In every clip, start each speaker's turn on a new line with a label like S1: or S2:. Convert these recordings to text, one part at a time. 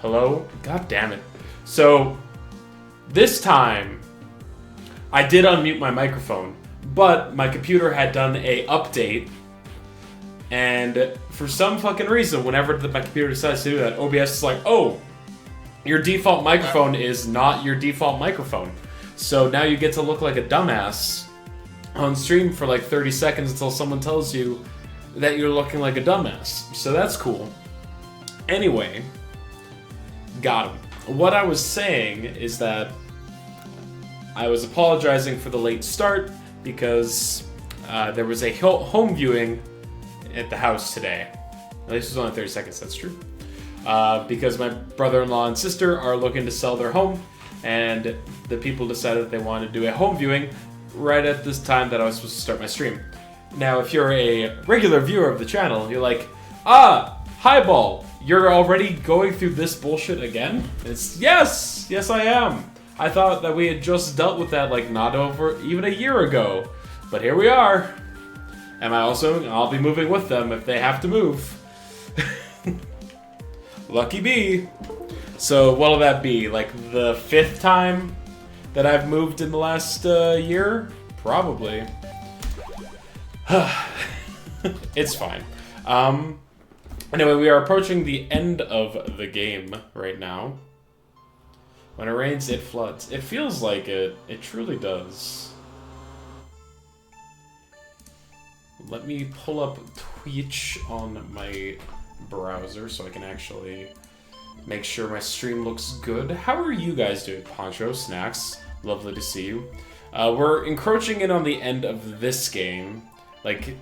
S1: Hello? God damn it. So, this time, I did unmute my microphone, but my computer had done a update, and for some fucking reason, whenever my computer decides to do that, OBS is like, oh, your default microphone is not your default microphone. So now you get to look like a dumbass on stream for like 30 seconds until someone tells you that you're looking like a dumbass. So that's cool. Anyway, got him. What I was saying is that I was apologizing for the late start because there was a home viewing at the house today. At least it was only 30 seconds, that's true. Because my brother-in-law and sister are looking to sell their home, and the people decided that they wanted to do a home viewing right at this time that I was supposed to start my stream. Now, if you're a regular viewer of the channel, you're like, Highball, you're already going through this bullshit again? It's yes, I am. I thought that we had just dealt with that like not over even a year ago, but here we are. And I'll be moving with them if they have to move. Lucky bee. So what'll that be? Like the 5th time that I've moved in the last year? Probably. It's fine. Anyway, we are approaching the end of the game right now. When it rains, it floods. It feels like it. It truly does. Let me pull up Twitch on my browser so I can actually make sure my stream looks good. How are you guys doing? Poncho, Snacks, lovely to see you. We're encroaching in on the end of this game. Like,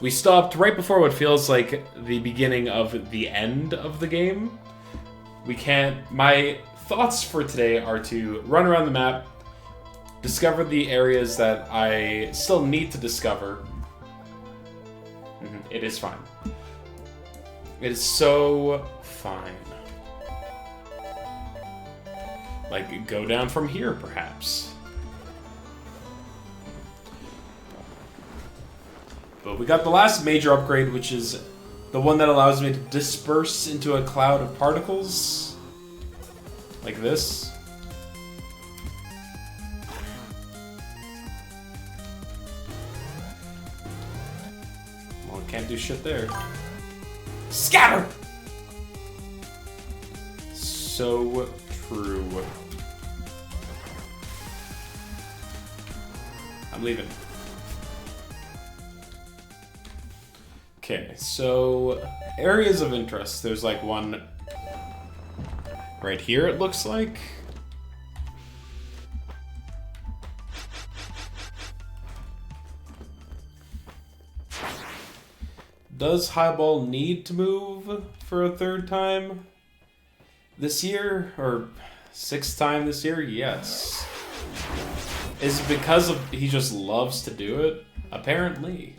S1: we stopped right before what feels like the beginning of the end of the game. My thoughts for today are to run around the map, discover the areas that I still need to discover. It is fine. It is so fine. Like, go down from here, perhaps. But we got the last major upgrade, which is the one that allows me to disperse into a cloud of particles. Like this. Well, can't do shit there. Scatter! So true. I'm leaving. Okay, so areas of interest. There's like one right here, it looks like. Does Highball need to move for a 3rd time this year? Or 6th time this year? Yes. Is it because he just loves to do it? Apparently.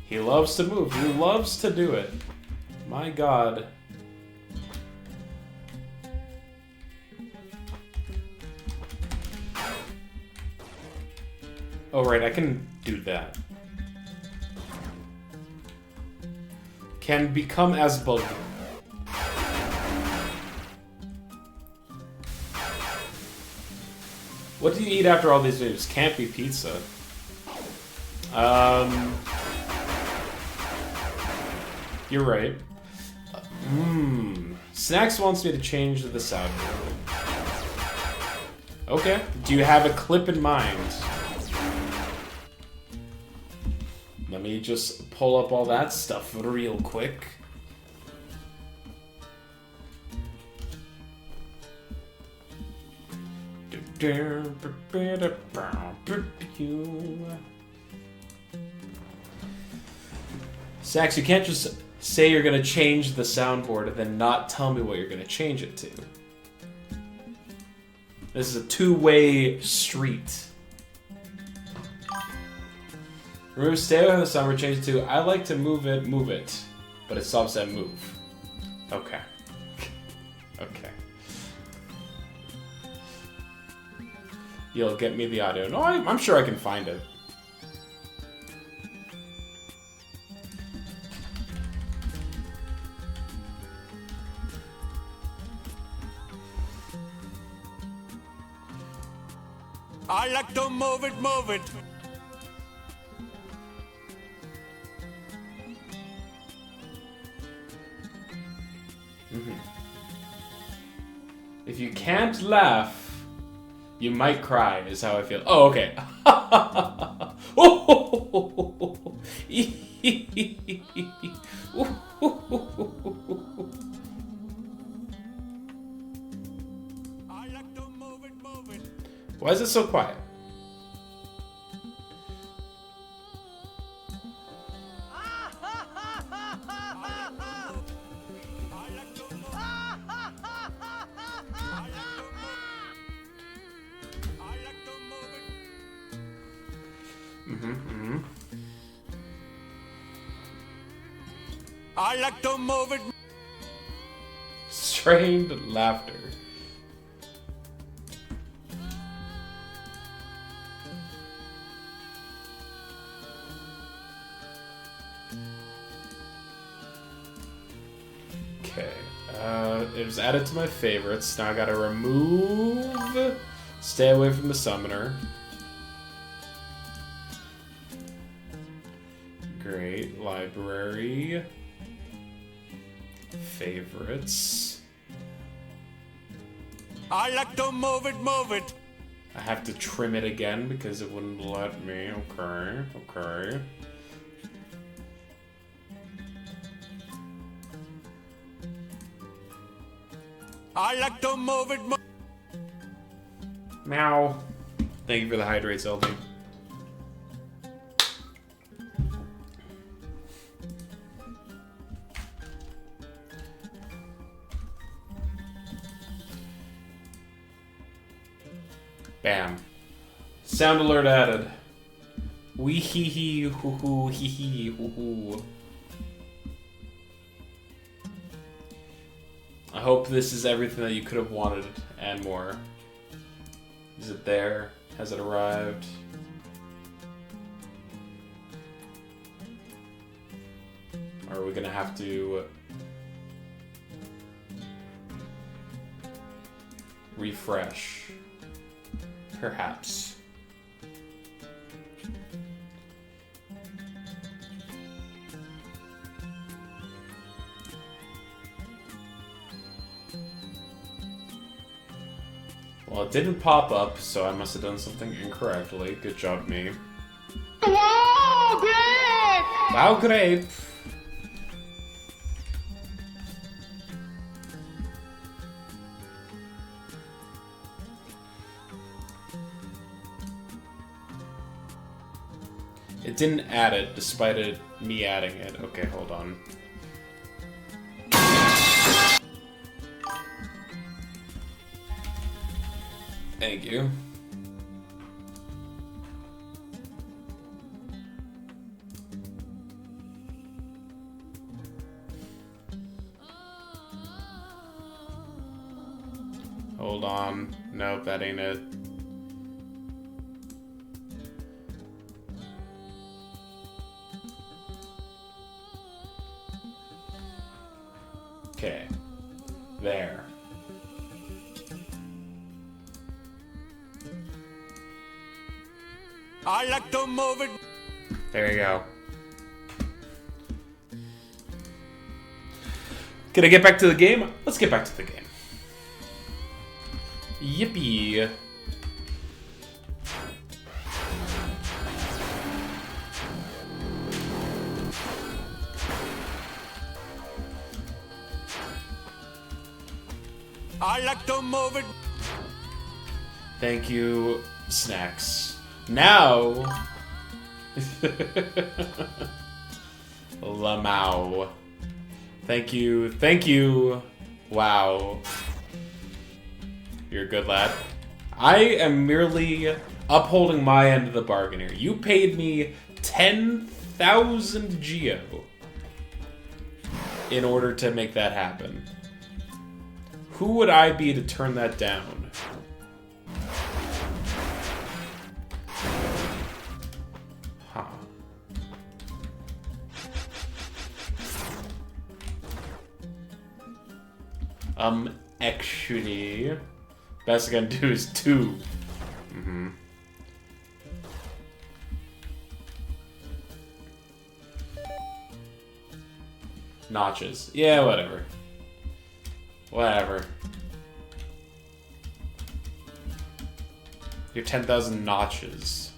S1: He loves to move. He loves to do it. My God. Oh, right, I can do that. Can become as buggy. What do you eat after all these moves? Can't be pizza. You're right. Snacks wants me to change the sound. Okay. Do you have a clip in mind? Let me just pull up all that stuff real quick. Sax, you can't just say you're gonna change the soundboard and then not tell me what you're gonna change it to. This is a two-way street. Remove stay with the summer, change it to I like to move it, but it stops at move. Okay. Okay. You'll get me the audio. No, I'm sure I can find it.
S2: I like to move it, move it.
S1: If you can't laugh, you might cry, is how I feel. Oh, okay.
S2: I like to move it, move it.
S1: Why is it so quiet?
S2: I like to move it.
S1: Strained laughter. Okay. It was added to my favorites. Now I gotta remove. Stay away from the summoner. Great. Library. Favorites.
S2: I like to move it, move it.
S1: I have to trim it again because it wouldn't let me. Okay, okay.
S2: I like to move it, move it.
S1: Meow. Thank you for the hydrates, LD. Bam. Sound alert added. Wee hee hee hoo hoo hee hee hoo hoo. I hope this is everything that you could have wanted and more. Is it there? Has it arrived? Or are we gonna have to refresh? Perhaps. Well, it didn't pop up, so I must have done something incorrectly. Good job, me.
S3: Wow, great!
S1: Wow, grape! It didn't add it, despite me adding it. Okay, hold on. Thank you. Hold on. Nope, that ain't it. Okay. There.
S2: I like to move it.
S1: There you go. Can I get back to the game? Let's get back to the game. Yippee.
S2: I like to move it.
S1: Thank you, snacks. Now... Lamau. Thank you. Thank you. Wow. You're a good lad. I am merely upholding my end of the bargain here. You paid me 10,000 Geo in order to make that happen. Who would I be to turn that down? Huh. Actually, best I can do is 2. Notches. Yeah, whatever. Whatever. Your 10,000 notches.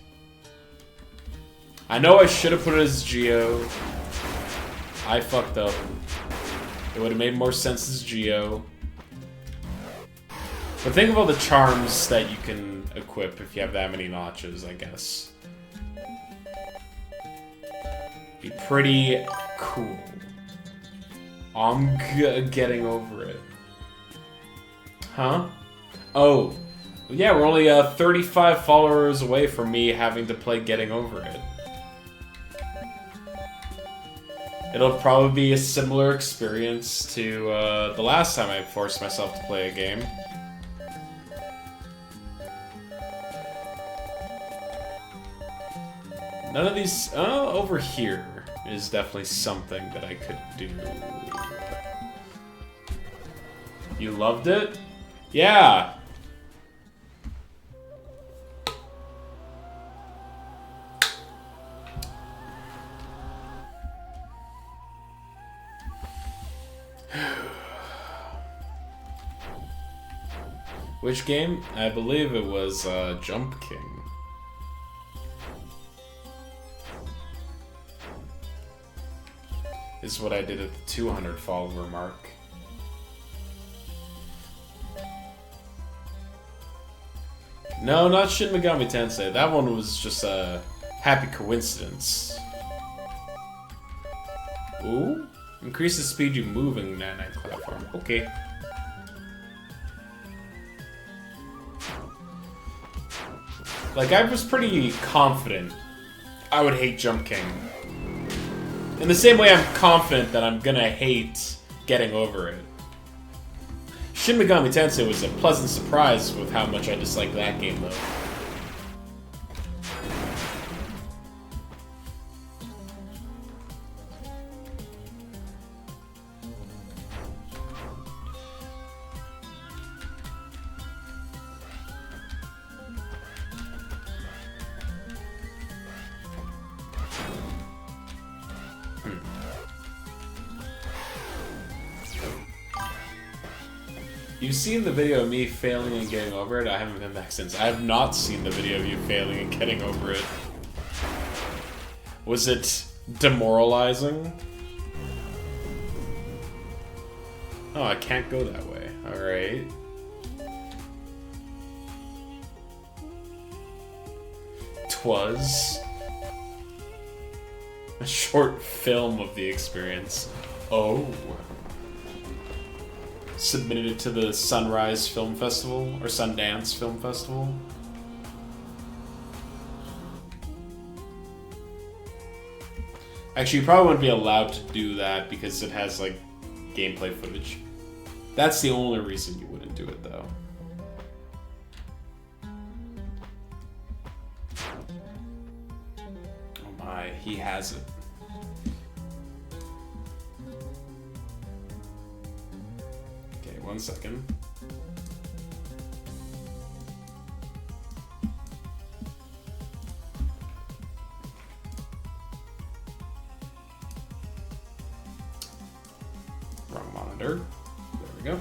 S1: I know I should have put it as Geo. I fucked up. It would have made more sense as Geo. But think of all the charms that you can equip if you have that many notches, I guess. Be pretty cool. I'm getting over it. Huh? Oh. Yeah, we're only 35 followers away from me having to play Getting Over It. It'll probably be a similar experience to the last time I forced myself to play a game. None of these... over here is definitely something that I could do. You loved it? Yeah! Which game? I believe it was Jump King. This is what I did at the 200 follower mark. No, not Shin Megami Tensei. That one was just a happy coincidence. Ooh? Increase the speed you move in that platform. Okay. Like, I was pretty confident I would hate Jump King. In the same way I'm confident that I'm gonna hate Getting Over It. Shin Megami Tensei was a pleasant surprise with how much I disliked that game, though. You've seen the video of me failing and getting over it? I haven't been back since. I have not seen the video of you failing and getting over it. Was it demoralizing? Oh, I can't go that way. Alright. Twas a short film of the experience. Oh. Submitted it to the Sunrise Film Festival, or Sundance Film Festival. Actually, you probably wouldn't be allowed to do that because it has, like, gameplay footage. That's the only reason you wouldn't do it, though. Oh my, he has it. Okay, 1 second. Wrong monitor. There we go.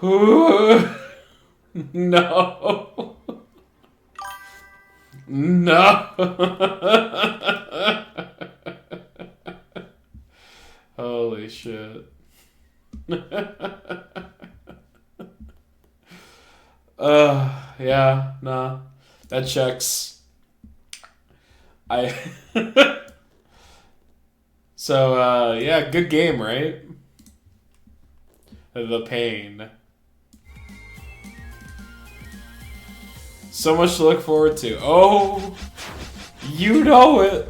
S1: No. No. Holy shit. Yeah, nah. That checks. So, yeah, good game, right? The pain. So much to look forward to. Oh, you know it.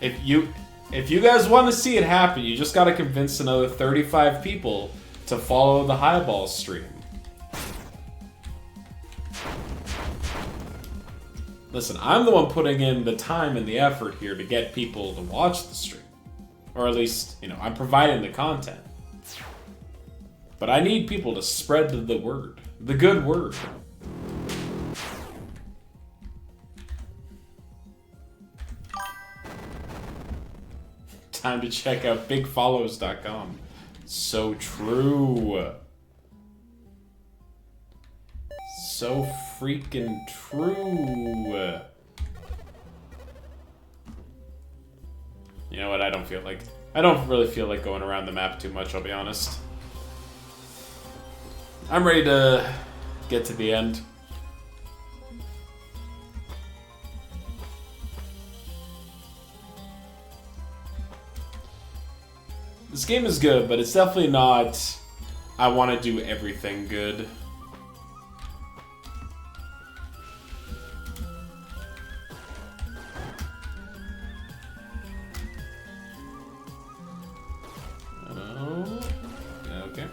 S1: If you guys want to see it happen, you just got to convince another 35 people to follow the Highball stream. Listen, I'm the one putting in the time and the effort here to get people to watch the stream. Or at least, I'm providing the content. But I need people to spread the word. The good word. Time to check out bigfollows.com. So true. So freaking true. You know what? I don't really feel like going around the map too much, I'll be honest. I'm ready to get to the end. This game is good, but it's definitely not I want to do everything good. Okay.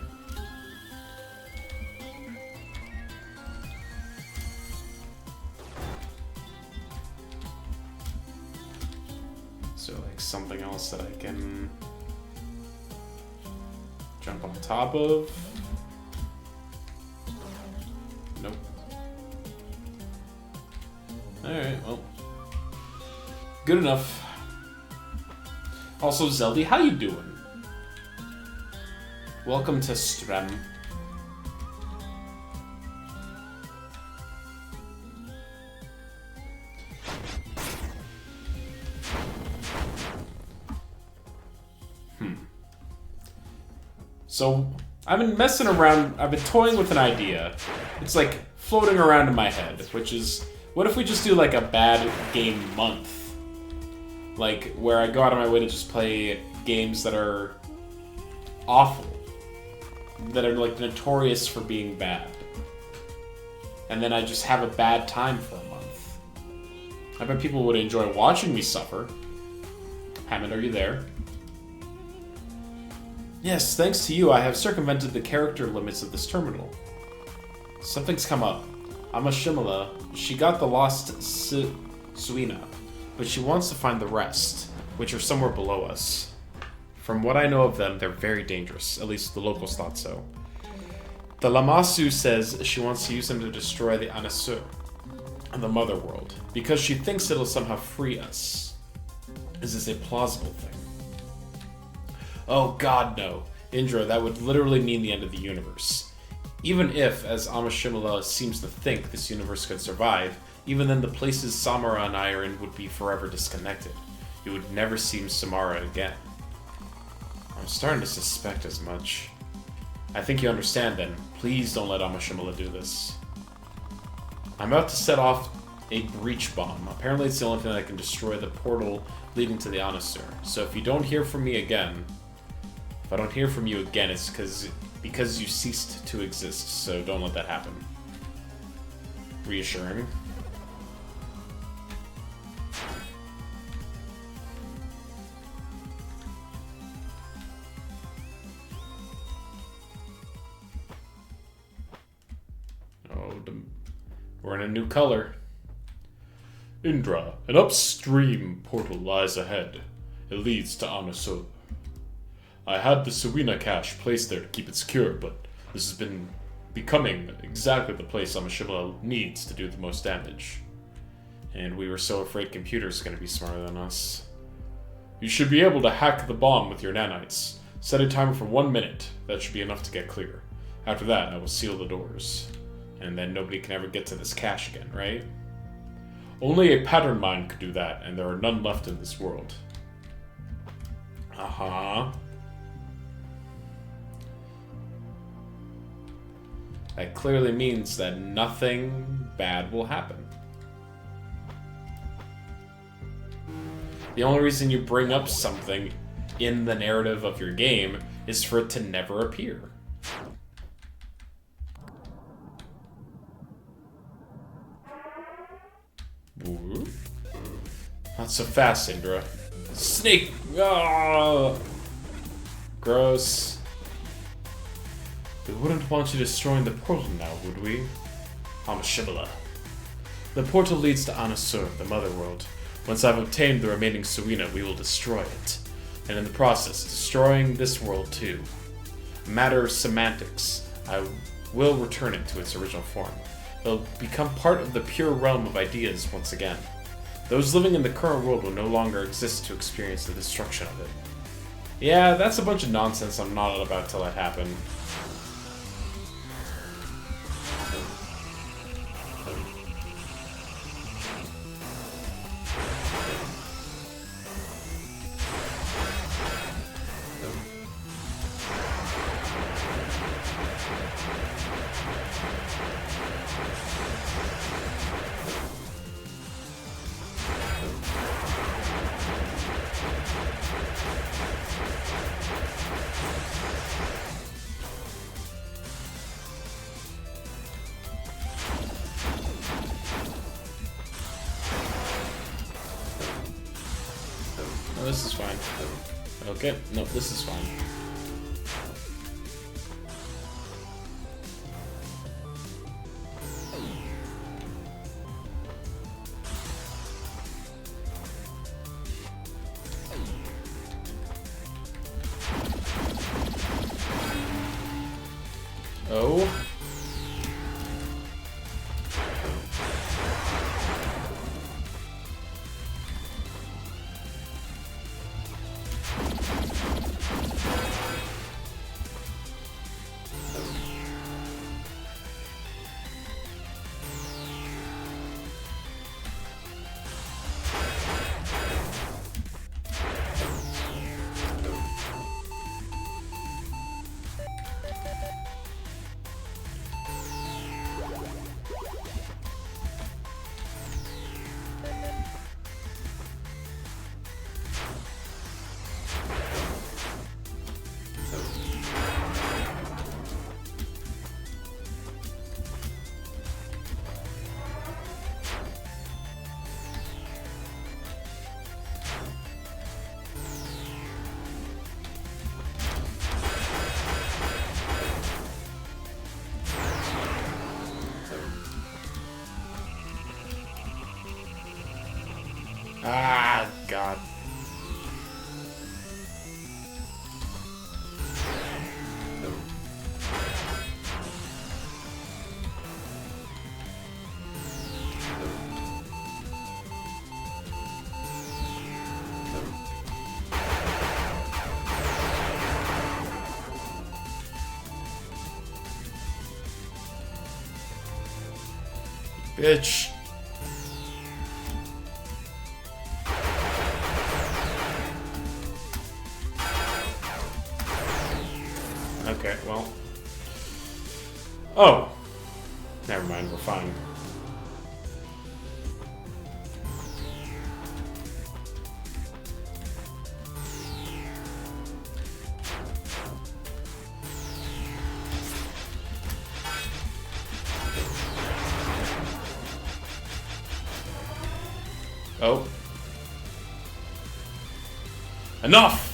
S1: So, like, something else that I can jump on top of? Nope. Alright, well. Good enough. Also, Zeldy, how you doing? Welcome to Strem. So, I've been messing around, I've been toying with an idea. It's like floating around in my head, which is, what if we just do like a bad game month? Like, where I go out of my way to just play games that are awful. That are like notorious for being bad. And then I just have a bad time for a month. I bet people would enjoy watching me suffer. Hammond, are you there? Yes, thanks to you, I have circumvented the character limits of this terminal. Something's come up. Amashimala, she got the lost Suina, but she wants to find the rest, which are somewhere below us. From what I know of them, they're very dangerous. At least the locals thought so. The Lamasu says she wants to use them to destroy the Anasur, the Mother World, because she thinks it'll somehow free us. Is this a plausible thing? Oh god, no. Indra, that would literally mean the end of the universe. Even if, as Amashimala seems to think, this universe could survive, even then the places Samara and I are in would be forever disconnected. You would never see Samara again. I'm starting to suspect as much. I think you understand then. Please don't let Amashimala do this. I'm about to set off a breach bomb. Apparently it's the only thing that can destroy the portal leading to the Anasur. So if you don't hear from me again, it's because you ceased to exist, so don't let that happen. Reassuring. We're in a new color. Indra, an upstream portal lies ahead. It leads to Anasur. I had the Suina cache placed there to keep it secure, but this has been becoming exactly the place Amashimala needs to do the most damage. And we were so afraid computers are going to be smarter than us. You should be able to hack the bomb with your nanites. Set a timer for 1 minute. That should be enough to get clear. After that, I will seal the doors. And then nobody can ever get to this cache again, right? Only a pattern mine could do that, and there are none left in this world. Uh-huh. That clearly means that nothing bad will happen. The only reason you bring up something in the narrative of your game is for it to never appear. Ooh. Not so fast, Indra. Snake! Oh! Gross. We wouldn't want you destroying the portal now, would we? Amashibala. The portal leads to Anasur, the Mother World. Once I've obtained the remaining Suina, we will destroy it. And in the process, destroying this world too. A matter of semantics, I will return it to its original form. It'll become part of the pure realm of ideas once again. Those living in the current world will no longer exist to experience the destruction of it. Yeah, that's a bunch of nonsense. I'm not about to let happen. This is fine. Okay, no, this is fine. Oh. Ah, God. Bitch. Okay, well. Oh. Never mind, we're fine. Oh. Enough!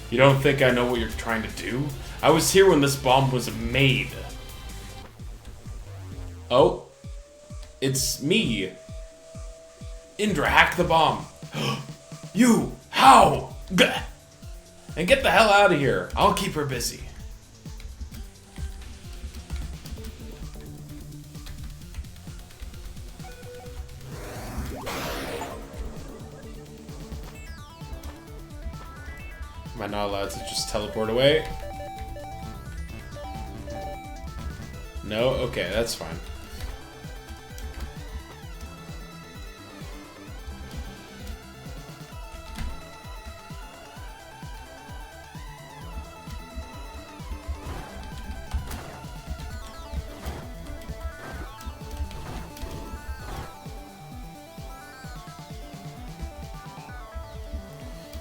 S1: You don't think I know what you're trying to do? I was here when this bomb was made. Oh. It's me. Indra, hack the bomb. You! How? Gah! And get the hell out of here. I'll keep her busy. Am I not allowed to just teleport away? No? Okay, that's fine.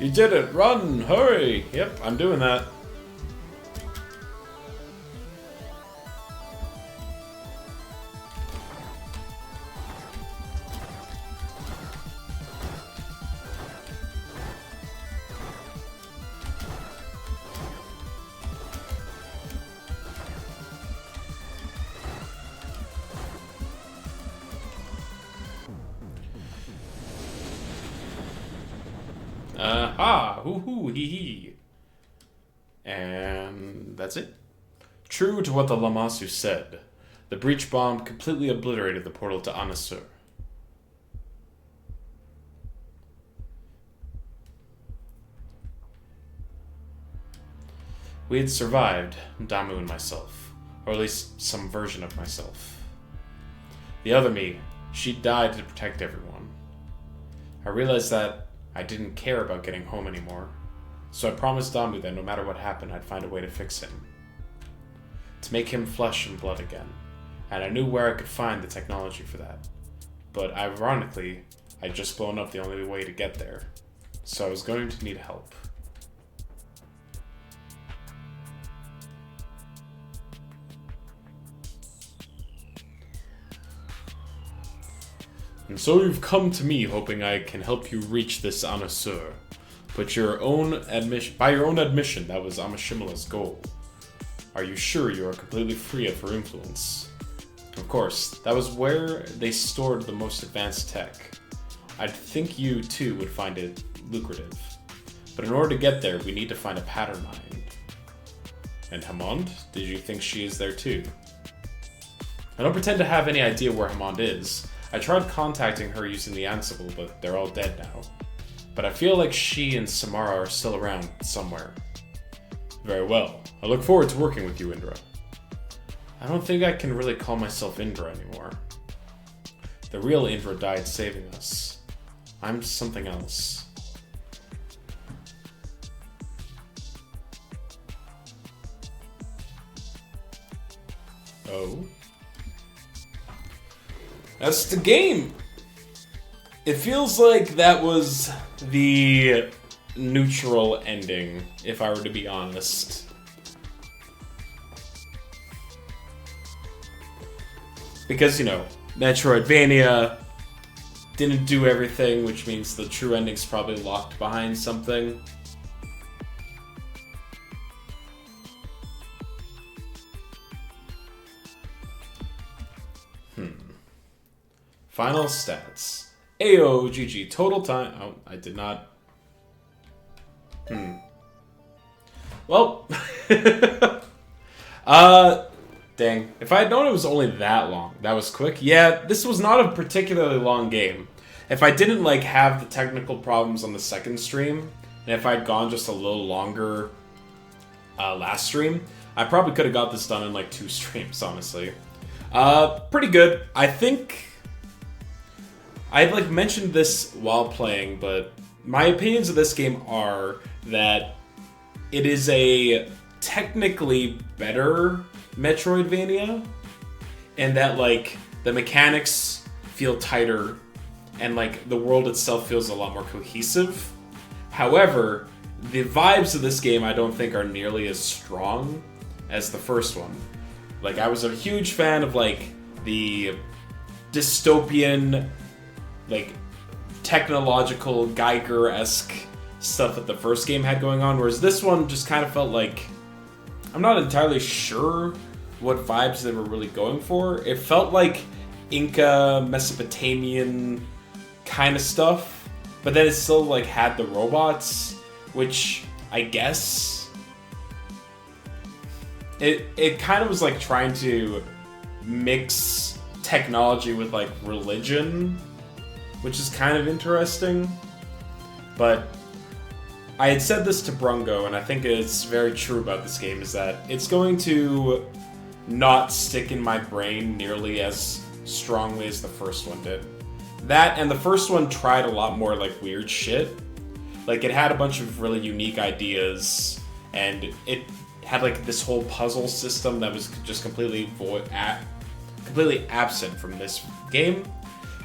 S1: You did it! Run! Hurry! Yep, I'm doing that. Aha! Hoo-hoo! Hee-hee! And that's it. True to what the Lamassu said, the breach bomb completely obliterated the portal to Anasur. We had survived, Damu and myself, or at least some version of myself. The other me, she died to protect everyone. I realized that I didn't care about getting home anymore, so I promised Damu that no matter what happened, I'd find a way to fix him. To make him flesh and blood again, and I knew where I could find the technology for that. But ironically, I'd just blown up the only way to get there, so I was going to need help. And so you've come to me hoping I can help you reach this Anasur. But by your own admission, that was Amashimala's goal. Are you sure you are completely free of her influence? Of course, that was where they stored the most advanced tech. I'd think you, too, would find it lucrative. But in order to get there, we need to find a pattern mine. And Hammond? Did you think she is there, too? I don't pretend to have any idea where Hammond is. I tried contacting her using the Ansible, but they're all dead now. But I feel like she and Samara are still around somewhere. Very well. I look forward to working with you, Indra. I don't think I can really call myself Indra anymore. The real Indra died saving us. I'm something else. Oh? That's the game! It feels like that was the neutral ending, if I were to be honest. Because, you know, Metroidvania didn't do everything, which means the true ending's probably locked behind something. Final stats. Ayo, GG. Total time. Oh, I did not. Well. Dang. If I had known it was only that long, that was quick. Yeah, this was not a particularly long game. If I didn't, like, have the technical problems on the second stream, and if I'd gone just a little longer last stream, I probably could have got this done in, like, 2 streams, honestly. Pretty good. I think I like mentioned this while playing, but my opinions of this game are that it is a technically better Metroidvania, and that like the mechanics feel tighter, and like the world itself feels a lot more cohesive. However, the vibes of this game I don't think are nearly as strong as the first one. Like, I was a huge fan of like the dystopian, like, technological Geiger-esque stuff that the first game had going on, whereas this one just kind of felt like, I'm not entirely sure what vibes they were really going for. It felt like Inca, Mesopotamian kind of stuff, but then it still like had the robots, which I guess it kind of was like trying to mix technology with like religion, which is kind of interesting. But I had said this to Brungo, and I think it's very true about this game, is that it's going to not stick in my brain nearly as strongly as the first one did. That, and the first one tried a lot more, like, weird shit. Like, it had a bunch of really unique ideas, and it had, like, this whole puzzle system that was just completely absent from this game,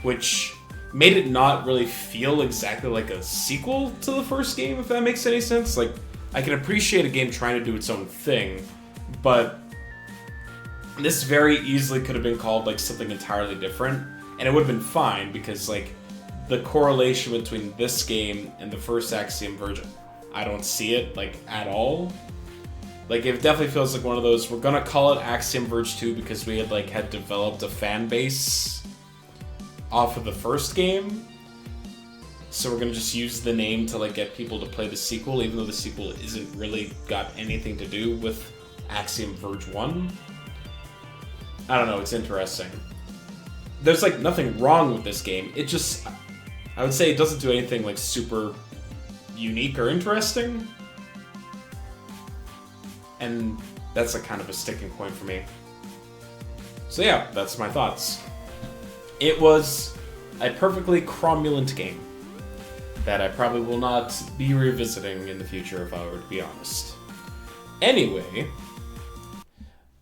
S1: which made it not really feel exactly like a sequel to the first game, if that makes any sense. Like, I can appreciate a game trying to do its own thing, but this very easily could have been called, like, something entirely different, and it would have been fine, because, like, the correlation between this game and the first Axiom Verge, I don't see it, like, at all. Like, it definitely feels like one of those, we're gonna call it Axiom Verge 2 because we had developed a fan base off of the first game, so we're gonna just use the name to, like, get people to play the sequel, even though the sequel isn't really got anything to do with Axiom Verge 1. I don't know, it's interesting. There's, like, nothing wrong with this game, it just, I would say it doesn't do anything, like, super unique or interesting, and that's, like, kind of a sticking point for me. So yeah, that's my thoughts. It was a perfectly cromulent game that I probably will not be revisiting in the future, if I were to be honest. Anyway,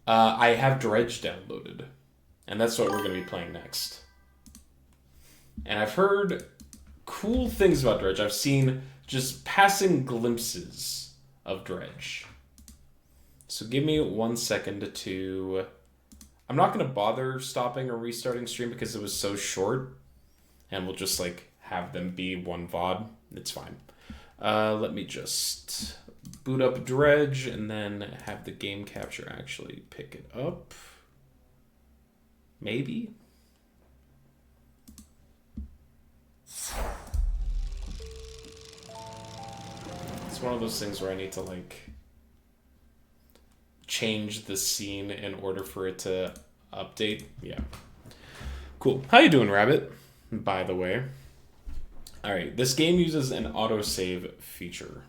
S1: I have Dredge downloaded, and that's what we're going to be playing next. And I've heard cool things about Dredge. I've seen just passing glimpses of Dredge. So give me 1 second to... I'm not going to bother stopping or restarting stream because it was so short. And we'll just, like, have them be one VOD. It's fine. Let me just boot up Dredge and then have the game capture actually pick it up. Maybe? It's one of those things where I need to, like, change the scene in order for it to update. Yeah. Cool. How you doing, Rabbit? By the way. Alright, this game uses an autosave feature.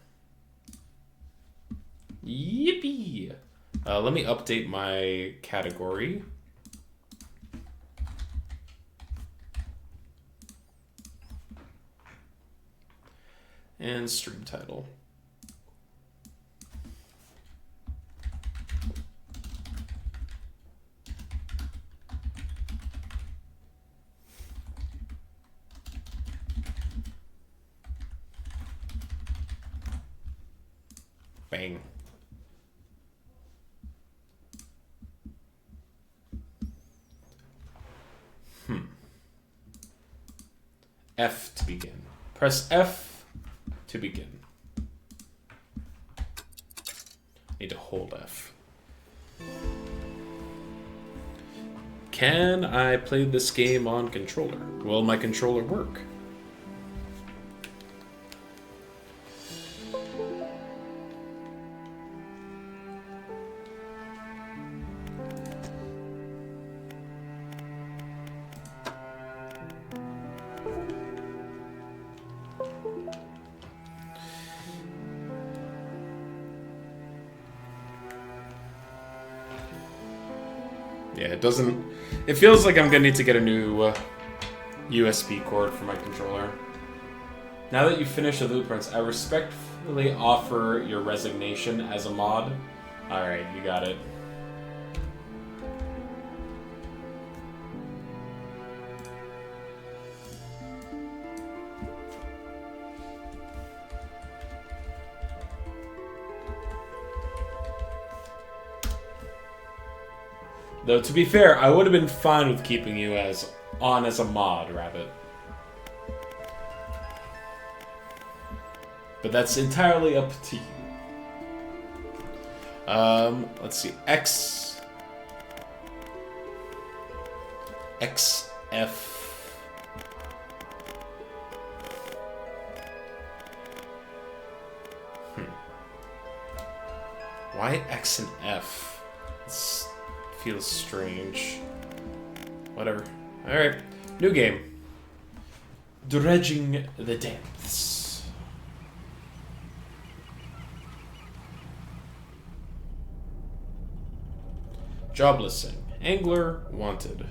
S1: Yippee! Let me update my category. And stream title. Bang. F to begin. Press F to begin. Need to hold F. Can I play this game on controller? Will my controller work? Yeah, it doesn't... It feels like I'm gonna need to get a new USB cord for my controller. Now that you've finished the blueprints, I respectfully offer your resignation as a mod. Alright, you got it. Though, to be fair, I would have been fine with keeping you as a mod, Rabbit. But that's entirely up to you. Let's see. XF. Why X and F? It's... feels strange. Whatever. Alright. New game. Dredging the depths. Job listing. Angler wanted.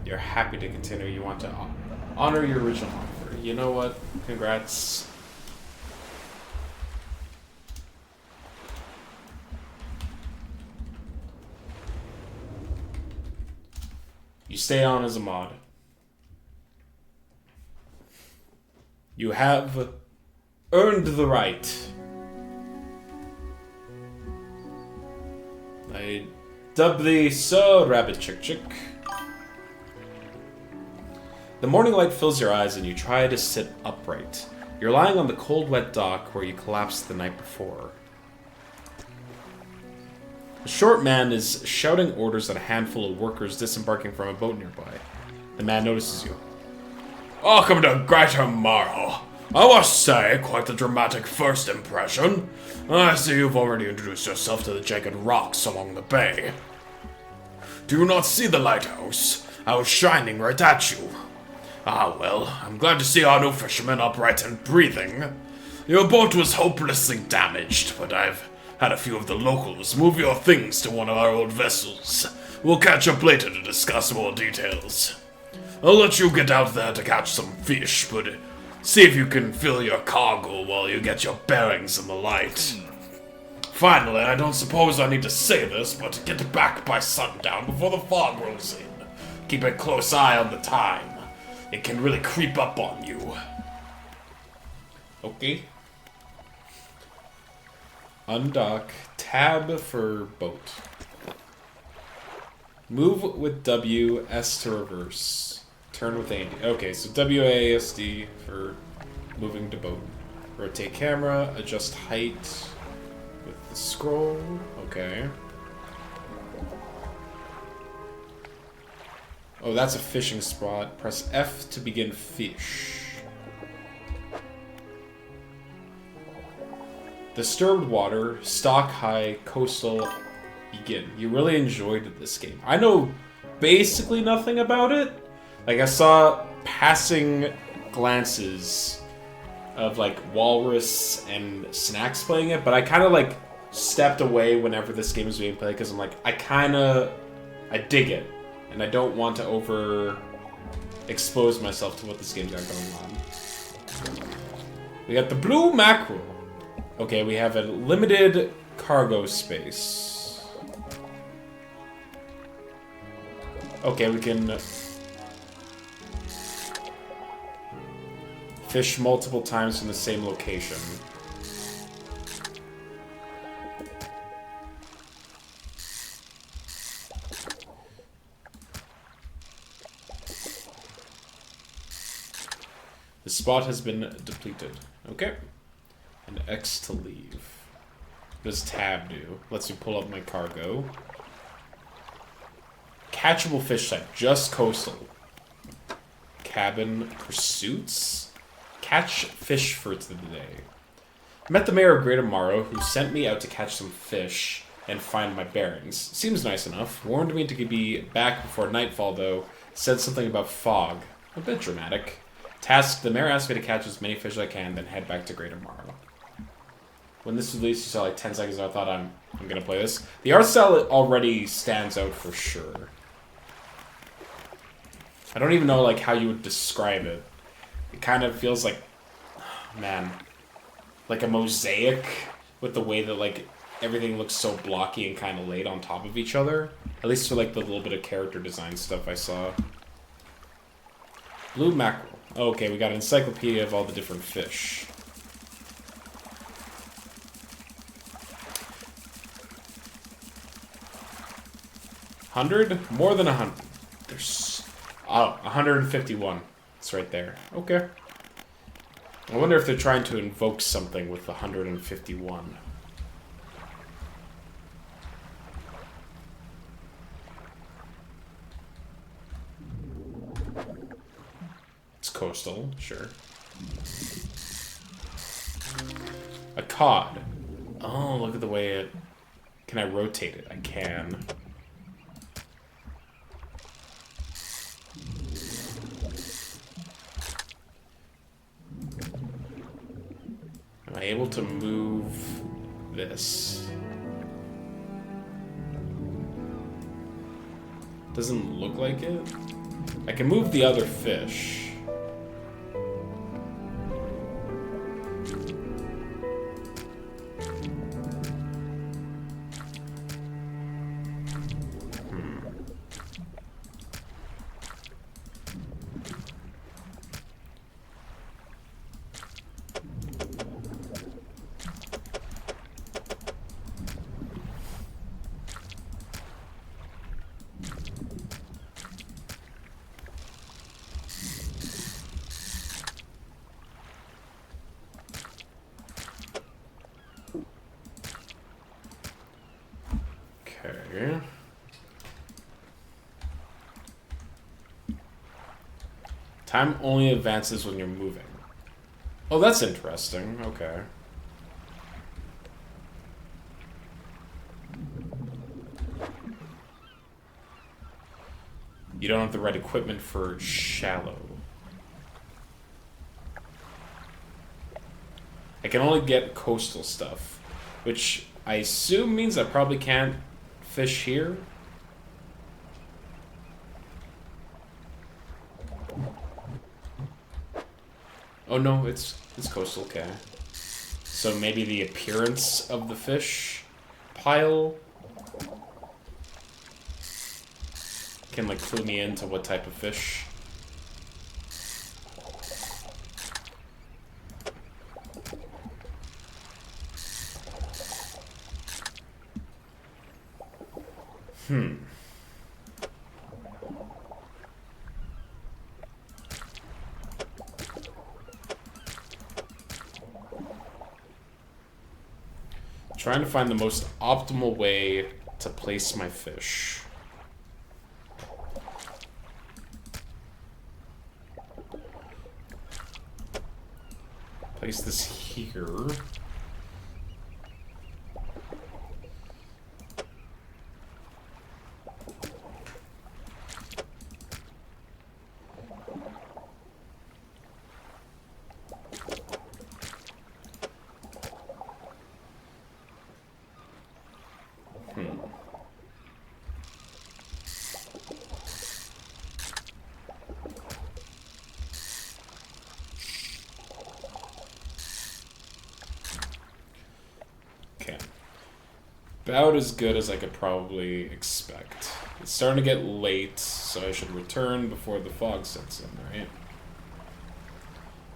S1: You're happy to continue. You want to honor your original offer. You know what? Congrats. You stay on as a mod. You have earned the right. I dub thee Sir Rabbit Chick Chick. The morning light fills your eyes and you try to sit upright. You're lying on the cold, wet dock where you collapsed the night before. A short man is shouting orders at a handful of workers disembarking from a boat nearby. The man notices you. Welcome to Greater Morrow. I must say, quite the dramatic first impression. I see you've already introduced yourself to the jagged rocks along the bay. Do you not see the lighthouse? I was shining right at you. Ah, well, I'm glad to see our new fisherman upright and breathing. Your boat was hopelessly damaged, but I've had a few of the locals move your things to one of our old vessels. We'll catch up later to discuss more details. I'll let you get out there to catch some fish, but see if you can fill your cargo while you get your bearings in the light. Finally, I don't suppose I need to say this, but get back by sundown before the fog rolls in. Keep a close eye on the time. It can really creep up on you. Okay. Undock. Tab for boat. Move with W, S to reverse. Turn with A. Okay, so WASD for moving to boat. Rotate camera, adjust height with the scroll. Okay. Oh, that's a fishing spot. Press F to begin fish. Disturbed water, stock high, coastal, begin. You really enjoyed this game. I know basically nothing about it. Like, I saw passing glances of, like, Walrus and Snacks playing it, but I kind of, like, stepped away whenever this game was being played because I'm like, I dig it. And I don't want to expose myself to what this game's got going on. We got the blue mackerel. Okay, we have a limited cargo space. Okay, we can fish multiple times from the same location. The spot has been depleted. Okay. And X to leave. What does tab do? Lets me pull up my cargo. Catchable fish type. Just coastal. Cabin pursuits. Catch fish for today. Met the mayor of Greater Morrow, who sent me out to catch some fish and find my bearings. Seems nice enough. Warned me to be back before nightfall, though. Said something about fog. A bit dramatic. Task, the mayor asked me to catch as many fish as I can, then head back to Greater Morrow. When this was released, you saw like 10 seconds, I thought I'm gonna play this. The art style already stands out for sure. I don't even know like how you would describe it. It kind of feels like, man, like a mosaic with the way that like everything looks so blocky and kind of laid on top of each other. At least for like the little bit of character design stuff I saw. Blue mackerel. Okay, we got an encyclopedia of all the different fish. $100? More than 100. There's 151. It's right there. Okay. I wonder if they're trying to invoke something with 151. Coastal, sure. A cod. Oh, look at the way it... Can I rotate it? I can. Am I able to move this. Doesn't look like it. I can move the other fish. Okay. Time only advances when you're moving. Oh, that's interesting. Okay. You don't have the right equipment for shallow. I can only get coastal stuff, which I assume means I probably can't fish here. Oh no, it's coastal, okay. So maybe the appearance of the fish pile can like clue me into what type of fish. Trying to find the most optimal way to place my fish. Place this here. About as good as I could probably expect. It's starting to get late, so I should return before the fog sets in, right?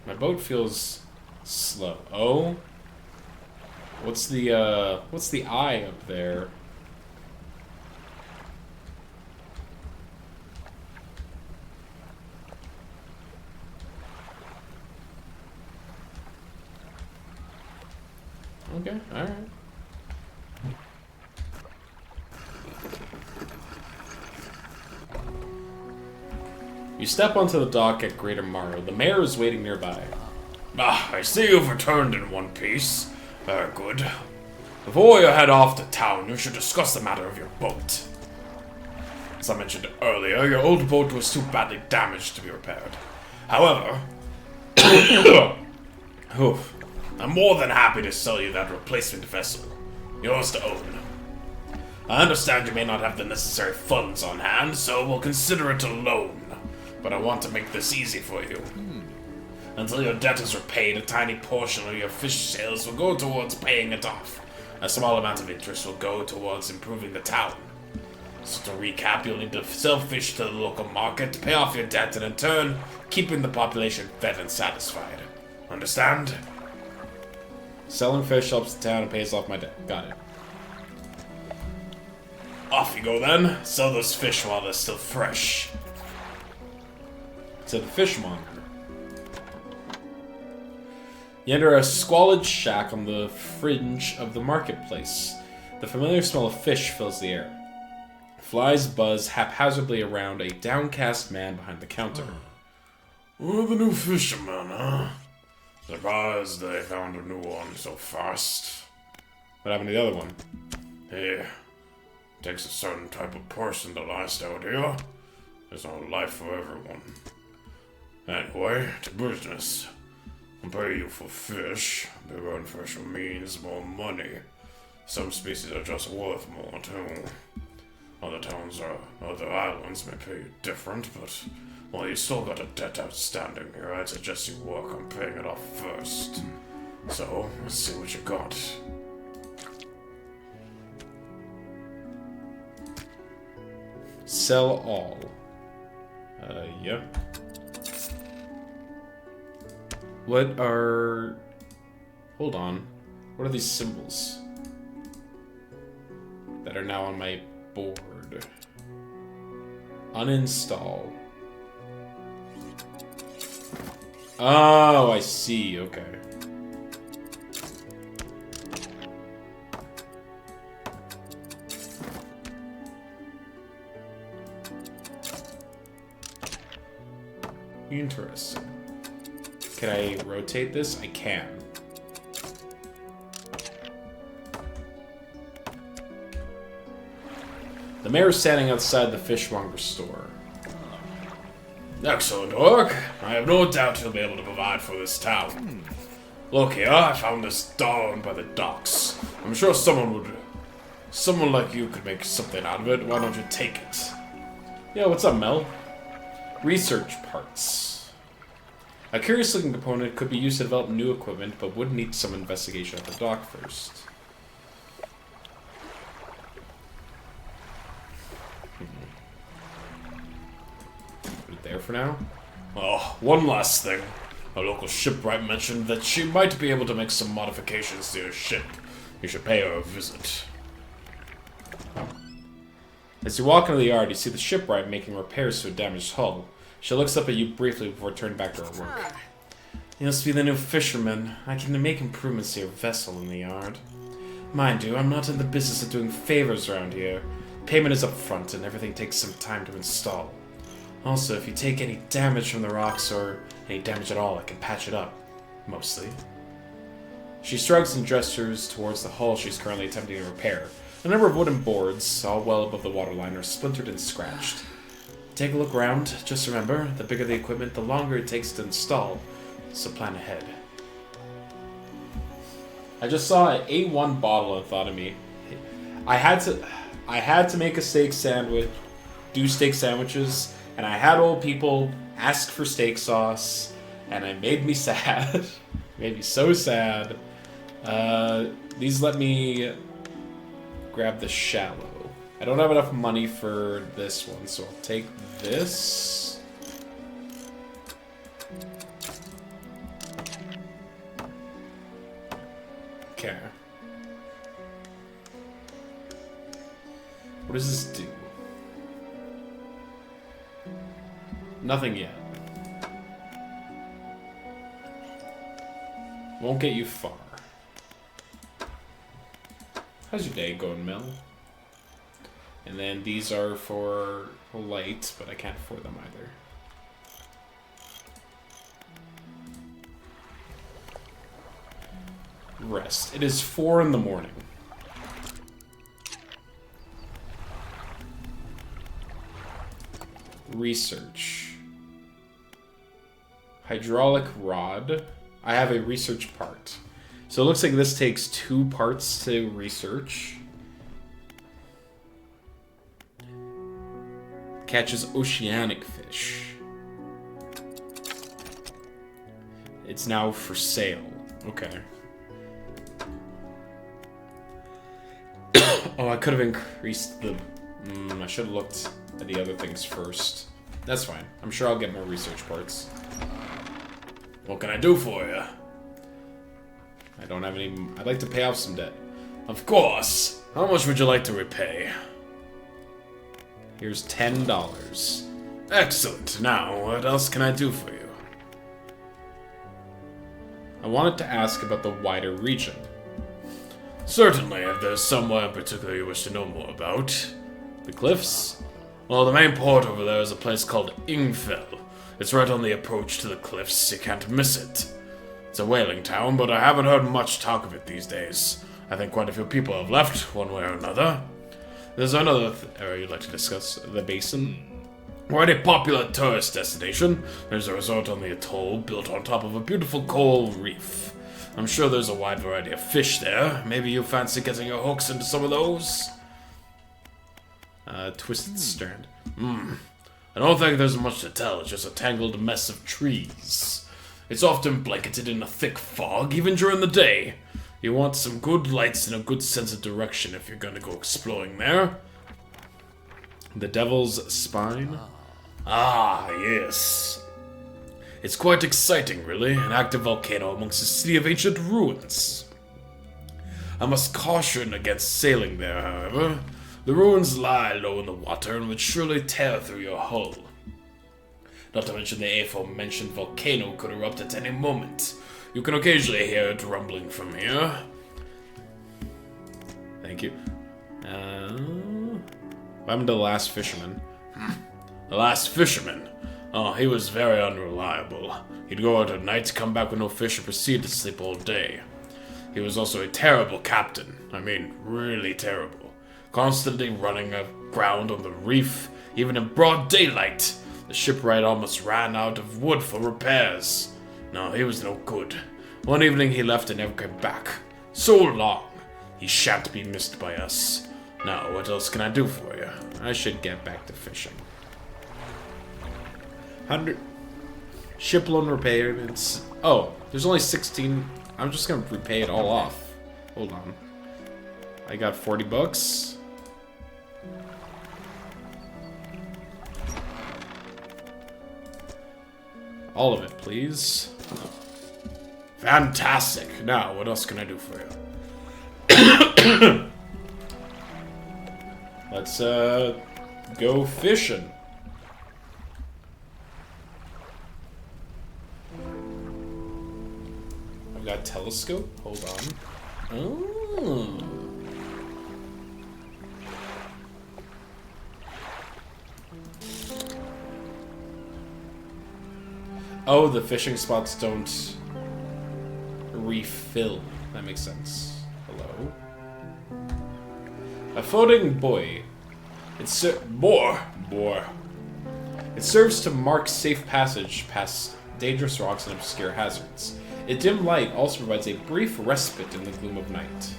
S1: My boat feels slow. Oh? What's the eye up there? Okay, alright. You step onto the dock at Greater Morrow. The mayor is waiting nearby.
S4: Ah, I see you've returned in one piece. Very good. Before you head off to town, you should discuss the matter of your boat. As I mentioned earlier, your old boat was too badly damaged to be repaired. However, I'm more than happy to sell you that replacement vessel. Yours to own. I understand you may not have the necessary funds on hand, so we'll consider it a loan. But I want to make this easy for you. Until your debt is repaid, a tiny portion of your fish sales will go towards paying it off. A small amount of interest will go towards improving the town. So to recap, you'll need to sell fish to the local market, pay off your debt, and in turn, keeping the population fed and satisfied. Understand?
S1: Selling fish helps the town and pays off my debt. Got it.
S4: Off you go then. Sell those fish while they're still fresh.
S1: To the fishmonger. You enter a squalid shack on the fringe of the marketplace. The familiar smell of fish fills the air. Flies buzz haphazardly around a downcast man behind the counter.
S4: We're the new fishermen, huh? Surprised they found a new one so fast.
S1: What happened to the other one?
S4: Here. Takes a certain type of person to last out here. There's no life for everyone. Anyway, to business. I'll pay you for fish. Bigger and fresher means more money. Some species are just worth more, too. Other towns or other islands may pay you different, but, well, you still got a debt outstanding here. I'd suggest you work on paying it off first. So, let's see what you got.
S1: Sell all. Yep. What are... Hold on. What are these symbols that are now on my board? Uninstall. Oh, I see. Okay. Interesting. Can I rotate this? I can. The mayor is standing outside the fishmonger store.
S4: Excellent work. I have no doubt you'll be able to provide for this town. Look here, I found this down by the docks. I'm sure someone like you could make something out of it. Why don't you take it?
S1: Yeah, what's up, Mel? Research parts. A curious-looking component could be used to develop new equipment, but would need some investigation at the dock first. Put it there for now.
S4: Oh, one last thing. A local shipwright mentioned that she might be able to make some modifications to your ship. You should pay her a visit.
S1: As you walk into the yard, you see the shipwright making repairs to a damaged hull. She looks up at you briefly before turning back to her work. You must be the new fisherman. I can make improvements to your vessel in the yard. Mind you, I'm not in the business of doing favors around here. Payment is up front, and everything takes some time to install. Also, if you take any damage from the rocks, or any damage at all, I can patch it up. Mostly. She shrugs and gestures towards the hull she's currently attempting to repair. A number of wooden boards, all well above the waterline, are splintered and scratched. Take a look around. Just remember, the bigger the equipment, the longer it takes to install. So plan ahead. I just saw an A1 bottle and thought of me. I had to make a steak sandwich, do steak sandwiches, and I had old people ask for steak sauce, and it made me sad. Made me so sad. These let me grab the shallow. I don't have enough money for this one, so I'll take this. Okay. What does this do? Nothing yet. Won't get you far. How's your day going, Mel? And then these are for light, but I can't afford them either. Rest. It is 4 in the morning. Research. Hydraulic rod. I have a research part. So it looks like this takes 2 parts to research. Catches oceanic fish. It's now for sale. Okay. Oh, I could have increased the... I should have looked at the other things first. That's fine. I'm sure I'll get more research parts.
S4: What can I do for you?
S1: I don't have any... I'd like to pay off some debt.
S4: Of course. How much would you like to repay?
S1: Here's $10.
S4: Excellent. Now, what else can I do for you?
S1: I wanted to ask about the wider region.
S4: Certainly, if there's somewhere in particular you wish to know more about.
S1: The cliffs?
S4: Well, the main port over there is a place called Ingfell. It's right on the approach to the cliffs. You can't miss it. It's a whaling town, but I haven't heard much talk of it these days. I think quite a few people have left, one way or another. There's another area you'd like to discuss, the basin. Quite a popular tourist destination. There's a resort on the atoll built on top of a beautiful coral reef. I'm sure there's a wide variety of fish there. Maybe you fancy getting your hooks into some of those?
S1: Twisted strand.
S4: I don't think there's much to tell. It's just a tangled mess of trees. It's often blanketed in a thick fog, even during the day. You want some good lights and a good sense of direction if you're gonna go exploring there.
S1: The Devil's Spine.
S4: Ah, yes. It's quite exciting, really. An active volcano amongst a city of ancient ruins. I must caution against sailing there, however. The ruins lie low in the water and would surely tear through your hull. Not to mention the aforementioned volcano could erupt at any moment. You can occasionally hear it rumbling from here.
S1: Thank you. I'm the last fisherman.
S4: The last fisherman? Oh, he was very unreliable. He'd go out at night, come back with no fish, and proceed to sleep all day. He was also a terrible captain. I mean, really terrible. Constantly running aground on the reef, even in broad daylight. The shipwright almost ran out of wood for repairs. No, he was no good. One evening he left and never came back. So long. He shan't be missed by us. Now, what else can I do for you?
S1: I should get back to fishing. 100 ship loan repayments. Oh, there's only 16. I'm just gonna repay it all off. Hold on. I got 40 bucks. All of it, please.
S4: Fantastic. Now, what else can I do for you?
S1: Let's go fishing. I've got telescope. Hold on. Oh. Oh, the fishing spots don't refill. That makes sense. Hello? A floating buoy. It's more. It serves to mark safe passage past dangerous rocks and obscure hazards. A dim light also provides a brief respite in the gloom of night.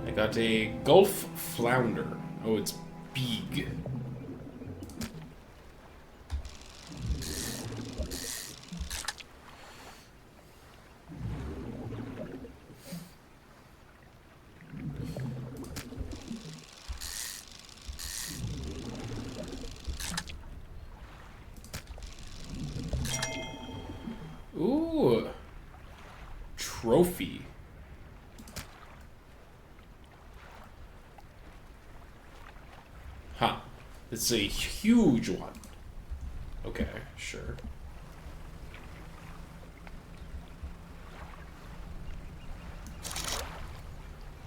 S1: I got a Gulf Flounder. Oh, it's big. Ooh. Trophy. Huh. It's a huge one. Okay, sure.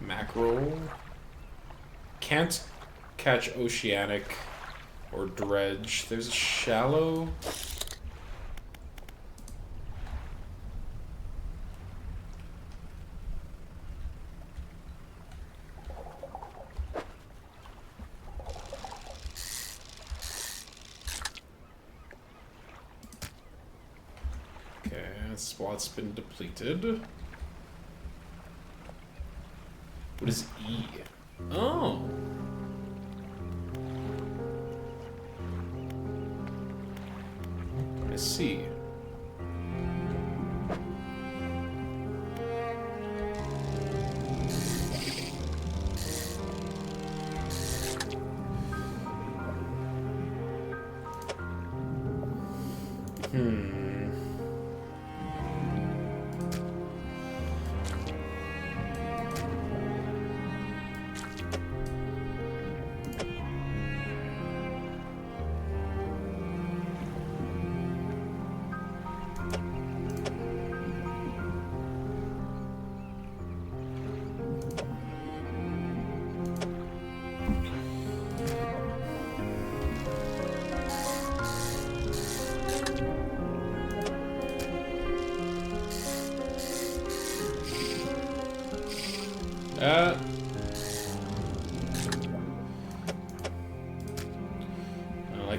S1: Mackerel. Can't catch oceanic or dredge. There's a shallow. Okay, that spot's been depleted. What is E? Oh. I see.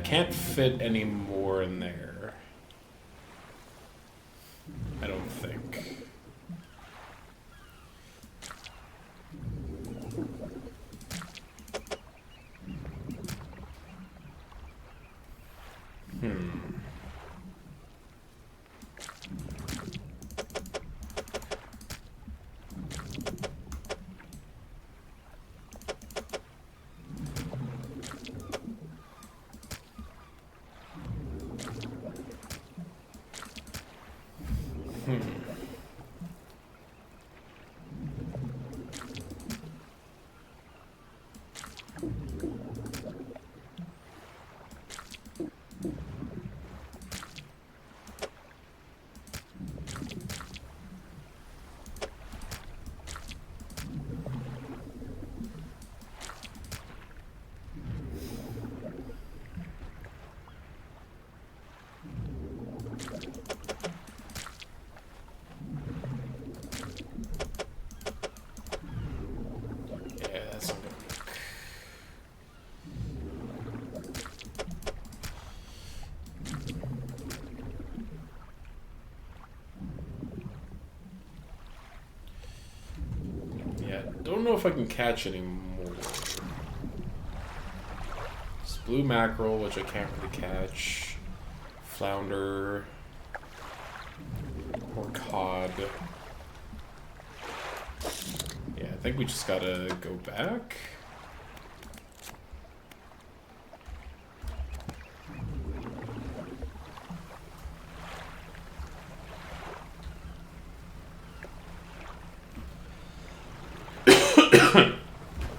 S1: can't fit any more in there. I don't think. Don't know if I can catch any more. It's blue mackerel, which I can't really catch. Flounder. Or cod. Yeah, I think we just gotta go back.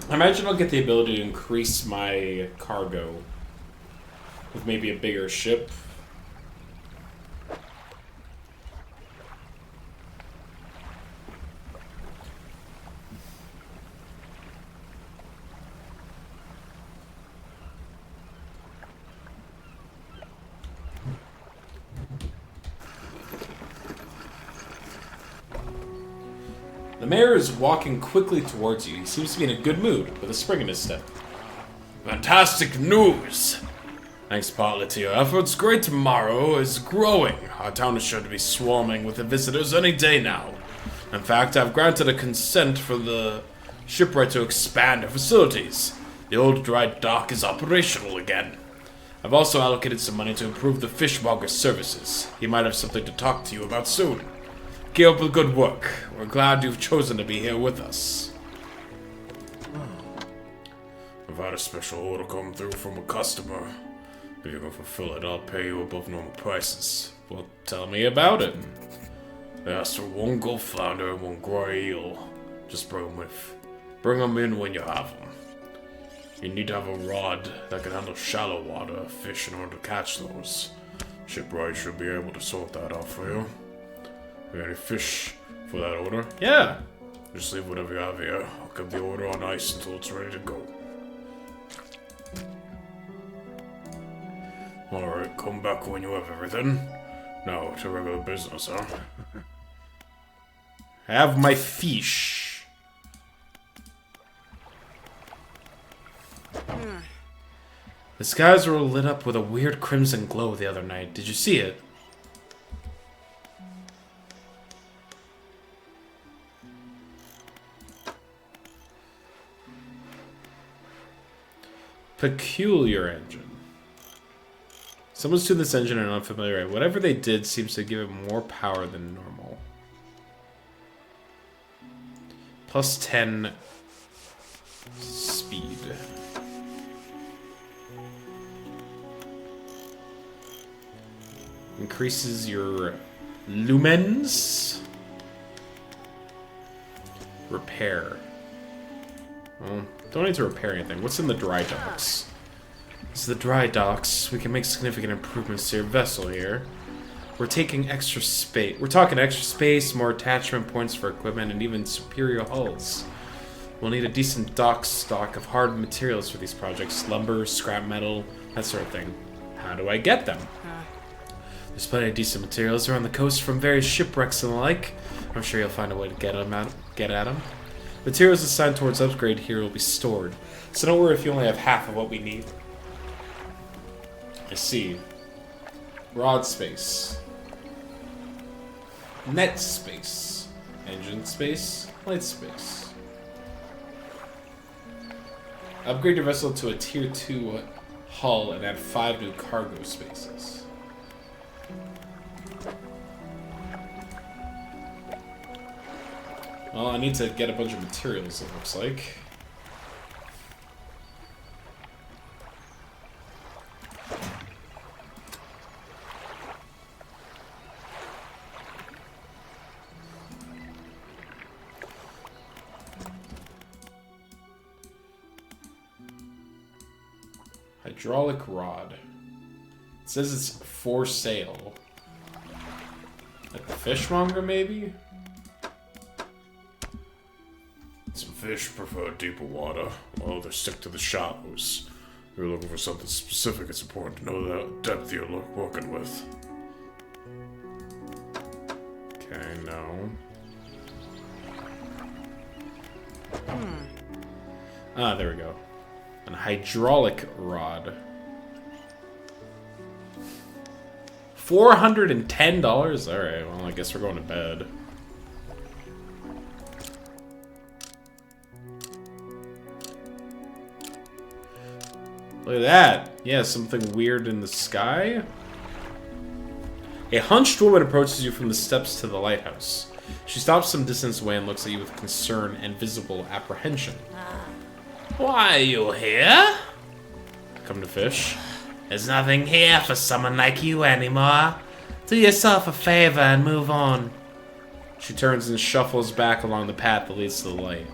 S1: I imagine I'll get the ability to increase my cargo with maybe a bigger ship. The mayor is walking quickly towards you. He seems to be in a good mood, with a spring in his step.
S4: Fantastic news! Thanks partly to your efforts, Great Tomorrow is growing. Our town is sure to be swarming with the visitors any day now. In fact, I've granted a consent for the shipwright to expand our facilities. The old dry dock is operational again. I've also allocated some money to improve the fishmonger's services. He might have something to talk to you about soon. Keep up the good work. We're glad you've chosen to be here with us. I've had a special order come through from a customer. If you can fulfill it, I'll pay you above normal prices.
S1: Well, tell me about it.
S4: They asked for one gold flounder and one gray eel. Just bring them in when you have them. You need to have a rod that can handle shallow water fish in order to catch those. Shipwright should be able to sort that out for you. Have you any fish for that order?
S1: Yeah.
S4: Just leave whatever you have here. I'll keep the order on ice until it's ready to go. Alright, come back when you have everything. Now, to regular business, huh?
S1: Have my fish. The skies were lit up with a weird crimson glow the other night. Did you see it? Peculiar engine. Someone's tuned this engine in an unfamiliar way. Whatever they did seems to give it more power than normal. Plus 10 speed. Increases your lumens. Repair. Well, don't need to repair anything. What's in the dry docks? It's the dry docks. We can make significant improvements to your vessel here. We're talking extra space, more attachment points for equipment, and even superior hulls. We'll need a decent dock stock of hard materials for these projects. Lumber, scrap metal, that sort of thing. How do I get them? There's plenty of decent materials around the coast from various shipwrecks and the like. I'm sure you'll find a way to get at them. Materials assigned towards upgrade here will be stored, so don't worry if you only have half of what we need. I see. Rod space. Net space. Engine space. Light space. Upgrade your vessel to a tier 2 hull and add 5 new cargo spaces. Well, I need to get a bunch of materials, it looks like. Hydraulic rod. It says it's for sale. At the fishmonger, maybe?
S4: Some fish prefer deeper water, while others stick to the shallows. If you're looking for something specific, it's important to know the depth you're working with.
S1: Okay, no. Ah, there we go. An hydraulic rod. $410? Alright, well, I guess we're going to bed. Look at that! Yeah, something weird in the sky. A hunched woman approaches you from the steps to the lighthouse. She stops some distance away and looks at you with concern and visible apprehension.
S5: Why are you here?
S1: Come to fish.
S5: There's nothing here for someone like you anymore. Do yourself a favor and move on.
S1: She turns and shuffles back along the path that leads to the light.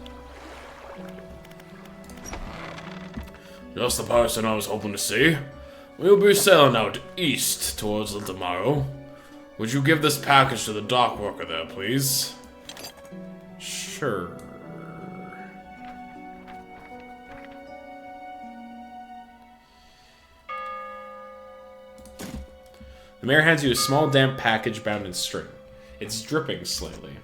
S4: Just the person I was hoping to see. We'll be sailing out east towards the tomorrow. Would you give this package to the dock worker there, please?
S1: Sure. The mayor hands you a small damp package bound in string. It's dripping slightly.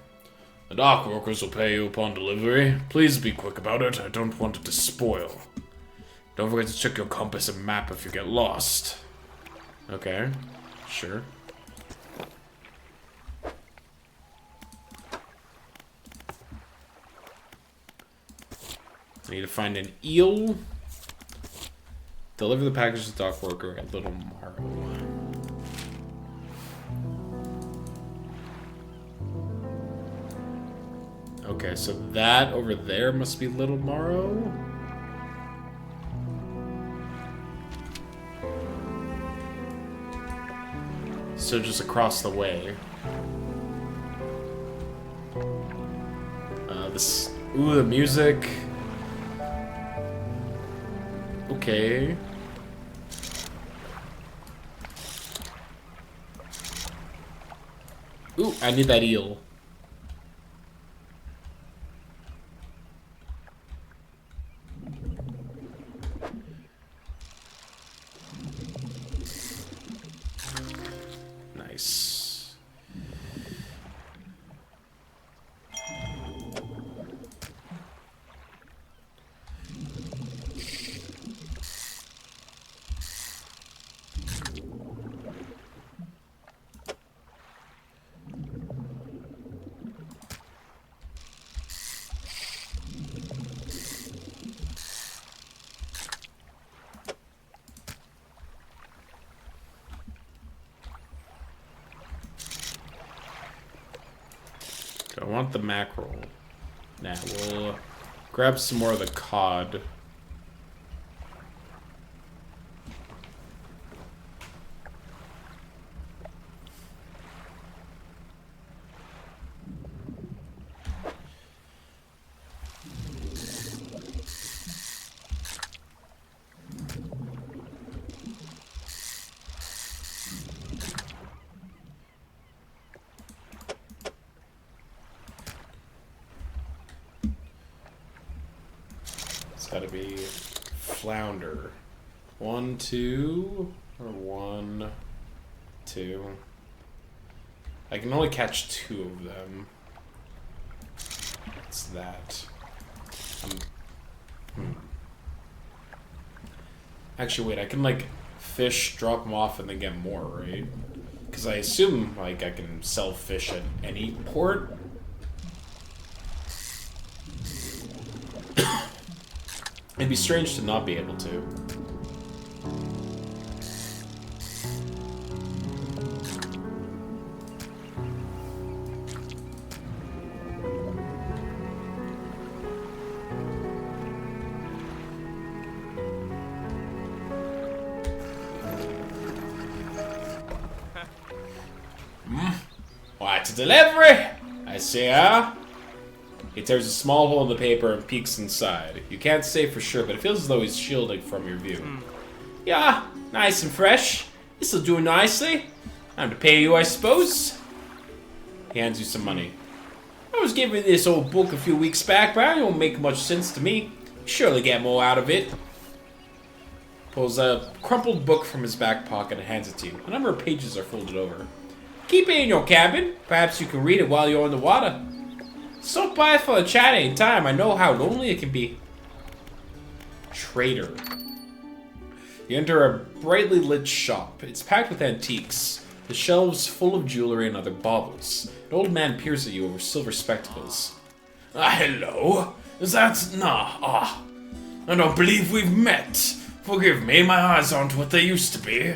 S4: The dock workers will pay you upon delivery. Please be quick about it. I don't want it to spoil. Don't forget to check your compass and map if you get lost.
S1: Okay, sure. I need to find an eel. Deliver the package to the dock worker at Little Morrow. Okay, so that over there must be Little Morrow. So just across the way. Ooh, the music. Okay. Ooh, I need that eel. Nice. I want the mackerel. Nah, we'll grab some more of the cod. It's gotta be flounder. 1, 2, or 1, 2. I can only catch 2 of them. What's that? Actually, wait, I can, like, fish, drop them off, and then get more, right? Because I assume, like, I can sell fish at any port. It'd be strange to not be able to. What's a delivery? I see, huh? He tears a small hole in the paper and peeks inside. You can't say for sure, but it feels as though he's shielding from your view. Yeah, nice and fresh. This'll do nicely. Time to pay you, I suppose. He hands you some money. I was given this old book a few weeks back, but it don't make much sense to me. Surely get more out of it. Pulls a crumpled book from his back pocket and hands it to you. A number of pages are folded over. Keep it in your cabin. Perhaps you can read it while you're in the water. Stop by for a chat anytime. I know how lonely it can be. Trader. You enter a brightly lit shop. It's packed with antiques. The shelves full of jewelry and other baubles. An old man peers at you over silver spectacles.
S4: Hello? Is that... I don't believe we've met. Forgive me, my eyes aren't what they used to be.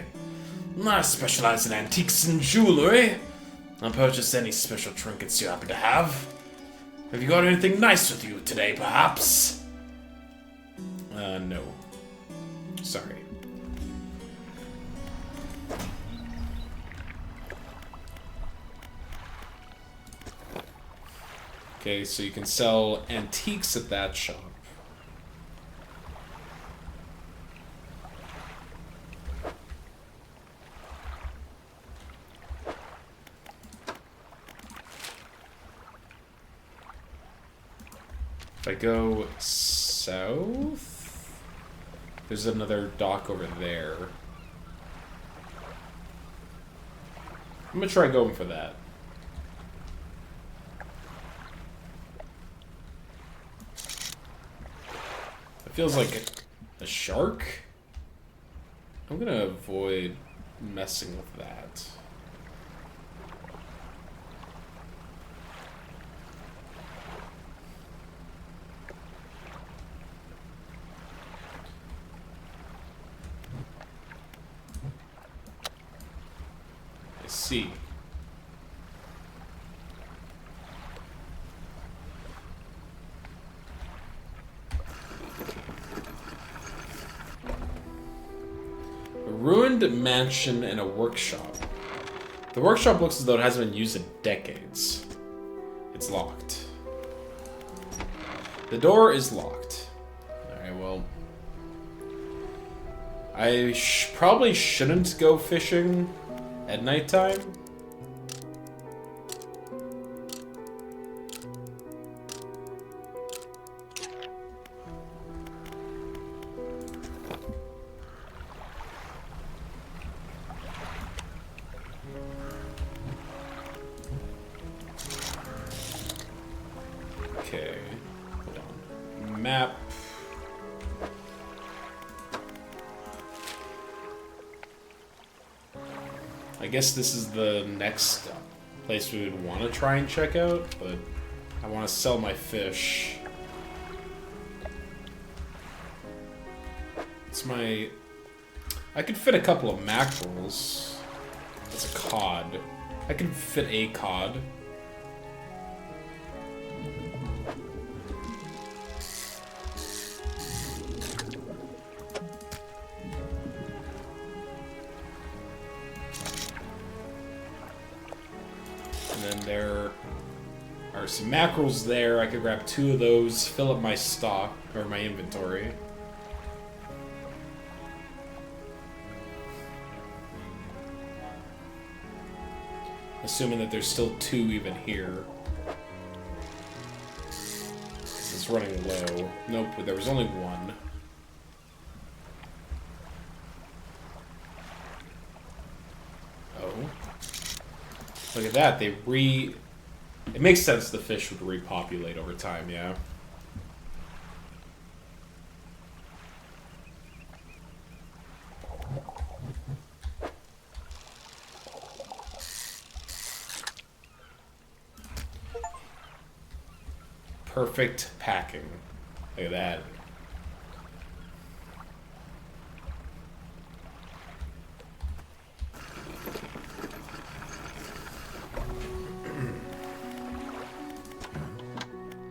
S4: I specialize in antiques and jewelry. I'll purchase any special trinkets you happen to have. Have you got anything nice with you today, perhaps?
S1: No. Sorry. Okay, so you can sell antiques at that shop. If I go south, there's another dock over there. I'm gonna try going for that. It feels like a shark. I'm gonna avoid messing with that. See. A ruined mansion and a workshop. The workshop looks as though it hasn't been used in decades. It's locked. The door is locked. Alright, well... I probably shouldn't go fishing at nighttime. Okay, hold on. Map. I guess this is the next place we would want to try and check out, but I want to sell my fish. It's my... I could fit a couple of mackerels. That's a cod. I could fit a cod. And then there are some mackerels there. I could grab 2 of those, fill up my stock, or my inventory. Assuming that there's still 2 even here. It's running low. Nope, there was only 1. Oh. Look at that, they It makes sense the fish would repopulate over time, yeah. Perfect packing. Look at that.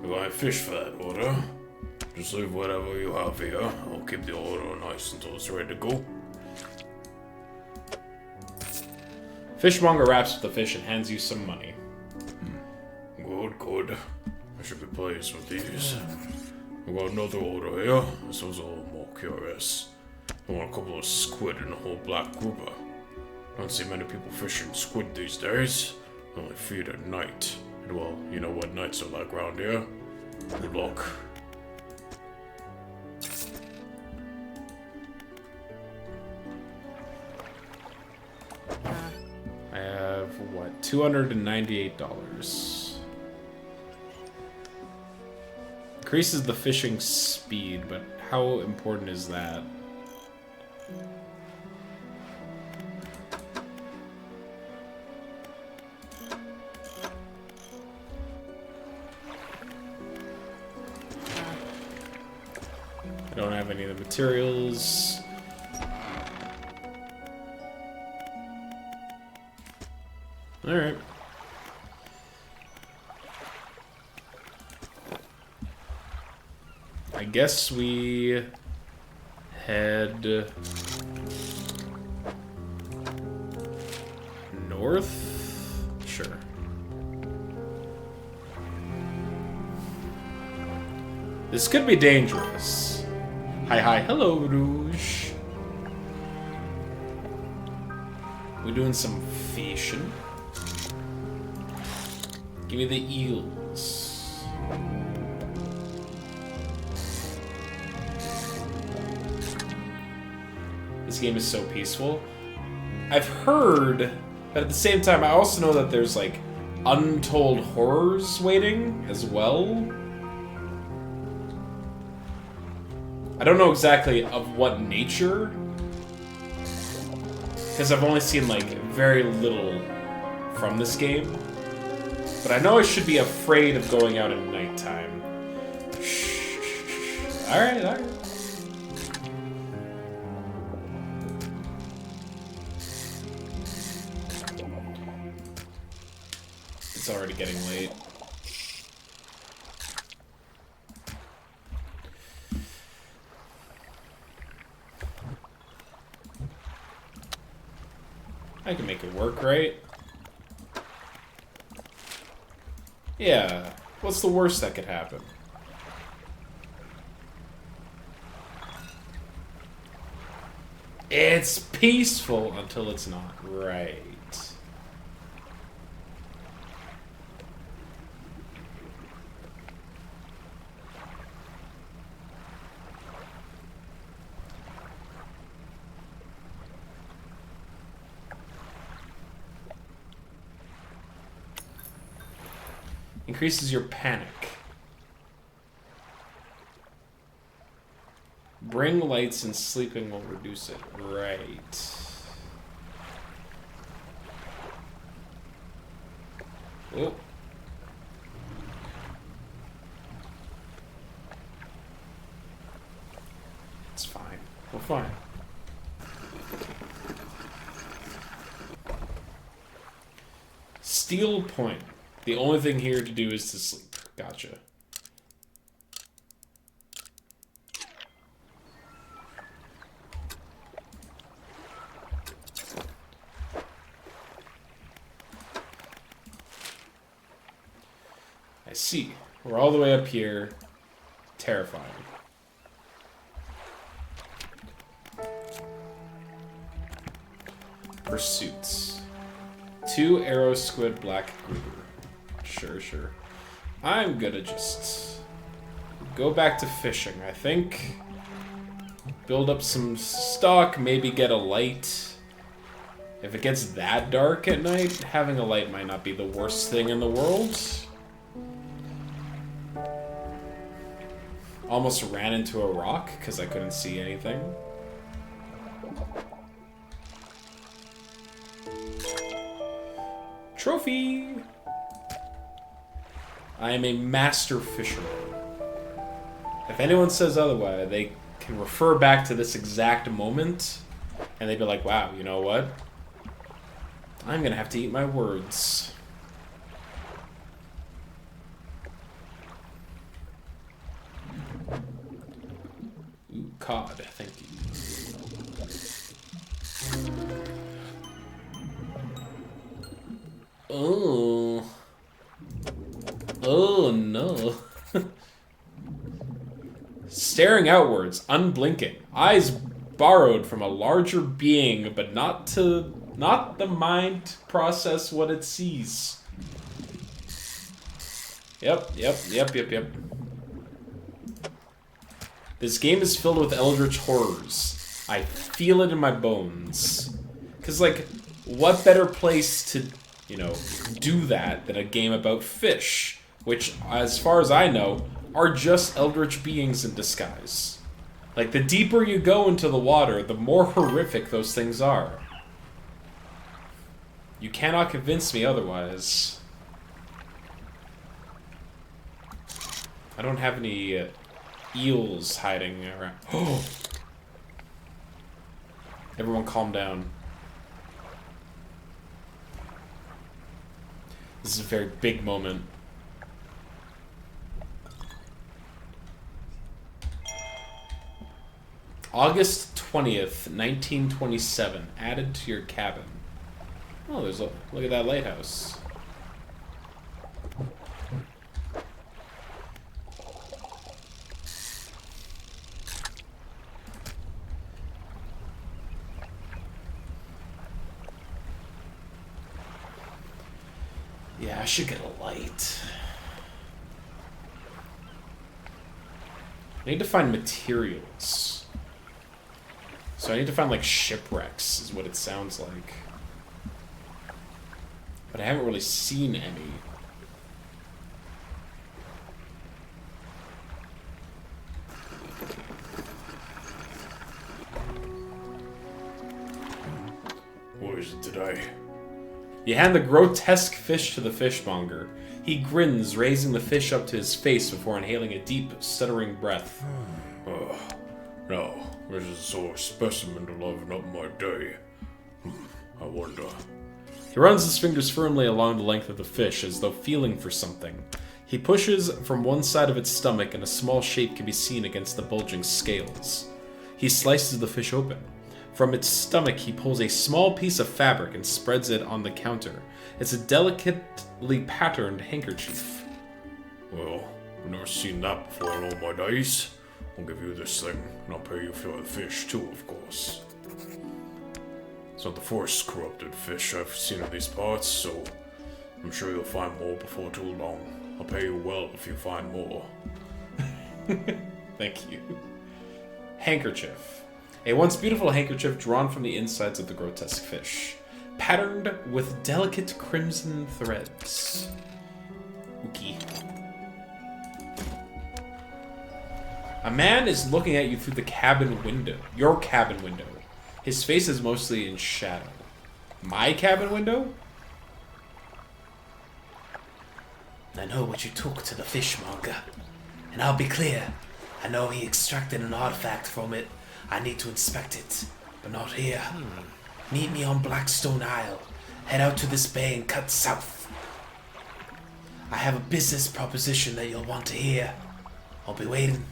S4: We're going to fish for that order. Just leave whatever you have here. I'll keep the order nice until it's ready to go.
S1: Fishmonger wraps up the fish and hands you some money.
S4: Good, good. I should be pleased with these. We got another order here. This one's a little more curious. I want a couple of squid and a whole black grouper. Don't see many people fishing squid these days. They only feed at night. And well, you know what nights are like around here. Good luck.
S1: I have, what, $298. Increases the fishing speed, but how important is that? I don't have any of the materials. Alright. I guess we head north? Sure. This could be dangerous. Hi, hello, Rouge. We're doing some fishing. Give me the eels. This game is so peaceful. I've heard, but at the same time, I also know that there's like untold horrors waiting as well. I don't know exactly of what nature, because I've only seen like very little from this game. But I know I should be afraid of going out at nighttime. Alright, alright. It's already getting late. I can make it work, right? Yeah. What's the worst that could happen? It's peaceful until it's not. Right. Increases your panic. Bring lights and sleeping will reduce it. Right. Oh. It's fine. We're fine. Steel point. The only thing here to do is to sleep. Gotcha. I see. We're all the way up here. Terrifying. Pursuits. 2 arrow squid black grouper. Sure, sure. I'm gonna just go back to fishing, I think. Build up some stock, maybe get a light. If it gets that dark at night, having a light might not be the worst thing in the world. Almost ran into a rock because I couldn't see anything. Trophy! I am a master fisherman. If anyone says otherwise, they can refer back to this exact moment, and they'd be like, wow, you know what? I'm gonna have to eat my words. Ooh, cod, thank you. Oh. Oh no. Staring outwards, unblinking. Eyes borrowed from a larger being, but not the mind process what it sees. Yep. This game is filled with eldritch horrors. I feel it in my bones. Cause like, what better place to, you know, do that than a game about fish, which, as far as I know, are just eldritch beings in disguise. Like, the deeper you go into the water, the more horrific those things are. You cannot convince me otherwise. I don't have any eels hiding around. Oh! Everyone calm down. This is a very big moment. August 20th, 1927. Added to your cabin. Oh, there's a... Look at that lighthouse. Yeah, I should get a light. I need to find materials. So I need to find, like, shipwrecks, is what it sounds like. But I haven't really seen any.
S4: What is it today?
S1: You hand the grotesque fish to the fishmonger. He grins, raising the fish up to his face before inhaling a deep, stuttering breath.
S4: No, this is a sort of specimen to liven up my day. I wonder.
S1: He runs his fingers firmly along the length of the fish, as though feeling for something. He pushes from one side of its stomach, and a small shape can be seen against the bulging scales. He slices the fish open. From its stomach, he pulls a small piece of fabric and spreads it on the counter. It's a delicately patterned handkerchief.
S4: Well, I've never seen that before in all my days. I'll give you this thing, and I'll pay you for the fish too, of course. It's not the first corrupted fish I've seen in these parts, so I'm sure you'll find more before too long. I'll pay you well if you find more.
S1: Thank you. Handkerchief. A once beautiful handkerchief drawn from the insides of the grotesque fish, patterned with delicate crimson threads. Ookie. A man is looking at you through the cabin window. Your cabin window. His face is mostly in shadow. My cabin window?
S5: I know what you took to the fishmonger. And I'll be clear. I know he extracted an artifact from it. I need to inspect it, but not here. Meet me on Blackstone Isle. Head out to this bay and cut south. I have a business proposition that you'll want to hear. I'll be waiting.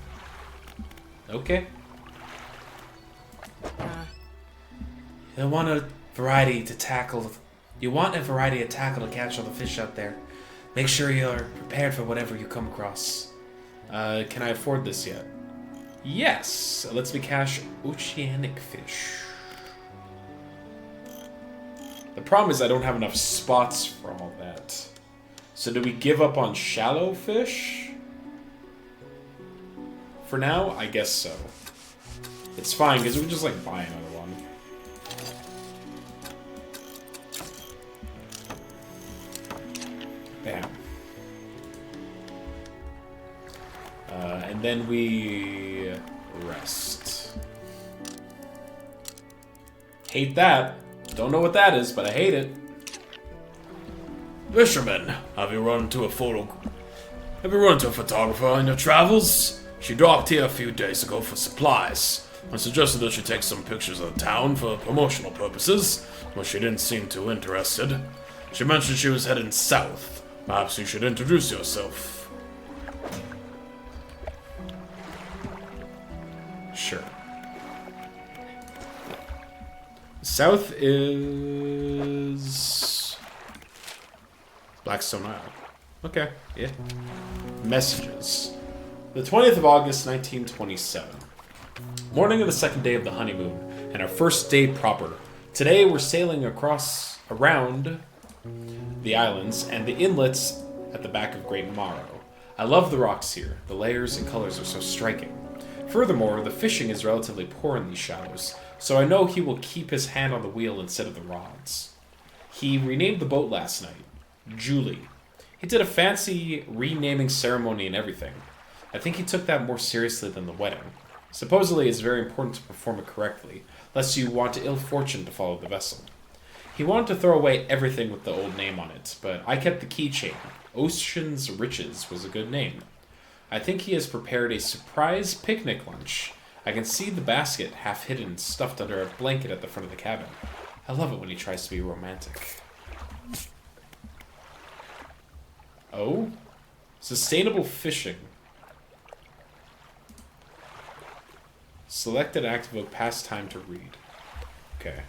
S1: Okay.
S5: You want a variety of tackle to catch all the fish out there. Make sure you're prepared for whatever you come across.
S1: Can I afford this yet? Yes. It lets me catch oceanic fish. The problem is I don't have enough spots for all that. So do we give up on shallow fish? For now, I guess so. It's fine, because we can just, like, buy another one. Bam. And then we rest. Hate that. Don't know what that is, but I hate it.
S4: Fisherman, have you run into a photographer on your travels? She docked here a few days ago for supplies. I suggested that she take some pictures of the town for promotional purposes, but she didn't seem too interested. She mentioned she was heading south. Perhaps you should introduce yourself.
S1: Sure. South is Blackstone Isle. Okay, yeah. Messages. The 20th of August, 1927. Morning of the second day of the honeymoon, and our first day proper. Today we're sailing around the islands and the inlets at the back of Great Morrow. I love the rocks here. The layers and colors are so striking. Furthermore, the fishing is relatively poor in these shallows, so I know he will keep his hand on the wheel instead of the rods. He renamed the boat last night. Julie. He did a fancy renaming ceremony and everything. I think he took that more seriously than the wedding. Supposedly, it's very important to perform it correctly, lest you want ill fortune to follow the vessel. He wanted to throw away everything with the old name on it, but I kept the keychain. Ocean's Riches was a good name. I think he has prepared a surprise picnic lunch. I can see the basket, half hidden, stuffed under a blanket at the front of the cabin. I love it when he tries to be romantic. Oh? Sustainable fishing. Select and activate pastime to read. Okay.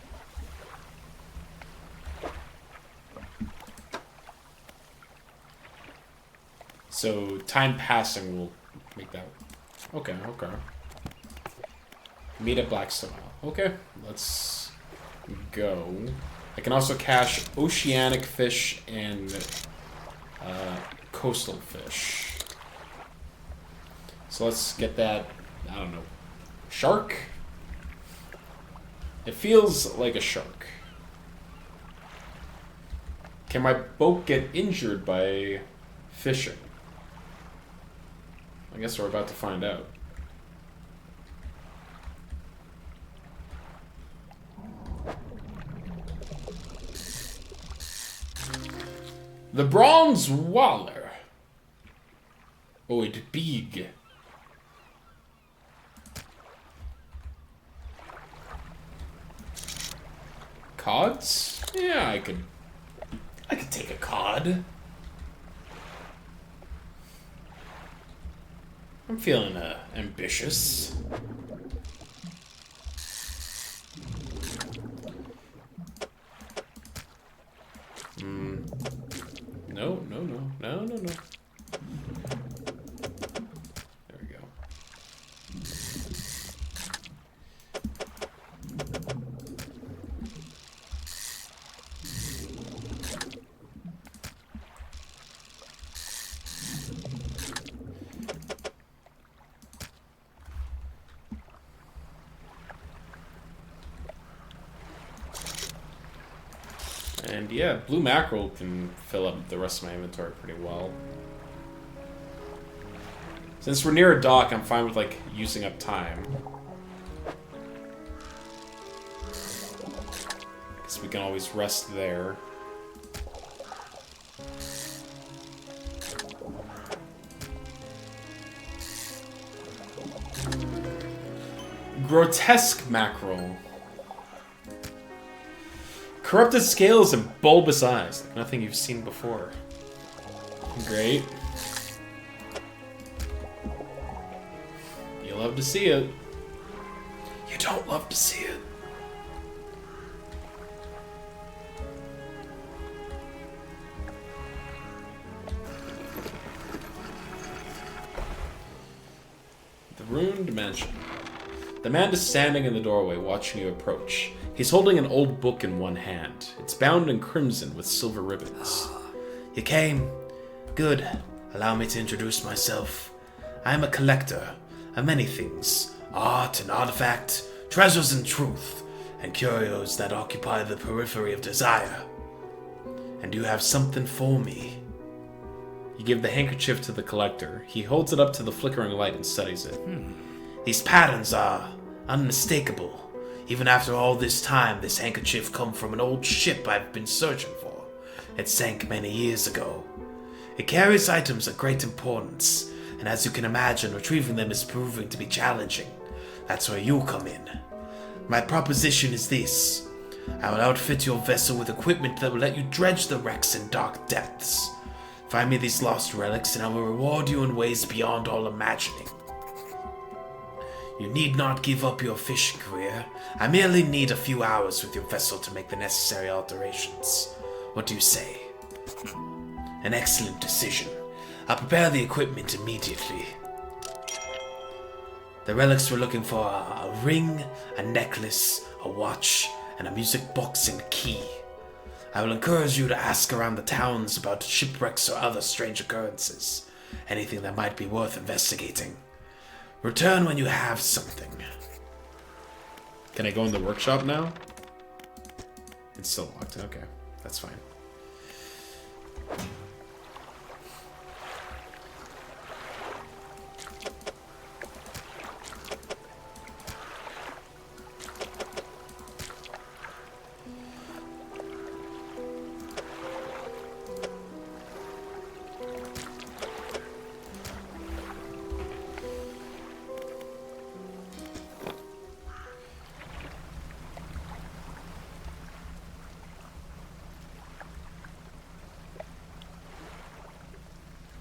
S1: So, time passing will make that... Okay, okay. Meet at Blackstone Isle. Okay, let's go. I can also cache oceanic fish and coastal fish. So let's get that, I don't know, shark? It feels like a shark. Can my boat get injured by fishing? I guess we're about to find out. The bronze waller. Oh, it big. Cods? Yeah, I could take a cod. I'm feeling ambitious. No. There we go. And yeah, blue mackerel can fill up the rest of my inventory pretty well. Since we're near a dock, I'm fine with, like, using up time. Guess we can always rest there. Grotesque mackerel. Corrupted scales and bulbous eyes, like nothing you've seen before. Great. You love to see it. You don't love to see it. The ruined mansion. The man is standing in the doorway watching you approach. He's holding an old book in one hand. It's bound in crimson with silver ribbons.
S5: You came? Good. Allow me to introduce myself. I am a collector of many things. Art and artifact, treasures and truth, and curios that occupy the periphery of desire. And you have something for me.
S1: You give the handkerchief to the collector. He holds it up to the flickering light and studies it.
S5: These patterns are unmistakable. Even after all this time, this handkerchief come from an old ship I've been searching for. It sank many years ago. It carries items of great importance, and as you can imagine, retrieving them is proving to be challenging. That's where you come in. My proposition is this. I will outfit your vessel with equipment that will let you dredge the wrecks in dark depths. Find me these lost relics and I will reward you in ways beyond all imagining. You need not give up your fishing career. I merely need a few hours with your vessel to make the necessary alterations. What do you say? An excellent decision. I'll prepare the equipment immediately. The relics we're looking for are a ring, a necklace, a watch, and a music box and key. I will encourage you to ask around the towns about shipwrecks or other strange occurrences. Anything that might be worth investigating. Return when you have something.
S1: Can I go in the workshop now? It's still locked. Okay, that's fine.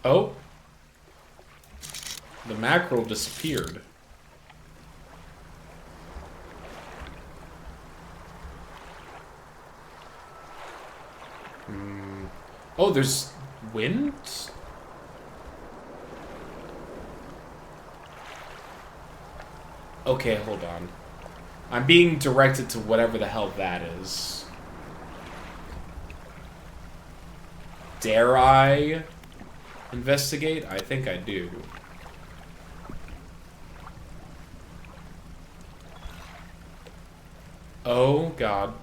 S1: Oh. The mackerel disappeared. Oh, there's wind? Okay, hold on. I'm being directed to whatever the hell that is. Dare I investigate? I think I do. Oh, God.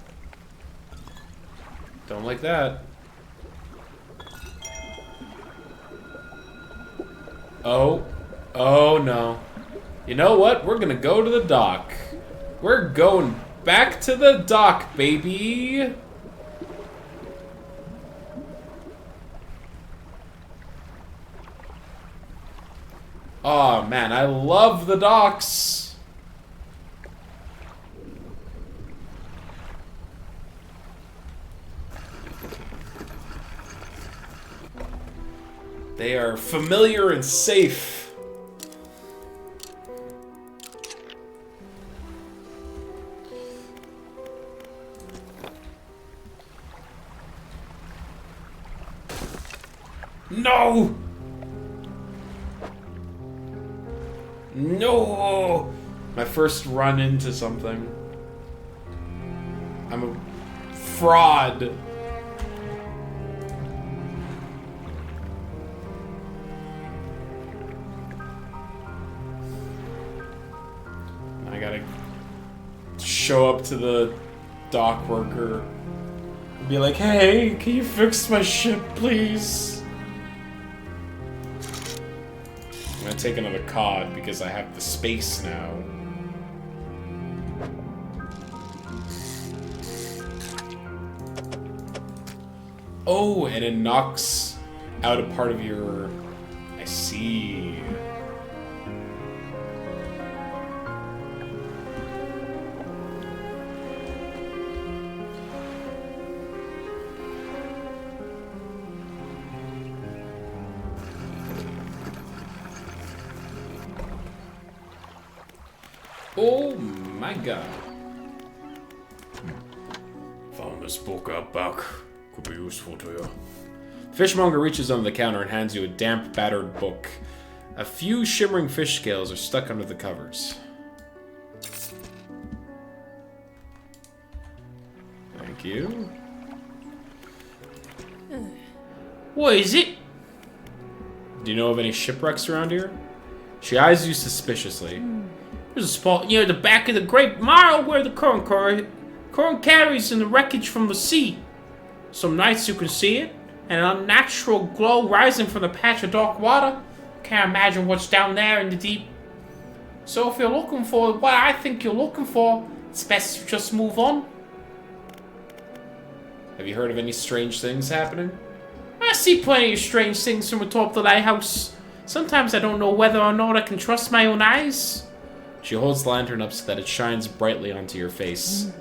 S1: Don't like that. Oh. Oh, no. You know what? We're gonna go to the dock. We're going back to the dock, baby. Oh, man, I love the docks. They are familiar and safe. No! No! My first run into something. I'm a fraud. I gotta show up to the dock worker and be like, hey, can you fix my ship, please? I'm gonna take another cod because I have the space now. Oh, and it knocks out a part of your... I see. Oh my god.
S4: Found this book out back. Could be useful to you.
S1: Fishmonger reaches under the counter and hands you a damp, battered book. A few shimmering fish scales are stuck under the covers. Thank you.
S3: What is it?
S1: Do you know of any shipwrecks around here? She eyes you suspiciously.
S3: There's a spot near the back of the Great Mile where the current carries in the wreckage from the sea. Some nights you can see it, an unnatural glow rising from the patch of dark water. Can't imagine what's down there in the deep. So if you're looking for what I think you're looking for, it's best to just move on.
S1: Have you heard of any strange things happening?
S3: I see plenty of strange things from atop the lighthouse. Sometimes I don't know whether or not I can trust my own eyes.
S1: She holds the lantern up so that it shines brightly onto your face.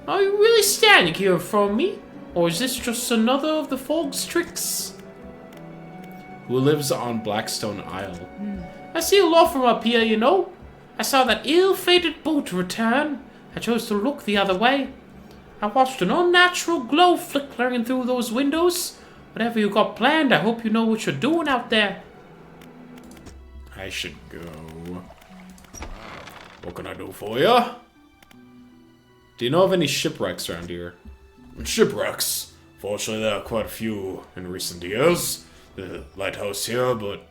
S3: Are you really standing here from me? Or is this just another of the fog's tricks?
S1: Who lives on Blackstone Isle?
S3: I see a lot from up here, you know. I saw that ill-fated boat return. I chose to look the other way. I watched an unnatural glow flickering through those windows. Whatever you got planned, I hope you know what you're doing out there.
S1: I should go. What can I do for you? Do you know of any shipwrecks around here?
S4: Shipwrecks. Fortunately, there are quite a few in recent years. The lighthouse here, but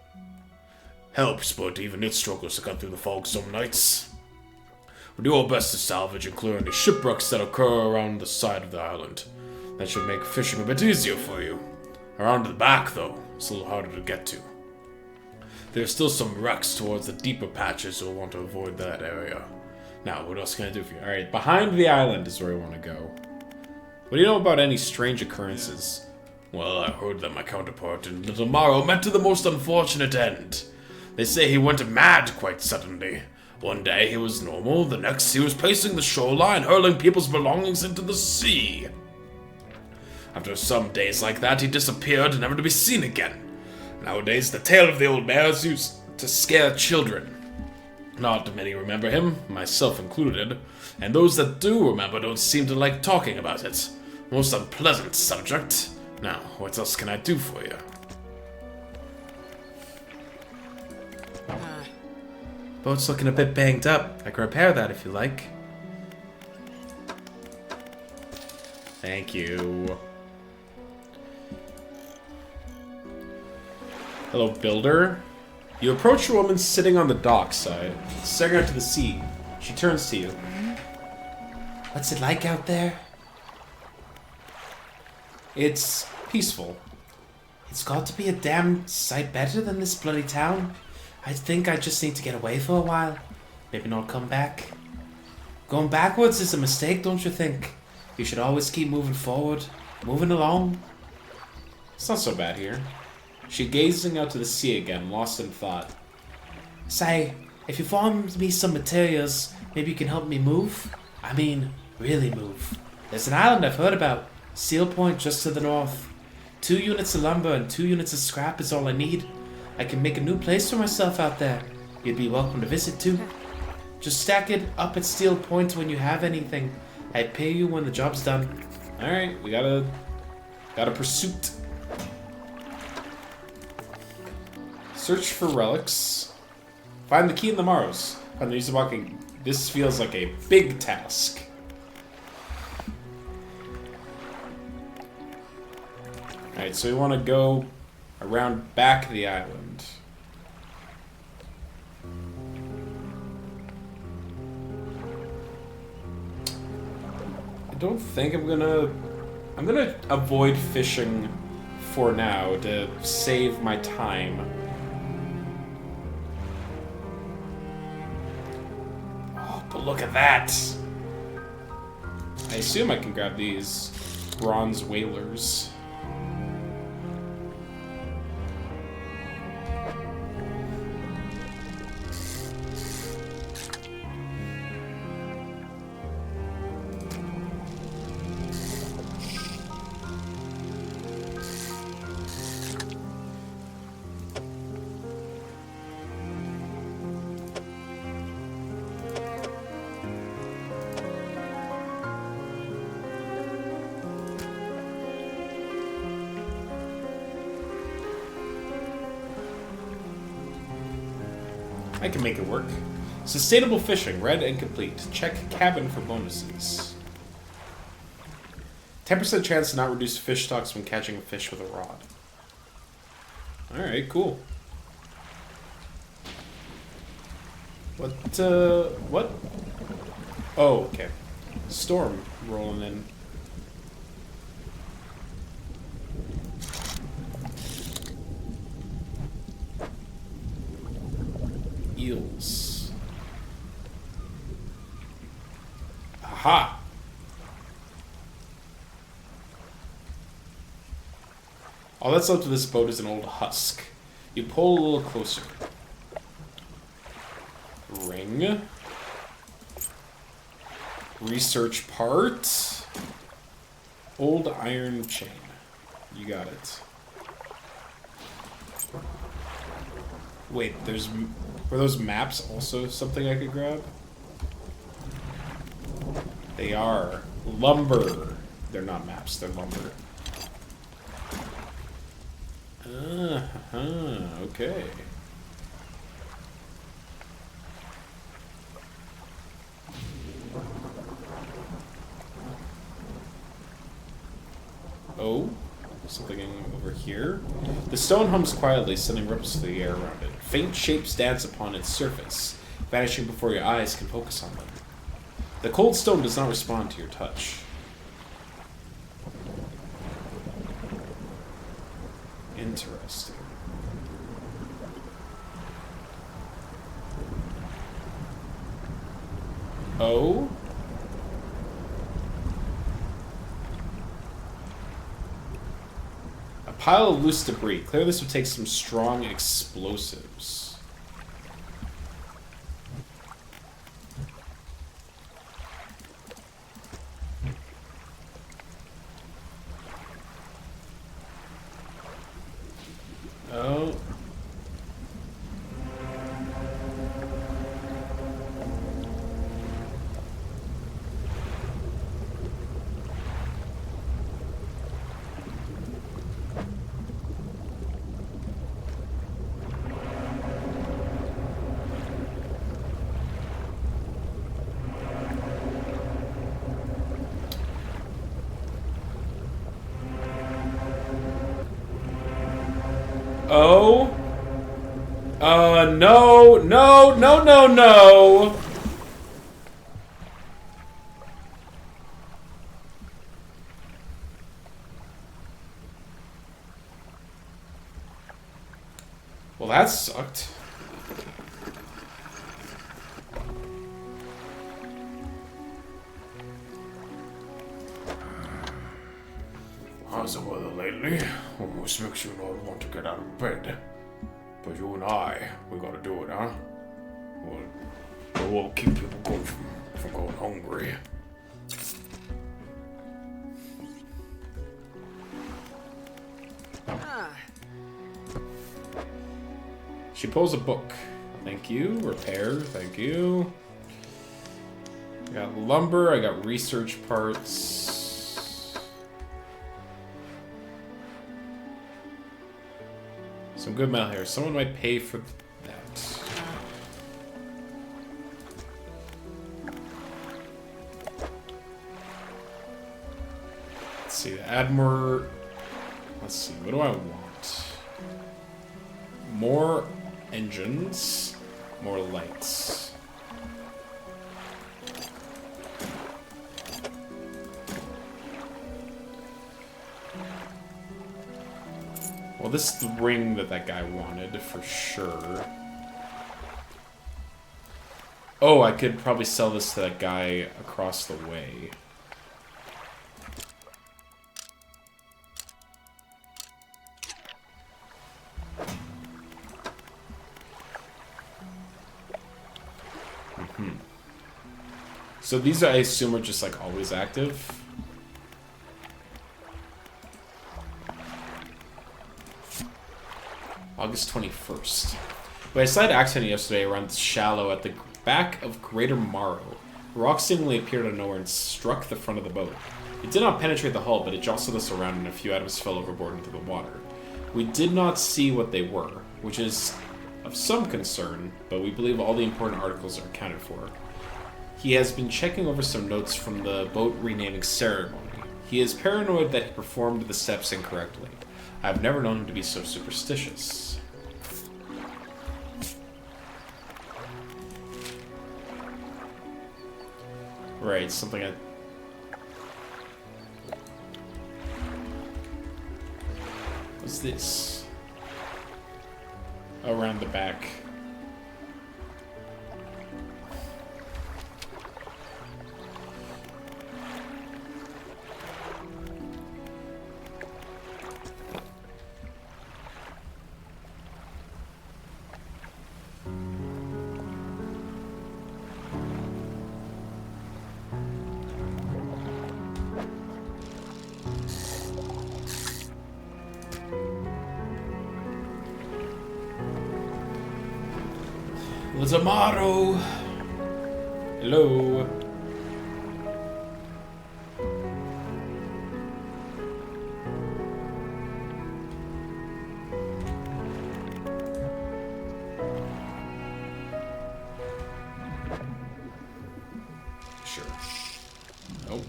S4: helps, but even it struggles to cut through the fog some nights. We do our best to salvage and clear any shipwrecks that occur around the side of the island. That should make fishing a bit easier for you. Around the back, though, it's a little harder to get to. There's still some wrecks towards the deeper patches, so we'll want to avoid that area. Now, what else can I do for you?
S1: Alright, behind the island is where I want to go. What do you know about any strange occurrences?
S4: Well, I heard that my counterpart in Little Morrow met to the most unfortunate end. They say he went mad quite suddenly. One day he was normal, the next he was pacing the shoreline, hurling people's belongings into the sea. After some days like that, he disappeared, never to be seen again. Nowadays, the tale of the old mare is used to scare children. Not many remember him, myself included, and those that do remember don't seem to like talking about it. Most unpleasant subject. Now, what else can I do for you?
S5: Boat's looking a bit banged up. I can repair that if you like.
S1: Thank you. Hello, builder. You approach a woman sitting on the dockside, staring out to the sea. She turns to you.
S5: What's it like out there?
S1: It's peaceful.
S5: It's got to be a damn sight better than this bloody town. I think I just need to get away for a while. Maybe not come back. Going backwards is a mistake, don't you think? You should always keep moving forward. Moving along.
S1: It's not so bad here. She gazing out to the sea again, lost in thought.
S5: Say, if you find me some materials, maybe you can help me move? I mean, really move. There's an island I've heard about. Seal Point just to the north. 2 units of lumber and 2 units of scrap is all I need. I can make a new place for myself out there. You'd be welcome to visit too. Just stack it up at Steel Point when you have anything. I'd pay you when the job's done.
S1: Alright, we got a pursuit. Search for relics. Find the key in the Morrows. Find the use of walking. This feels like a big task. Alright, so we want to go around back of the island. I don't think I'm gonna avoid fishing for now to save my time. Oh, but look at that! I assume I can grab these bronze whalers. I can make it work. Sustainable fishing, read and complete. Check cabin for bonuses. 10% chance to not reduce fish stocks when catching a fish with a rod. Alright, cool. What? Oh, okay. Storm rolling in. Eels. Aha! All that's left of this boat is an old husk. You pull a little closer. Ring. Research part. Old iron chain. You got it. Wait, were those maps also something I could grab? They are. Lumber. They're not maps, they're lumber. Okay. Oh, something over here. The stone hums quietly, sending ripples through the air around it. Faint shapes dance upon its surface, vanishing before your eyes can focus on them. The cold stone does not respond to your touch. Interesting. Oh? A pile of loose debris. Clearly this would take some strong explosives. Oh. Oh. No, no, no, no, no. Well, that sucked.
S4: How's the weather lately? Almost makes you not want to get out of bed. But you and I, we gotta do it, huh? We'll keep people going from going hungry.
S1: She pulls a book. Thank you. Repair. Thank you. I got lumber. I got research parts. Some good metal here. Someone might pay for that. Let's see. Add more. Let's see. What do I want? More engines. More lights. Well, this is the ring that guy wanted, for sure. Oh, I could probably sell this to that guy across the way. So these, I assume, are just, like, always active. August 21st. When I sighted Axiom yesterday around shallow at the back of Greater Morrow, a rock seemingly appeared out of nowhere and struck the front of the boat. It did not penetrate the hull, but it jostled us around and a few items fell overboard into the water. We did not see what they were, which is of some concern, but we believe all the important articles are accounted for. He has been checking over some notes from the boat renaming ceremony. He is paranoid that he performed the steps incorrectly. I have never known him to be so superstitious. Right, something I... What's this? Around the back. Tomorrow. Hello. Sure. Nope.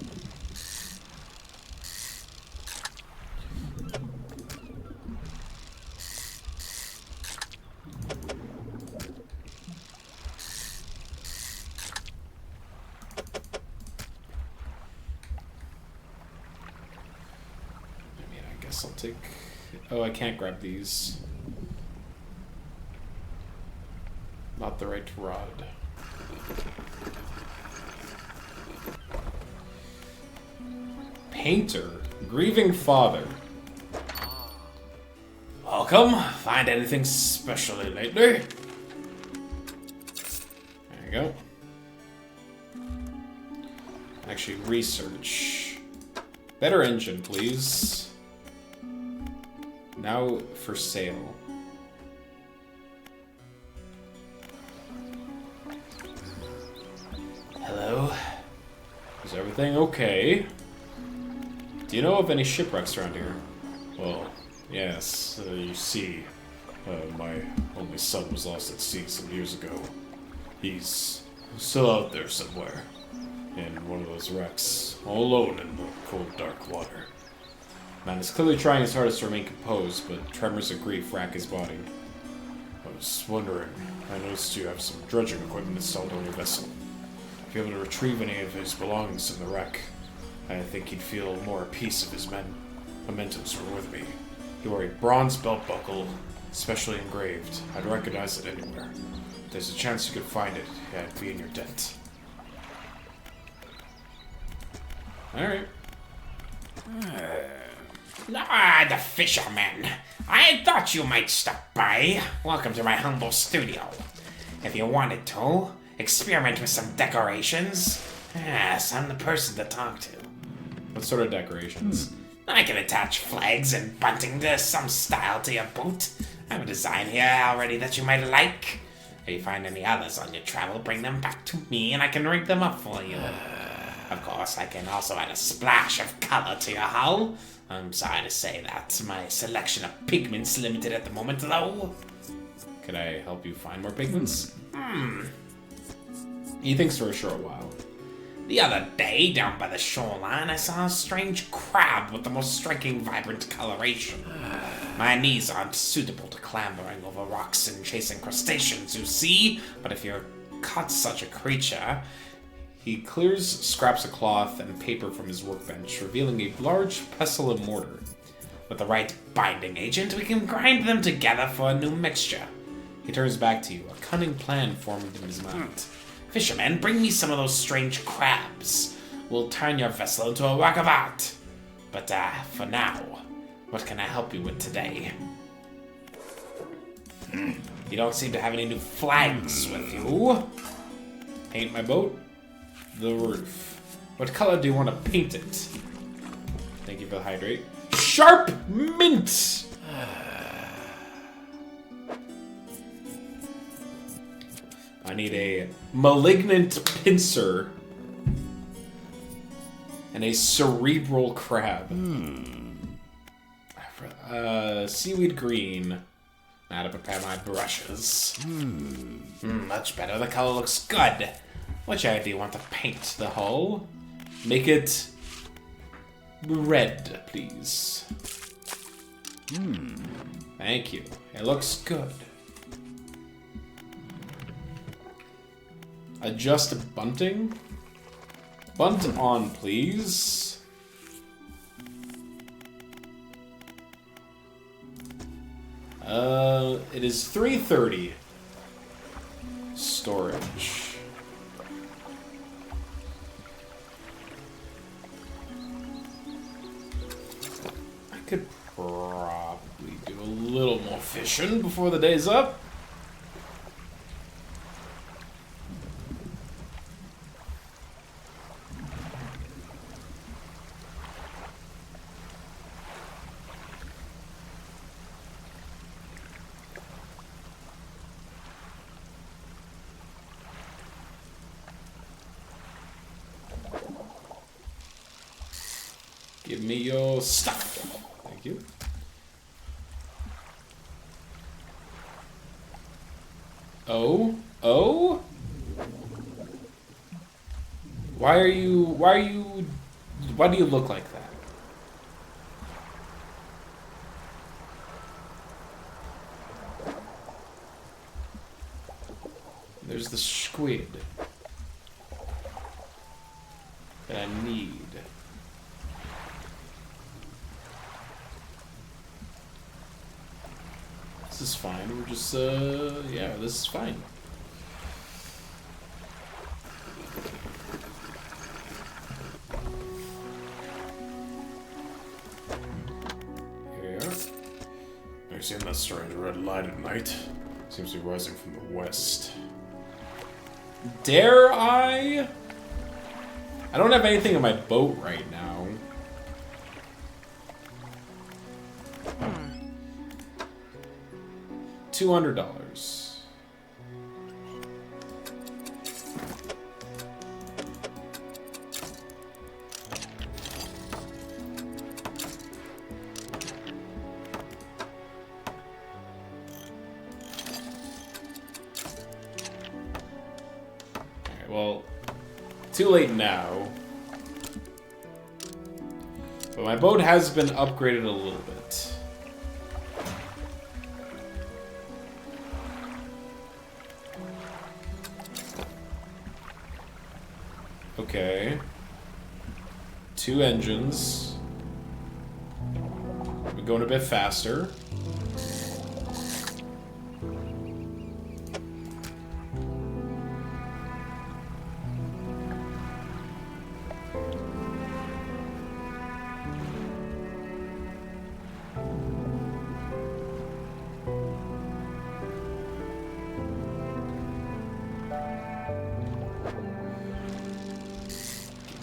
S1: I'll take... Oh, I can't grab these. Not the right rod. Painter. Grieving father. Welcome. Find anything special lately? There you go. Actually, research. Better engine, please. Now for sale. Hello? Is everything okay? Do you know of any shipwrecks around here? Well, yes. You see, my only son was lost at sea some years ago. He's still out there somewhere. In one of those wrecks. All alone in the cold, dark water. Man is clearly trying his hardest to remain composed, but tremors of grief rack his body. I was wondering, I noticed you have some dredging equipment installed on your vessel. If you're able to retrieve any of his belongings in the wreck, I think he'd feel more at peace if his mementos were with me. He wore a bronze belt buckle, specially engraved. I'd recognize it anywhere. If there's a chance you could find it, yeah, it'd be in your debt. Alright.
S3: Ah, the fisherman. I thought you might stop by. Welcome to my humble studio. If you wanted to, experiment with some decorations. Yes, I'm the person to talk to.
S1: What sort of decorations?
S3: I can attach flags and bunting to some style to your boot. I have a design here already that you might like. If you find any others on your travel, bring them back to me and I can rig them up for you. Of course, I can also add a splash of color to your hull. I'm sorry to say that. My selection of pigments limited at the moment, though.
S1: Could I help you find more pigments? He thinks for a short while.
S3: The other day, down by the shoreline, I saw a strange crab with the most striking, vibrant coloration. My knees aren't suitable to clambering over rocks and chasing crustaceans, you see. But if you caught such a creature...
S1: He clears scraps of cloth and paper from his workbench, revealing a large pestle and mortar.
S3: With the right binding agent, we can grind them together for a new mixture.
S1: He turns back to you, a cunning plan formed in his mind.
S3: Fisherman, bring me some of those strange crabs. We'll turn your vessel into a work of art. But, for now, what can I help you with today? You don't seem to have any new flags with you.
S1: Paint my boat? The roof. What color do you want to paint it? Thank you for the hydrate. Sharp mint! I need a malignant pincer and a cerebral crab. Seaweed green. Now to prepare my brushes.
S3: Much better. The color looks good. Which area do you want to paint the hull?
S1: Make it red, please. Thank you. It looks good. Adjust bunting. Bunt on, please. It is 330. Storage. Could probably do a little more fishing before the day's up. Give me your stuff. Thank you. Oh? Oh? Why do you look like that? There's the squid that I need. This is fine. We're just, yeah, this is fine. Here we are.
S4: I've seen that strange red light at night. Seems to be rising from the west.
S1: Dare I? I don't have anything in my boat right now. $200. Alright, well, too late now. But my boat has been upgraded a little bit. Okay. 2 engines. We're going a bit faster.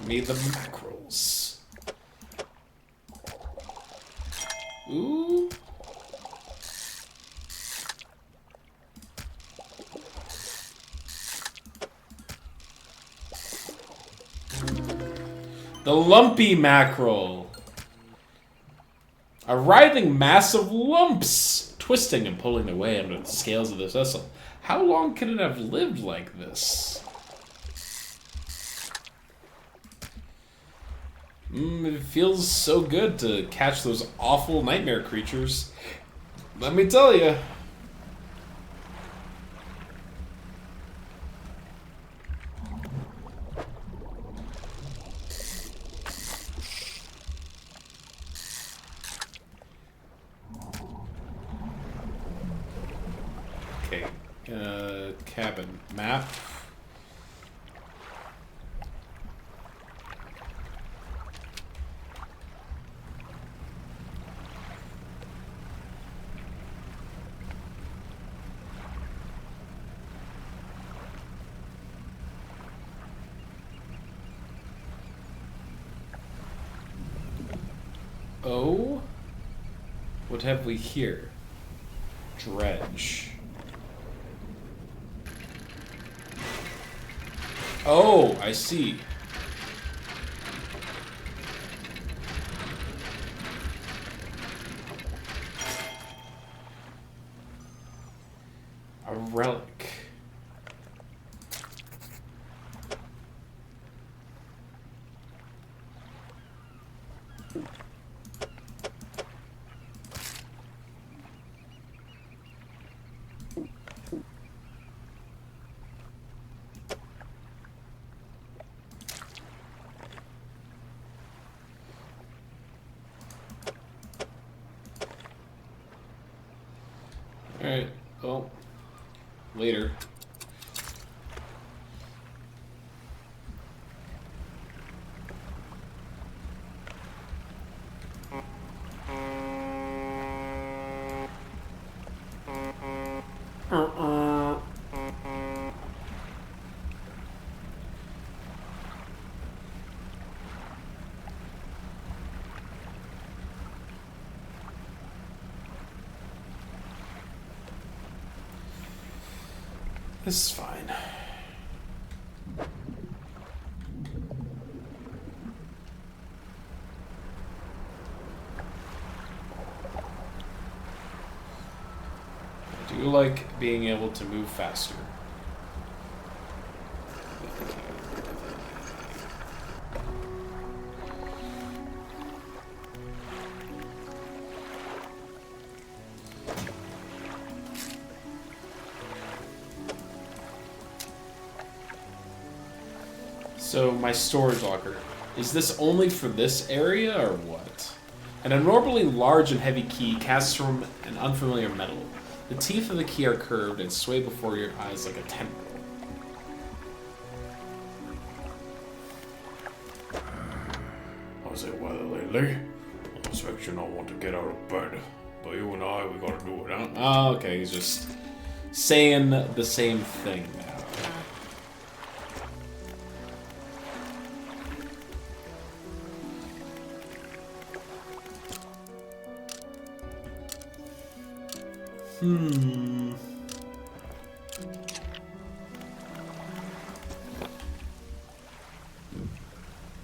S1: Me the mackerels. Ooh. The lumpy mackerel. A writhing mass of lumps, twisting and pulling away under the scales of this vessel. How long could it have lived like this? It feels so good to catch those awful nightmare creatures. Let me tell you. Okay. Cabin. Map. Oh, what have we here? Dredge. Oh, I see. A relic. Alright, well, later. This is fine. do like being able to move faster. So, my storage locker. Is this only for this area, or what? An abnormally large and heavy key casts from an unfamiliar metal. The teeth of the key are curved and sway before your eyes like a tendril.
S4: How's it weather lately? I expect you don't want to get out of bed. But you and I, we gotta do it, huh?
S1: Oh, okay, he's just saying the same thing now.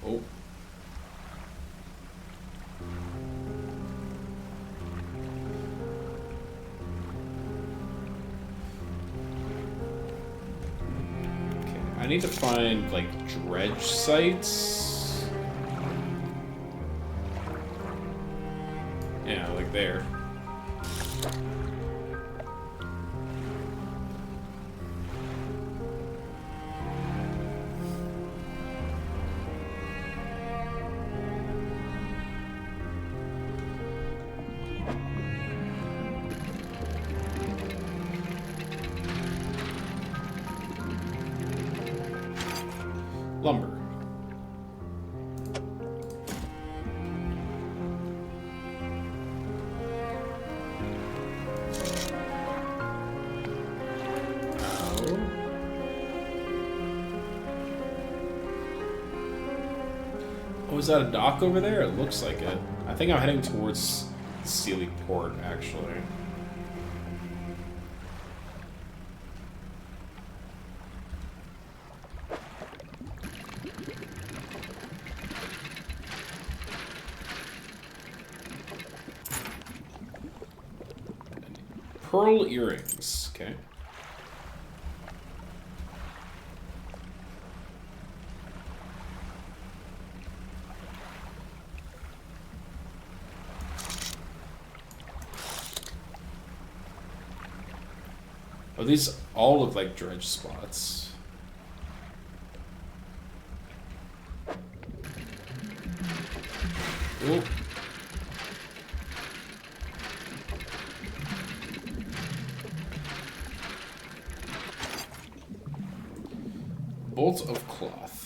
S1: Oh. Okay, I need to find, like, dredge sites. Yeah, like there. Lumber. Oh, is that a dock over there? It looks like it. I think I'm heading towards Sealy Port, actually. Pearl earrings. Okay. Oh, these all look like dredge spots. Oh. Bolt of cloth.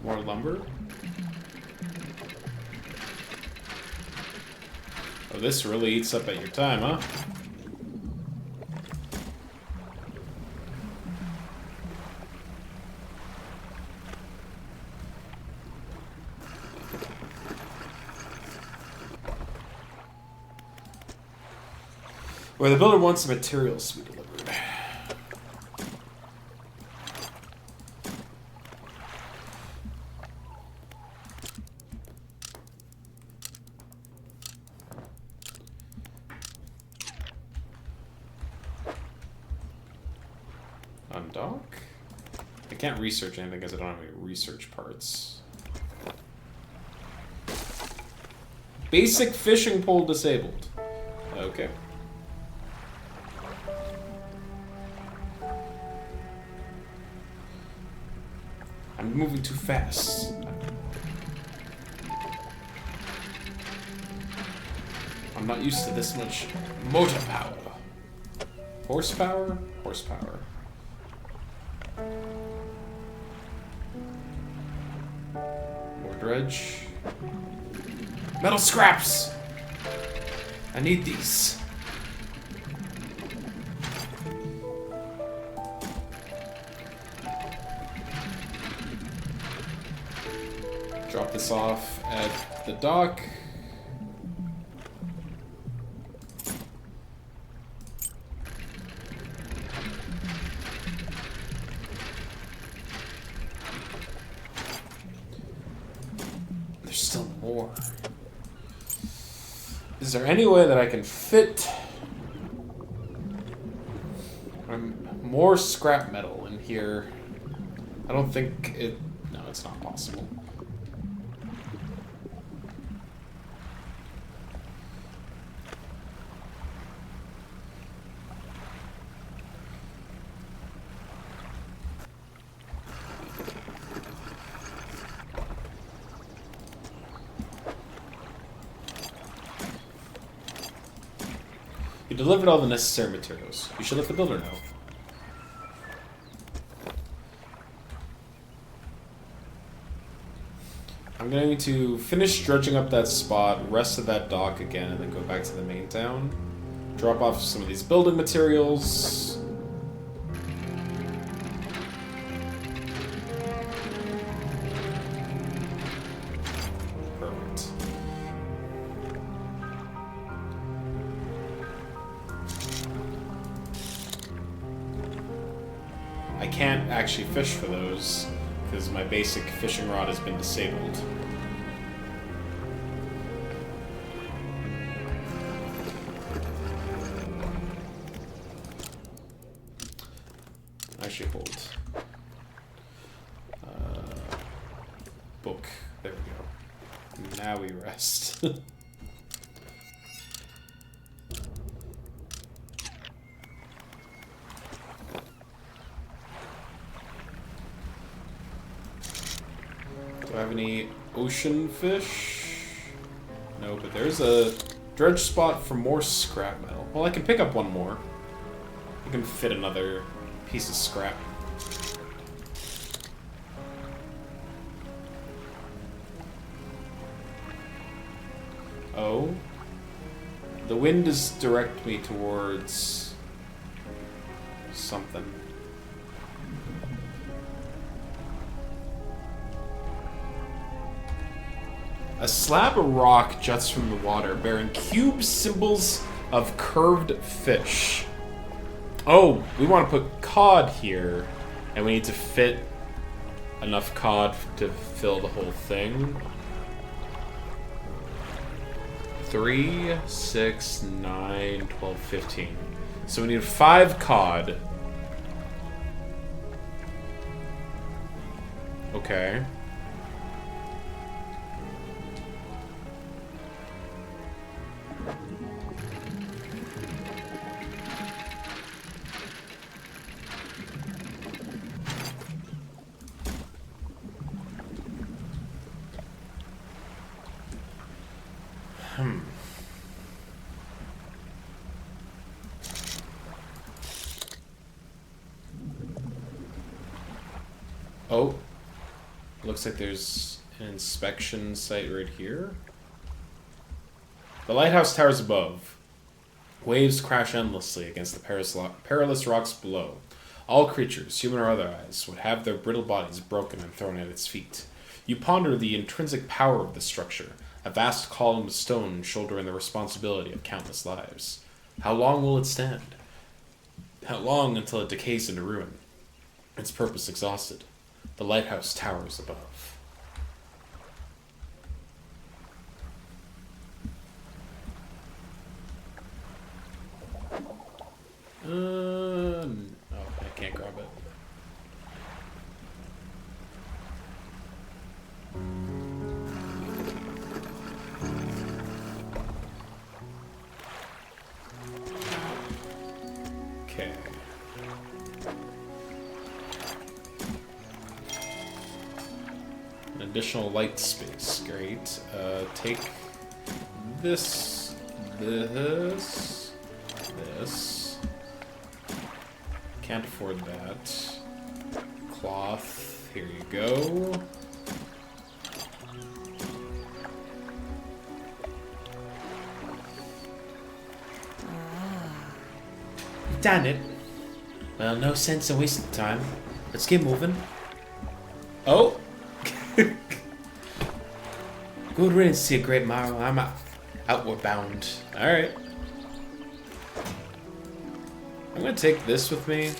S1: More lumber. Oh, this really eats up at your time, huh? Where the builder wants the materials to be delivered. Undock? I can't research anything because I don't have any research parts. Basic fishing pole disabled. Okay. I'm moving too fast. I'm not used to this much motor power. Horsepower? Horsepower. More dredge. Metal scraps! I need these. this off at the dock. There's still more. Is there any way that I can fit more scrap metal in here? I don't think it... No, it's not possible. You delivered all the necessary materials. You should let the builder know. I'm going to finish dredging up that spot, rest of that dock again, and then go back to the main town. Drop off some of these building materials. Perfect. I can't actually fish for those, because my basic fishing rod has been disabled. Actually, hold. Book. There we go. Now we rest. Do I have any ocean fish? No, but there's a dredge spot for more scrap metal. Well, I can pick up one more. I can fit another piece of scrap. Oh. The wind is direct me towards something. A slab of rock juts from the water, bearing cube symbols of curved fish. Oh, we want to put cod here, and we need to fit enough cod to fill the whole thing. 3, 6, 9, 12, 15. So we need 5 cod. Okay. Oh, looks like there's an inspection site right here. The lighthouse towers above. Waves crash endlessly against the perilous rocks below. All creatures, human or otherwise, would have their brittle bodies broken and thrown at its feet. You ponder the intrinsic power of the structure, a vast column of stone shouldering the responsibility of countless lives. How long will it stand? How long until it decays into ruin? Its purpose exhausted. The lighthouse towers above. Oh, I can't grab it. Okay. An additional light space, great. Take this, this. Can't afford that. Cloth, here you go. Damn it. Well, no sense in wasting time. Let's get moving. Oh!
S5: Good riddance to you, great Morrow. I'm outward bound.
S1: Alright. I'm gonna take this with me.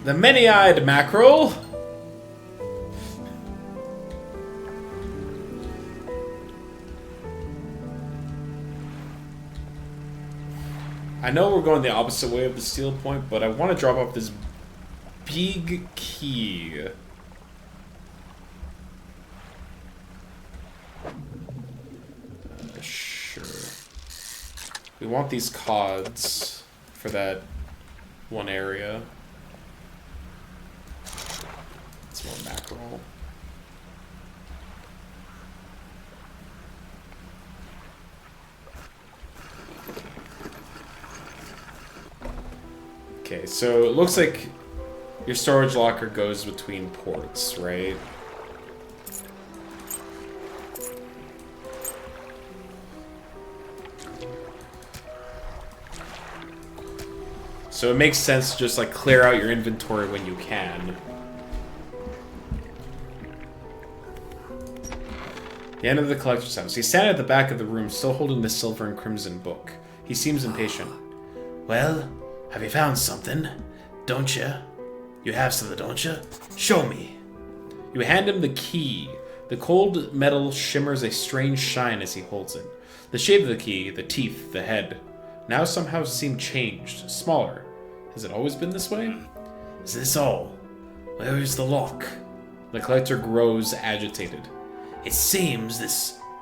S1: The many-eyed mackerel. I know we're going the opposite way of the steel point, but I want to drop off this big key. Sure. We want these cods for that one area. It's more mackerel. Okay, so it looks like your storage locker goes between ports, right? So it makes sense to just like clear out your inventory when you can. The end of the collector's house. He's standing at the back of the room, still holding the silver and crimson book. He seems impatient.
S5: Well, have you found something? Don't you? You have something, don't you? Show me.
S1: You hand him the key. The cold metal shimmers a strange shine as he holds it. The shape of the key, the teeth, the head, now somehow seem changed, smaller. Has it always been this way?
S5: Is this all? Where is the lock?
S1: The collector grows agitated.
S5: It seems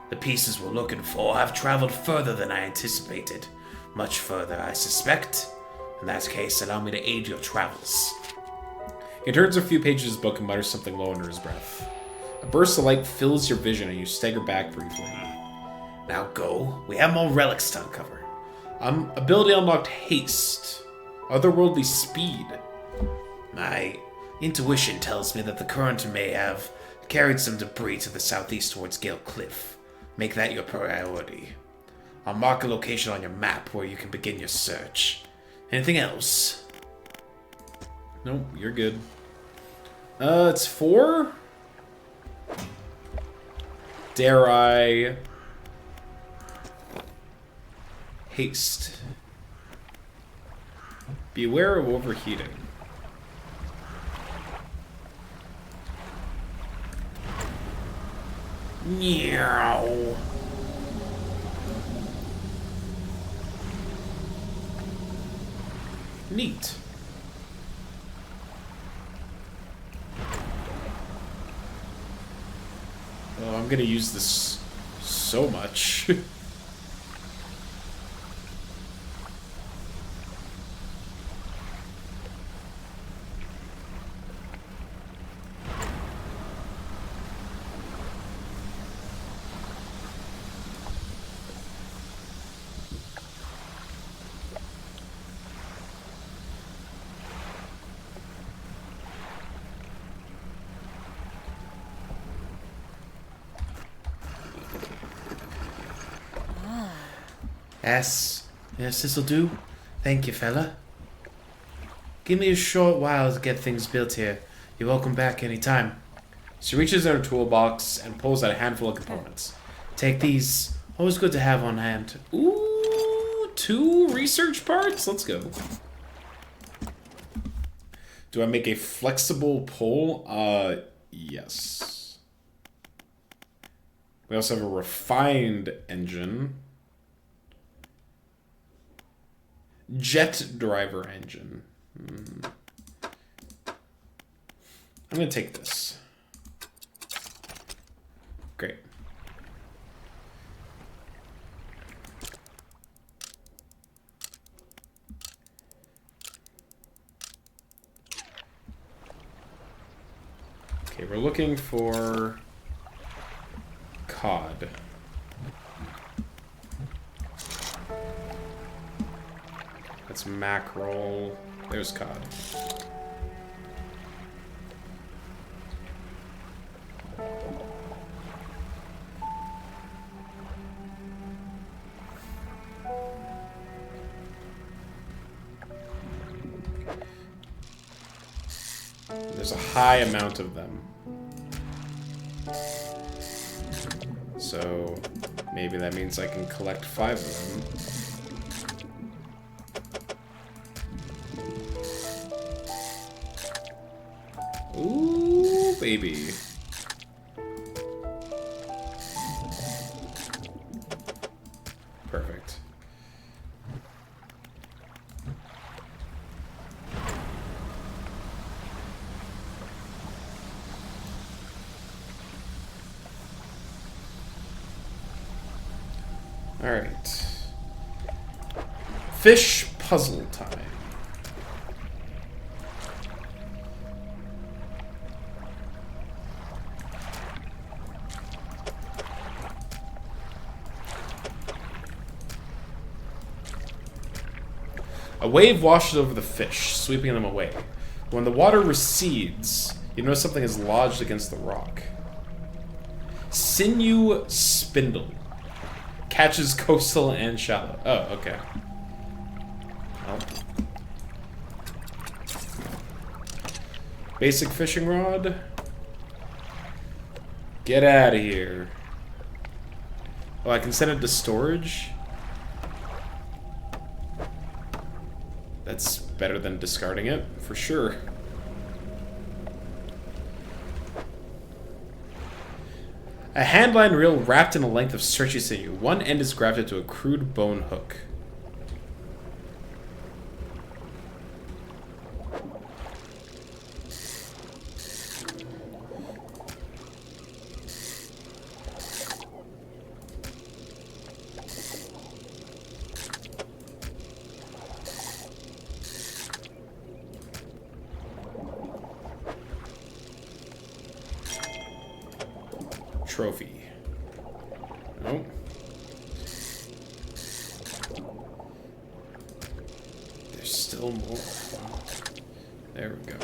S5: the pieces we're looking for have traveled further than I anticipated. Much further, I suspect. In that case, allow me to aid your travels.
S1: He turns a few pages of his book and mutters something low under his breath. A burst of light fills your vision and you stagger back briefly.
S5: Now go. We have more relics to uncover.
S1: Ability unlocked haste. Otherworldly speed.
S5: My intuition tells me that the current may have carried some debris to the southeast towards Gale Cliff. Make that your priority. I'll mark a location on your map where you can begin your search. Anything else?
S1: Nope, you're good. It's 4? Dare I... Haste. Beware of overheating.
S5: Meow.
S1: Neat. Oh, I'm gonna use this so much.
S5: Yes, this'll do. Thank you, fella. Give me a short while to get things built here. You're welcome back anytime.
S1: She reaches in her toolbox and pulls out a handful of components.
S5: Take these. Always good to have on hand.
S1: Ooh, 2 research parts? Let's go. Do I make a flexible pull? Yes. We also have a refined engine. Jet driver engine. I'm going to take this. Great. Okay, we're looking for cod. That's mackerel. There's cod. There's a high amount of them. So maybe that means I can collect 5 of them. Ooh, baby. Perfect. Alright. Fish puzzle time. A wave washes over the fish, sweeping them away. When the water recedes, you notice something is lodged against the rock. Sinew spindle. Catches coastal and shallow. Oh, okay. Well. Basic fishing rod. Get out of here. Oh, I can send it to storage? That's better than discarding it, for sure. A handline reel wrapped in a length of stretchy sinew. One end is grafted to a crude bone hook. Trophy. Nope. There's still more. There we go.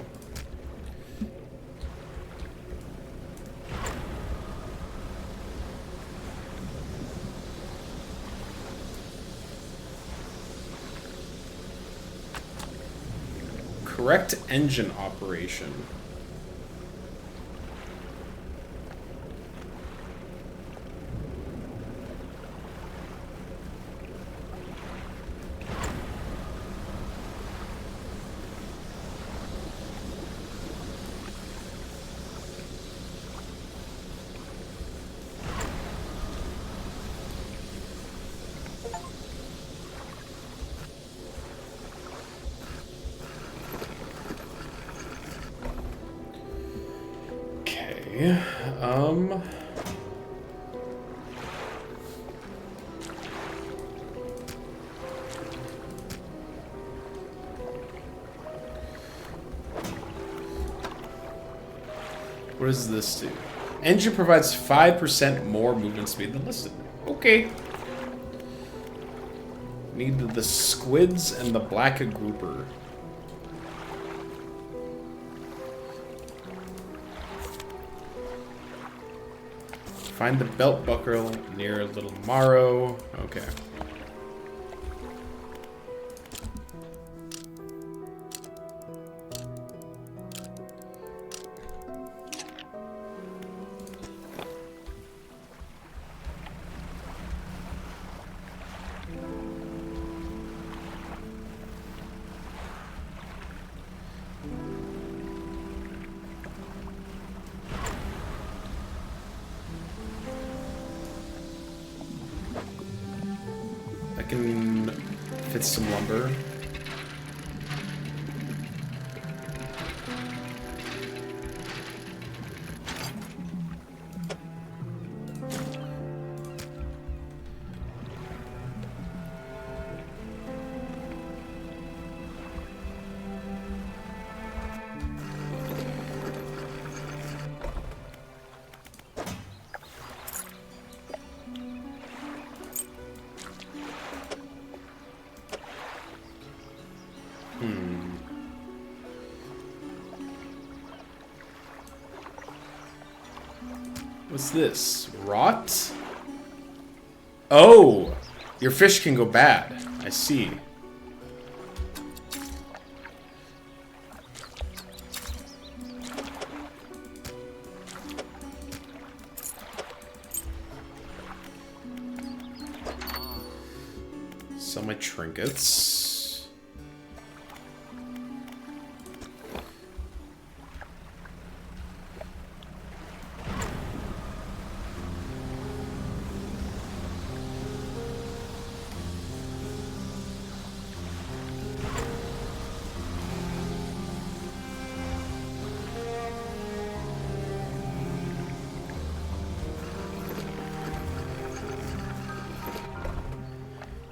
S1: Correct engine operation. What does this do? Engine provides 5% more movement speed than listed. Okay. Need the squids and the black grouper. Find the belt buckle near Little Morrow. Okay. I can fit some lumber. What's this? Rot? Oh! Your fish can go bad. I see. Sell my trinkets.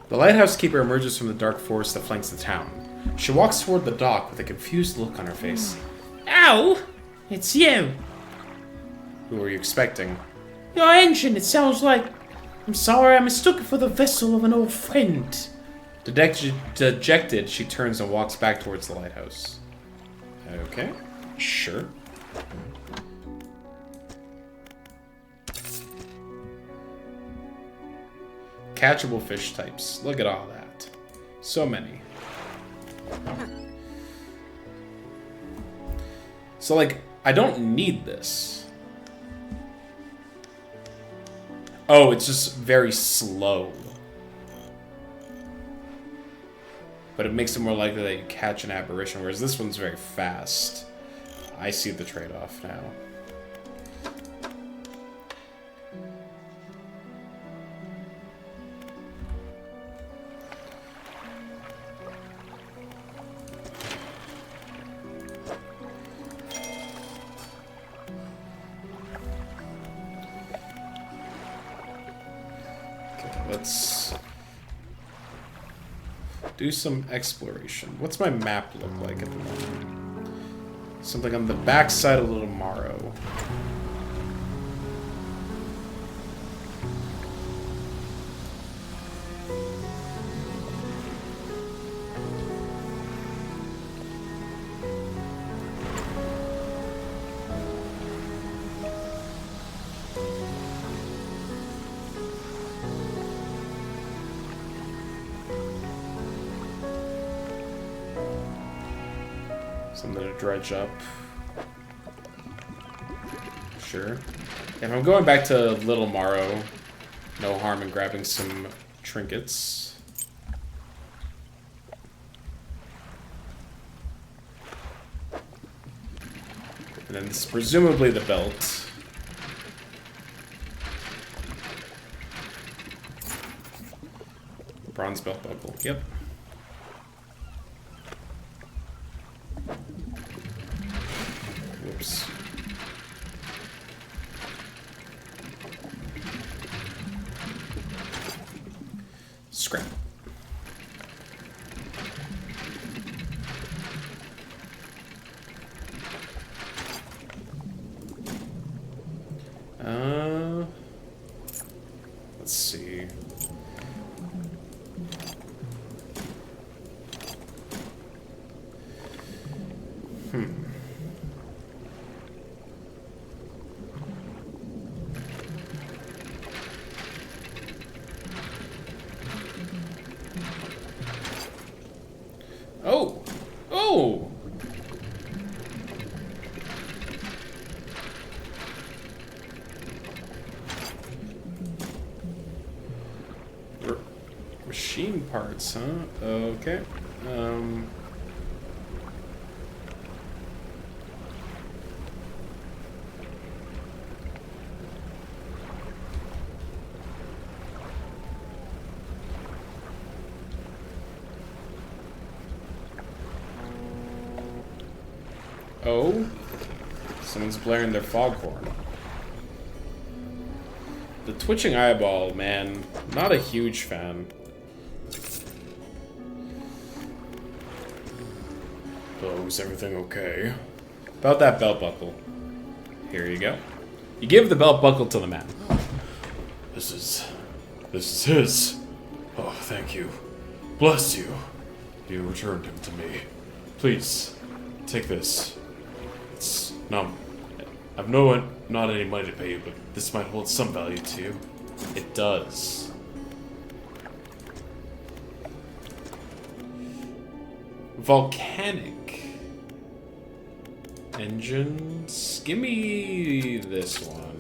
S1: The lighthouse keeper emerges from the dark forest that flanks the town. She walks toward the dock with a confused look on her face.
S3: Ow! It's you.
S1: Who were you expecting?
S3: Your engine, it sounds like... I'm sorry, I mistook it for the vessel of an old friend.
S1: Dejected, she turns and walks back towards the lighthouse. Okay, sure. Catchable fish types. Look at all that. So many. So, like, I don't need this. Oh, it's just very slow. But it makes it more likely that you catch an apparition, whereas this one's very fast. I see the trade-off now. Let's do some exploration. What's my map look like at the moment? Something on the backside of Little Morrow. Something to dredge up. Sure. If I'm going back to Little Morrow, no harm in grabbing some trinkets. And then this is presumably the belt. Bronze belt buckle. Yep. Whoops. Scrap. Let's see. Oh! Oh! Machine parts, huh? Okay. Oh? Someone's blaring their foghorn. The twitching eyeball, man. Not a huge fan. Oh, is everything okay? About that belt buckle. Here you go. You give the belt buckle to the man.
S4: This is his. Oh, thank you. Bless you. You returned him to me. Please, take this. It's not...
S1: I've not any money to pay you, but this might hold some value to you. It does. Volcanic engines. Give me this one.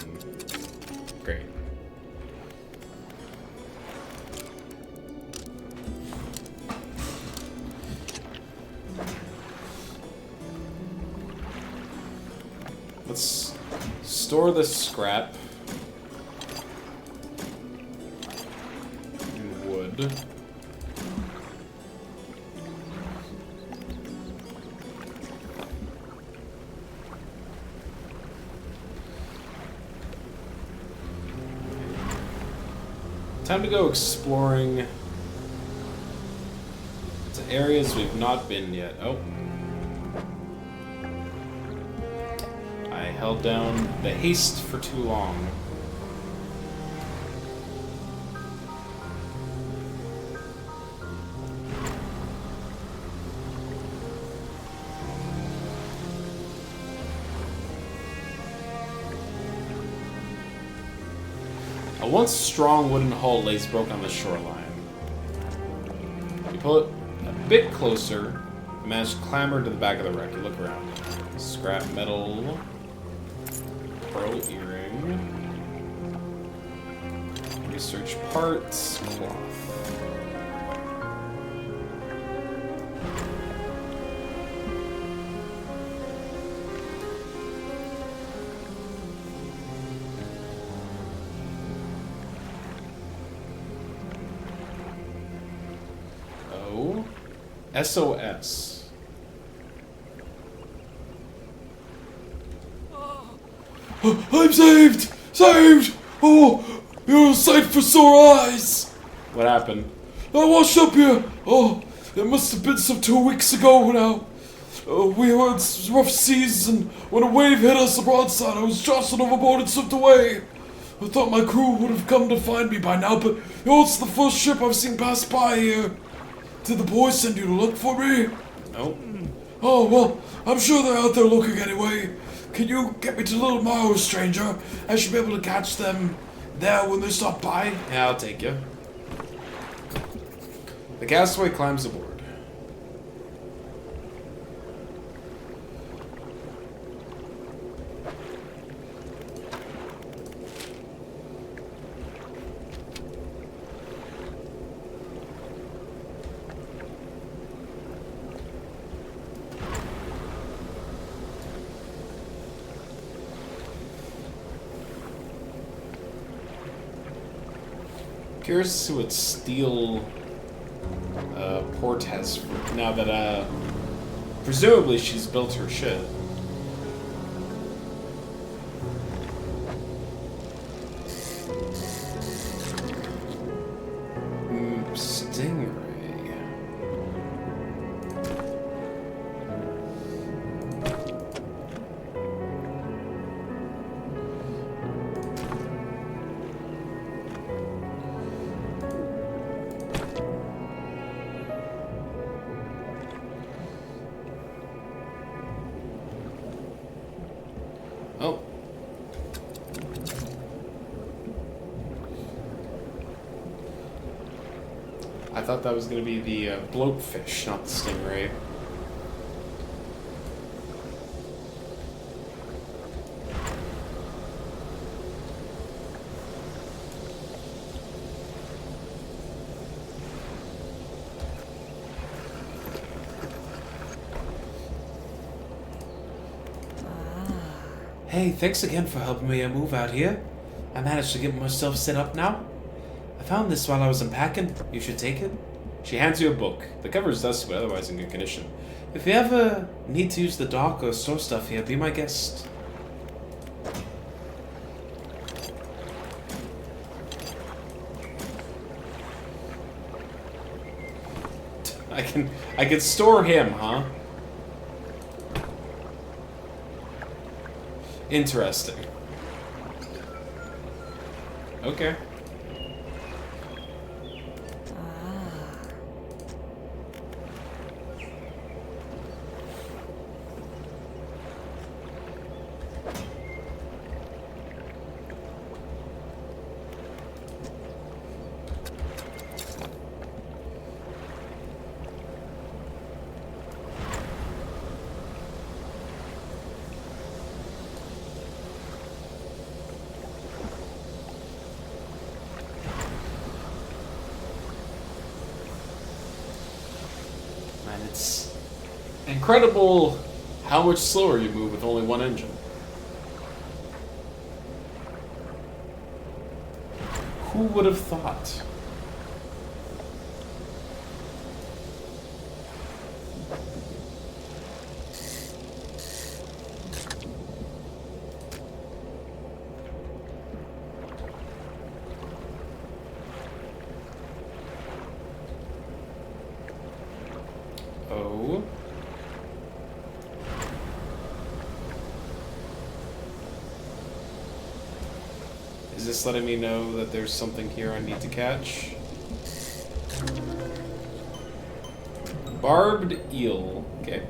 S1: Great. Let's store this scrap in wood. Time to go exploring to areas we've not been yet. Oh. I held down the haste for too long. A once strong wooden hull lays broken on the shoreline. You pull it a bit closer, and manage to clamber to the back of the wreck. You look around. Scrap metal, pearl earring, research parts, cloth. SOS.
S4: I'm saved! Saved! Oh, you're a sight for sore eyes!
S1: What happened?
S4: I washed up here. Oh, it must have been some 2 weeks ago now. We were in rough seas, and when a wave hit us broadside, I was jostled overboard and swept away. I thought my crew would have come to find me by now, but it's the first ship I've seen pass by here. Did the boys send you to look for me?
S1: Nope.
S4: Oh, well, I'm sure they're out there looking anyway. Can you get me to Little Morrow, stranger? I should be able to catch them there when they stop by.
S1: Yeah, I'll take you. The castaway climbs aboard. Curious to see what steel Port has for now that presumably she's built her ship. Stingray. Oh. I thought that was going to be the bloatfish, not the stingray.
S5: Hey, thanks again for helping me move out here. I managed to get myself set up now. I found this while I was unpacking. You should take it.
S1: She hands you a book. The cover is dusty, but otherwise in good condition.
S5: If you ever need to use the dock or store stuff here, be my guest.
S1: I can store him, huh? Interesting. Okay. incredible how much slower you move with only one engine. Who would have thought? Oh. Is this letting me know that there's something here I need to catch? Barbed eel. Okay.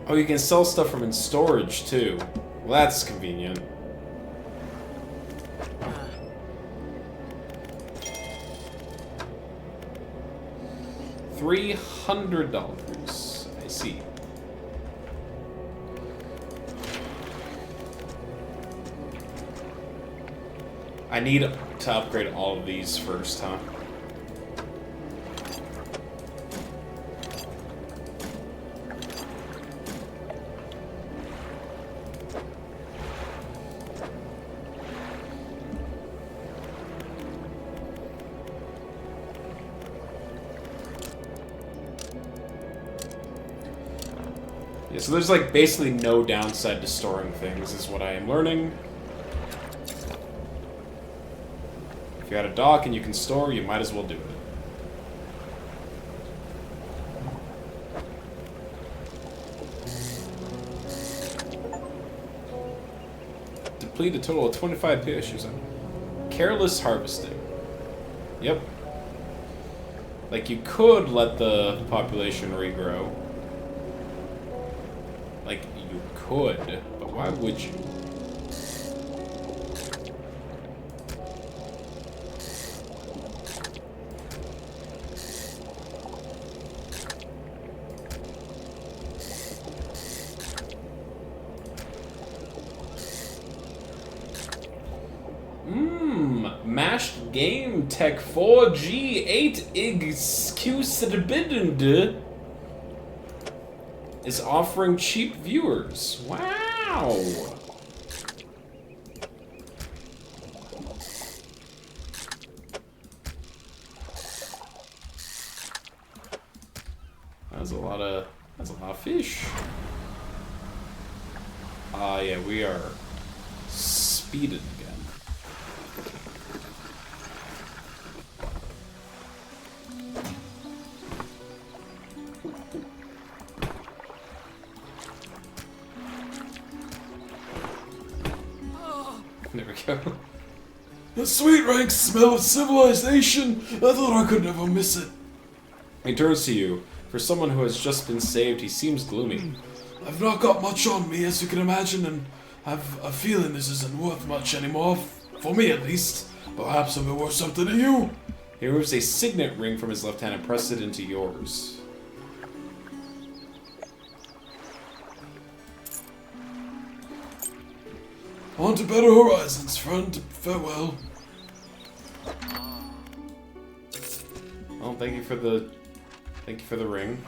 S1: Oh, you can sell stuff from in storage, too. Well, that's convenient. $300. I see. I need to upgrade all of these first, huh? Yeah, so there's like basically no downside to storing things, is what I am learning. If you got a dock and you can store, you might as well do it. Deplete a total of 25 issues. Careless harvesting. Yep. Like, you could let the population regrow. Like, you could, but why would you? Mashed Game Tech 4G 8 excuse is offering cheap viewers. Wow. That's a lot of fish. Ah, yeah, we are speeded again. There we go.
S4: The sweet rank smell of civilization! I thought I could never miss it.
S1: He turns to you. For someone who has just been saved, he seems gloomy.
S4: I've not got much on me, as you can imagine, and I've a feeling this isn't worth much anymore. For me, at least. Perhaps it'll be worth something to you.
S1: He removes a signet ring from his left hand and presses it into yours.
S4: On to better horizons, friend. Farewell.
S1: Well, thank you for the ring.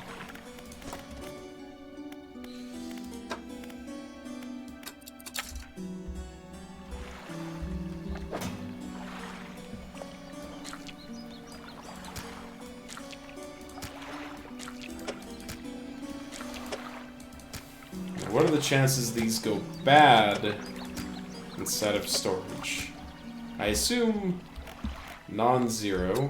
S1: What are the chances these go bad inside of storage? I assume non-zero.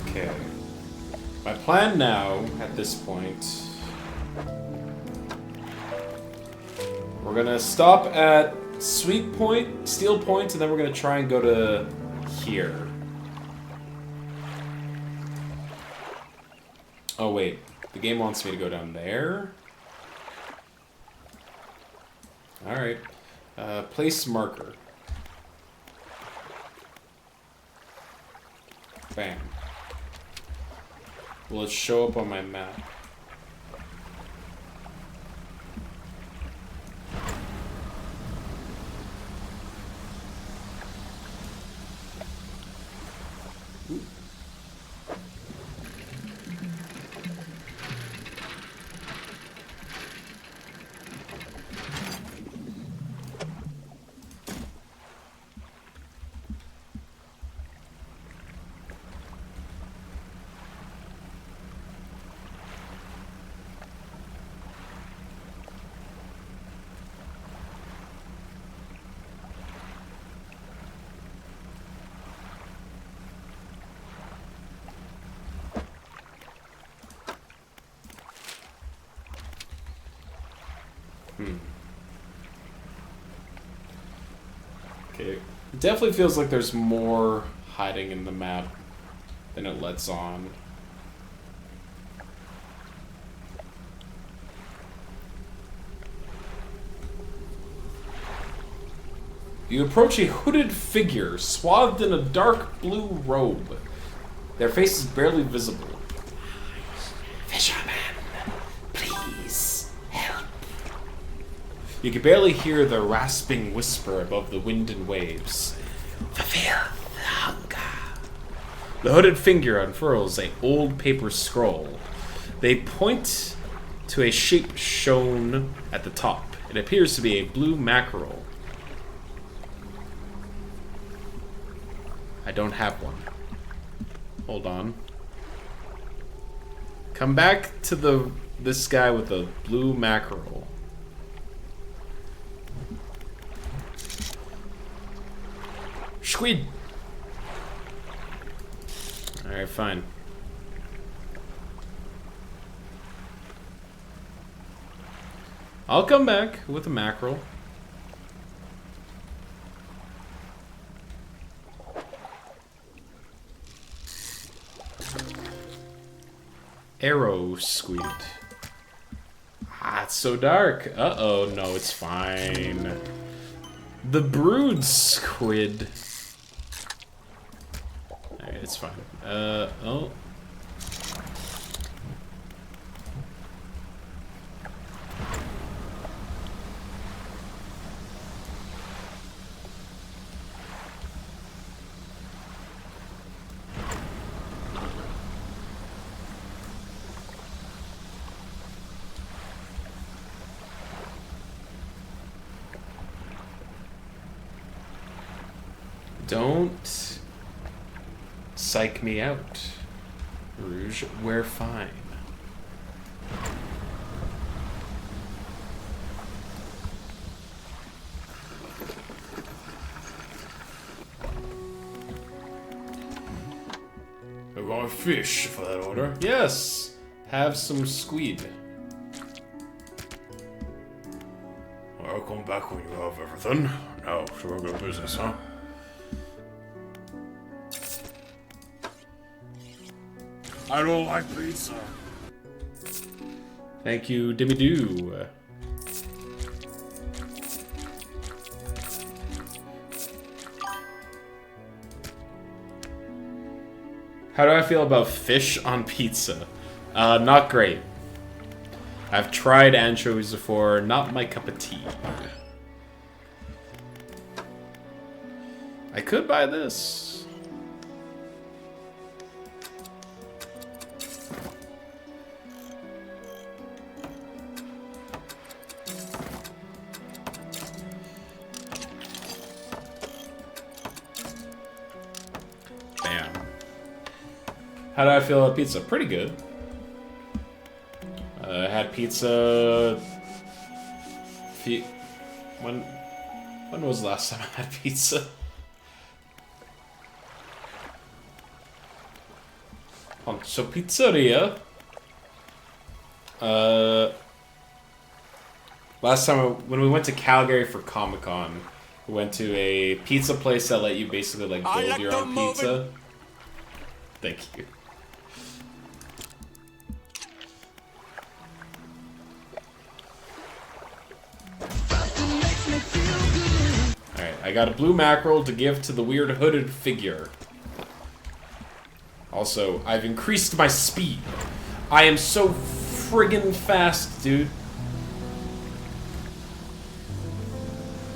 S1: Okay. My plan now, at this point, we're gonna stop at Sweet Point, Steel Point, and then we're gonna try and go to here. Oh, wait. The game wants me to go down there? Alright. Place marker. Bam. Will it show up on my map? Okay. It definitely feels like there's more hiding in the map than it lets on. You approach a hooded figure swathed in a dark blue robe. Their face is barely visible.
S5: Fisherman, please help.
S1: You can barely hear the rasping whisper above the wind and waves.
S5: Fulfill the hunger.
S1: The hooded figure unfurls an old paper scroll. They point to a shape shown at the top. It appears to be a blue mackerel. I don't have one. Hold on. Come back to this guy with the blue mackerel. Squid. Alright, fine. I'll come back with a mackerel. Arrow squid. Ah, it's so dark. Uh-oh, no, it's fine. The brood squid. Alright, it's fine. Oh. Don't psych me out, Rouge. We're fine.
S4: I got a fish for that order.
S1: Yes, have some squid.
S4: I'll come back when you have everything. Now, to regular business, huh? I don't like pizza.
S1: Thank you, Dimmy-Doo. How do I feel about fish on pizza? Not great. I've tried anchovies before, not my cup of tea. I could buy this. Bam. How do I feel about pizza? Pretty good. I had pizza. When was the last time I had pizza? So pizzeria. Last time when we went to Calgary for Comic-Con, we went to a pizza place that let you basically like build your own pizza. Thank you. I got a blue mackerel to give to the weird hooded figure. Also, I've increased my speed. I am so friggin' fast, dude.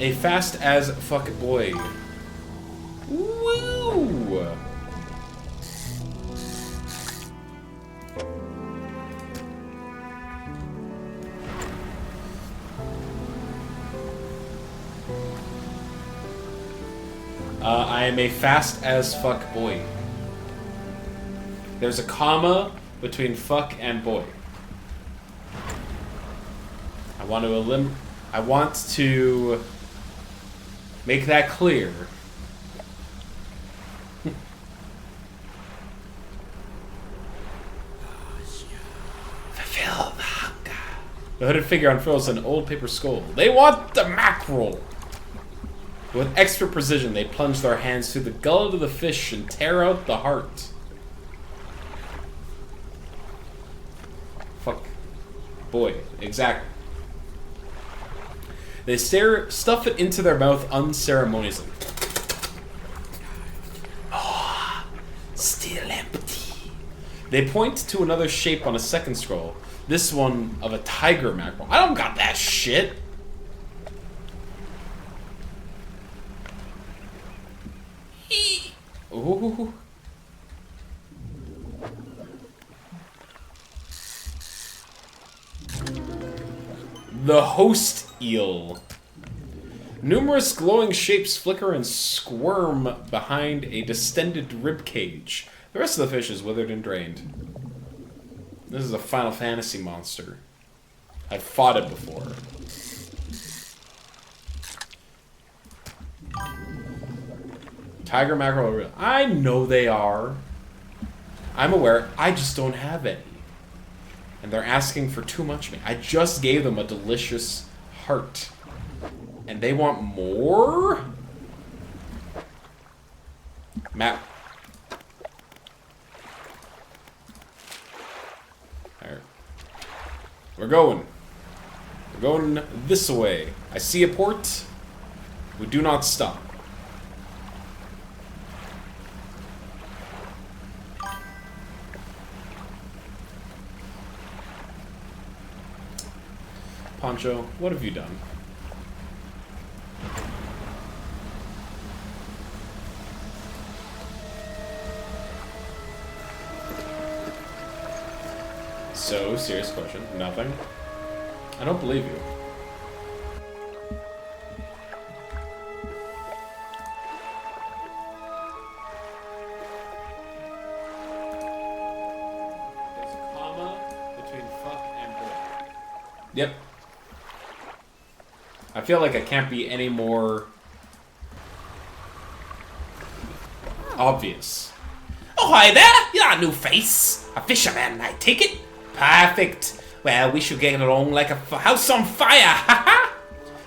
S1: A fast as fuck boy. Woo! I am a fast as fuck boy. There's a comma between fuck and boy. I want to make that clear.
S5: Fulfill the hunger.
S1: The hooded figure unfurls an old paper skull. They want the mackerel! With extra precision, they plunge their hands through the gullet of the fish and tear out the heart. Fuck. Boy, exactly. They stuff it into their mouth unceremoniously.
S5: Oh, still empty.
S1: They point to another shape on a second scroll. This one of a tiger mackerel. I don't got that shit. Ooh. The host eel. Numerous glowing shapes flicker and squirm behind a distended rib cage. The rest of the fish is withered and drained. This is a Final Fantasy monster. I've fought it before. Tiger mackerel are real. I know they are. I'm aware. I just don't have any. And they're asking for too much of me. I just gave them a delicious heart. And they want more? Matt. Alright. We're going. We're going this way. I see a port. We do not stop. Poncho, what have you done? So, serious question. Nothing? I don't believe you. There's a comma between fuck and boy. Yep. I feel like I can't be any more obvious.
S5: Oh, hi there! You're a new face. A fisherman, I take it? Perfect. Well, we should get along like a house on fire. Ha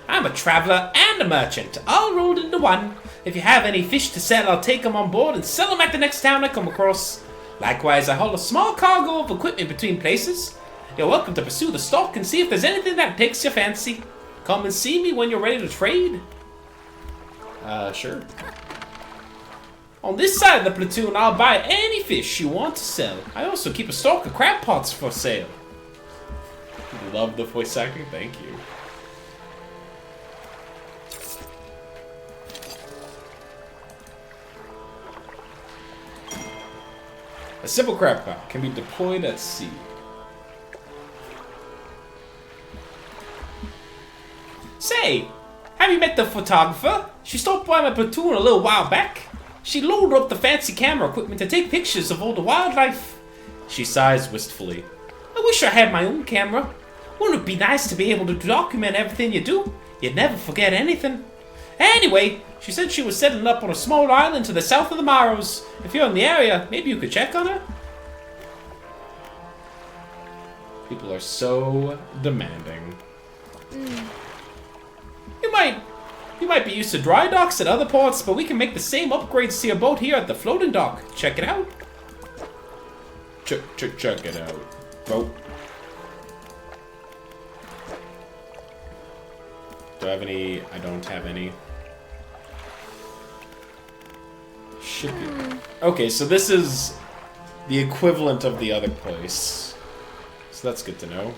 S5: I'm a traveler and a merchant, all rolled into one. If you have any fish to sell, I'll take them on board and sell them at the next town I come across. Likewise, I haul a small cargo of equipment between places. You're welcome to pursue the stock and see if there's anything that takes your fancy. Come and see me when you're ready to trade.
S1: Sure.
S5: On this side of the platoon, I'll buy any fish you want to sell. I also keep a stock of crab pots for sale.
S1: Love the voice acting, thank you. A simple crab pot can be deployed at sea.
S5: Say, have you met the photographer? She stopped by my platoon a little while back. She loaded up the fancy camera equipment to take pictures of all the wildlife.
S1: She sighs wistfully.
S5: I wish I had my own camera. Wouldn't it be nice to be able to document everything you do? You'd never forget anything. Anyway, she said she was settling up on a small island to the south of the Maros. If you're in the area, maybe you could check on her?
S1: People are so demanding.
S5: You might be used to dry docks at other ports, but we can make the same upgrades to your boat here at the floating dock. Check it out.
S1: Check it out. Vote. Do I have any? I don't have any. Shipyard. Okay, so this is the equivalent of the other place. So that's good to know.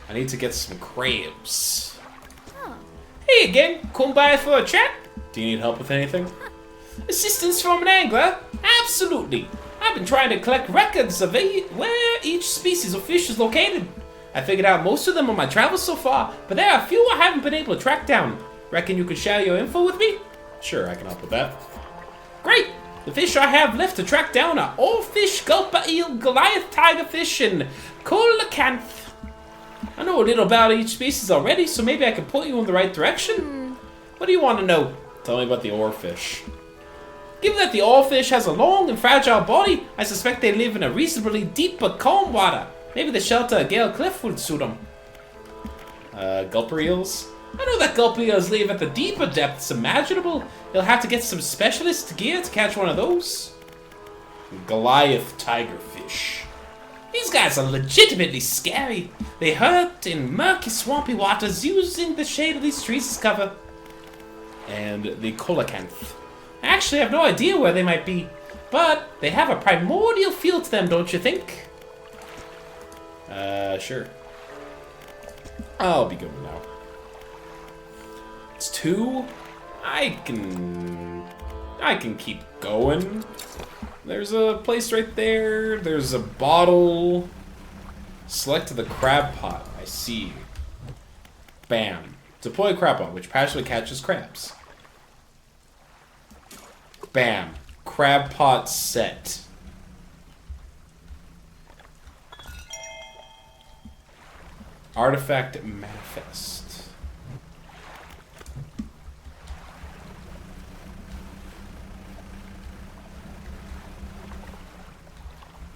S1: I need to get some crabs.
S3: Hey again, come by for a chat?
S1: Do you need help with anything?
S3: Assistance from an angler? Absolutely. I've been trying to collect records of where each species of fish is located. I figured out most of them on my travels so far, but there are a few I haven't been able to track down. Reckon you could share your info with me?
S1: Sure, I can help with that.
S3: Great! The fish I have left to track down are oarfish, gulper eel, Goliath tigerfish, and coelacanth. I know a little about each species already, so maybe I can point you in the right direction. What do you want to know?
S1: Tell me about the oarfish.
S3: Given that the oarfish has a long and fragile body, I suspect they live in a reasonably deep but calm water. Maybe the shelter of Gale Cliff would suit them.
S1: Gulper eels?
S3: I know that gulper eels live at the deeper depths imaginable. You'll have to get some specialist gear to catch one of those.
S1: Goliath tigerfish.
S3: These guys are legitimately scary. They hurt in murky, swampy waters using the shade of these trees as cover.
S1: And the coelacanth.
S3: I actually have no idea where they might be, but they have a primordial feel to them, don't you think?
S1: Sure. I'll be good now. It's 2. I can keep going. There's a place right there. There's a bottle. Select the crab pot. I see. Bam. Deploy crab pot, which passively catches crabs. Bam. Crab pot set. Artifact manifest.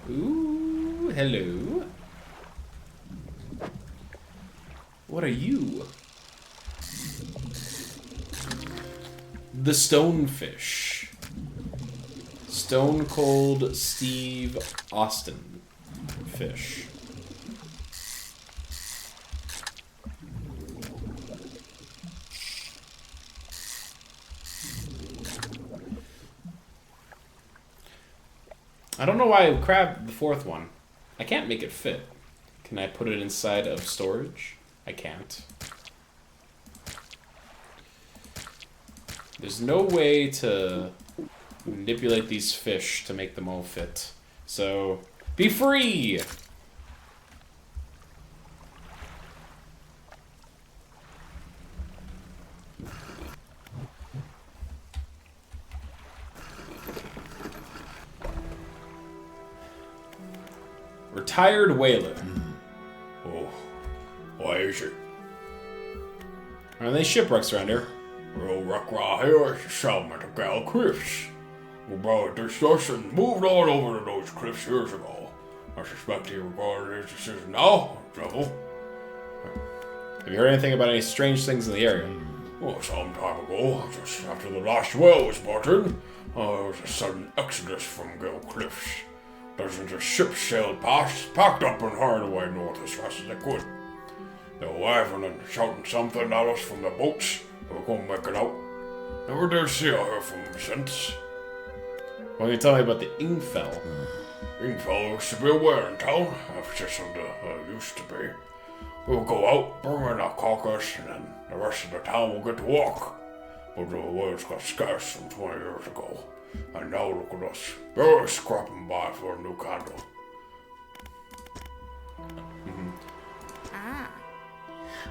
S1: Ooh, hello. What are you? The stonefish. Stone Cold Steve Austin fish. I don't know why I grabbed the 4th one. I can't make it fit. Can I put it inside of storage? I can't. There's no way to manipulate these fish to make them all fit. So, be free! Retired whaler.
S4: Oh, why is it?
S1: Are they shipwrecks around here?
S4: Real wreck right here is the salmon at the Gal Cliffs. We brought this us and moved on over to those cliffs years ago. I suspect he regarded his decision now in trouble.
S1: Have you heard anything about any strange things in the area?
S4: Well, some time ago, just after the last well was brought in, there was a sudden exodus from Gal Cliffs. Dozens of ships sailed past, packed up and hurried away north as fast as they could. They were laughing and shouting something at us from the boats, but we couldn't make it out. Never did see or hear from them since.
S1: Well, you tell me about the Ingfell.
S4: Ingfell used to be a whaling town, just under used to be. We'll go out, bring in our carcass, and then the rest of the town will get to walk. But the whales got scarce some 20 years ago. And now look at us, barely scrapping by for a new candle.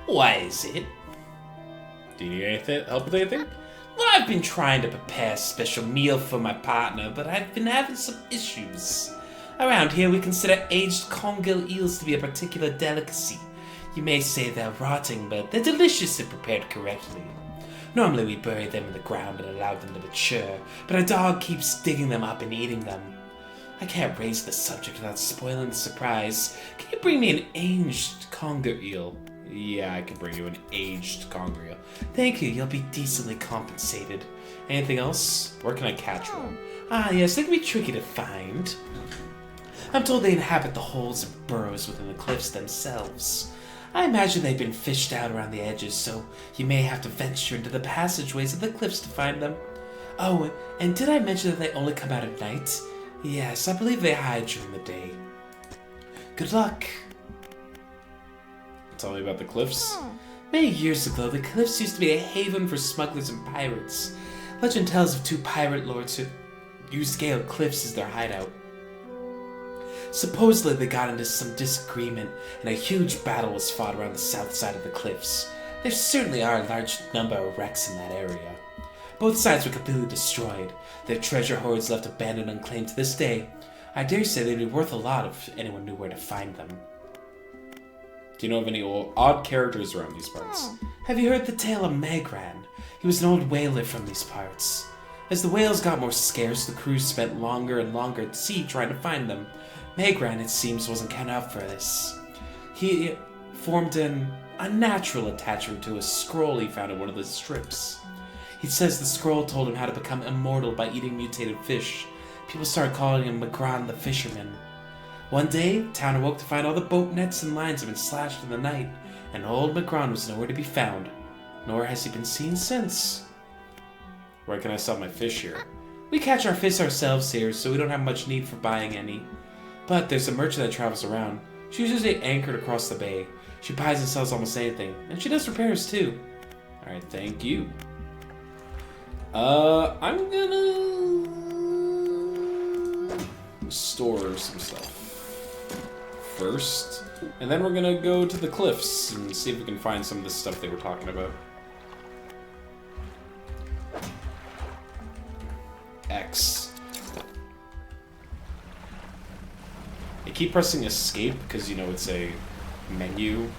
S3: Why is it?
S1: Do you need anything? Help with anything?
S3: Well, I've been trying to prepare a special meal for my partner, but I've been having some issues. Around here, we consider aged conger eels to be a particular delicacy. You may say they're rotting, but they're delicious if prepared correctly. Normally we bury them in the ground and allow them to mature, but our dog keeps digging them up and eating them. I can't raise the subject without spoiling the surprise. Can you bring me an aged conger eel?
S1: Yeah, I can bring you an aged conger eel.
S3: Thank you, you'll be decently compensated.
S1: Anything else? Where can I catch one?
S3: Ah yes, they can be tricky to find. I'm told they inhabit the holes and burrows within the cliffs themselves.
S5: I imagine they've been fished out around the edges, so you may have to venture into the passageways of the cliffs to find them. Oh, and did I mention that they only come out at night? Yes, I believe they hide during the day. Good luck.
S1: Tell me about the cliffs.
S5: Many years ago, the cliffs used to be a haven for smugglers and pirates. Legend tells of two pirate lords who used Gale Cliffs as their hideout. Supposedly, they got into some disagreement, and a huge battle was fought around the south side of the cliffs. There certainly are a large number of wrecks in that area. Both sides were completely destroyed, their treasure hoards left abandoned and unclaimed to this day. I dare say they'd be worth a lot if anyone knew where to find them.
S1: Do you know of any odd characters around these parts?
S5: Have you heard the tale of Magran? He was an old whaler from these parts. As the whales got more scarce, the crew spent longer and longer at sea trying to find them. Magran, it seems, wasn't cut out for this. He formed an unnatural attachment to a scroll he found in one of the strips. He says the scroll told him how to become immortal by eating mutated fish. People started calling him Magran the Fisherman. One day, town awoke to find all the boat nets and lines had been slashed in the night, and old Magran was nowhere to be found, nor has he been seen since.
S1: Where can I sell my fish here?
S5: We catch our fish ourselves here, so we don't have much need for buying any. But there's a merchant that travels around. She's usually anchored across the bay. She buys and sells almost anything, and she does repairs too.
S1: Alright, thank you. I'm gonna store some stuff first, and then we're gonna go to the cliffs and see if we can find some of the stuff they were talking about. X. I keep pressing escape because, you know, it's a menu.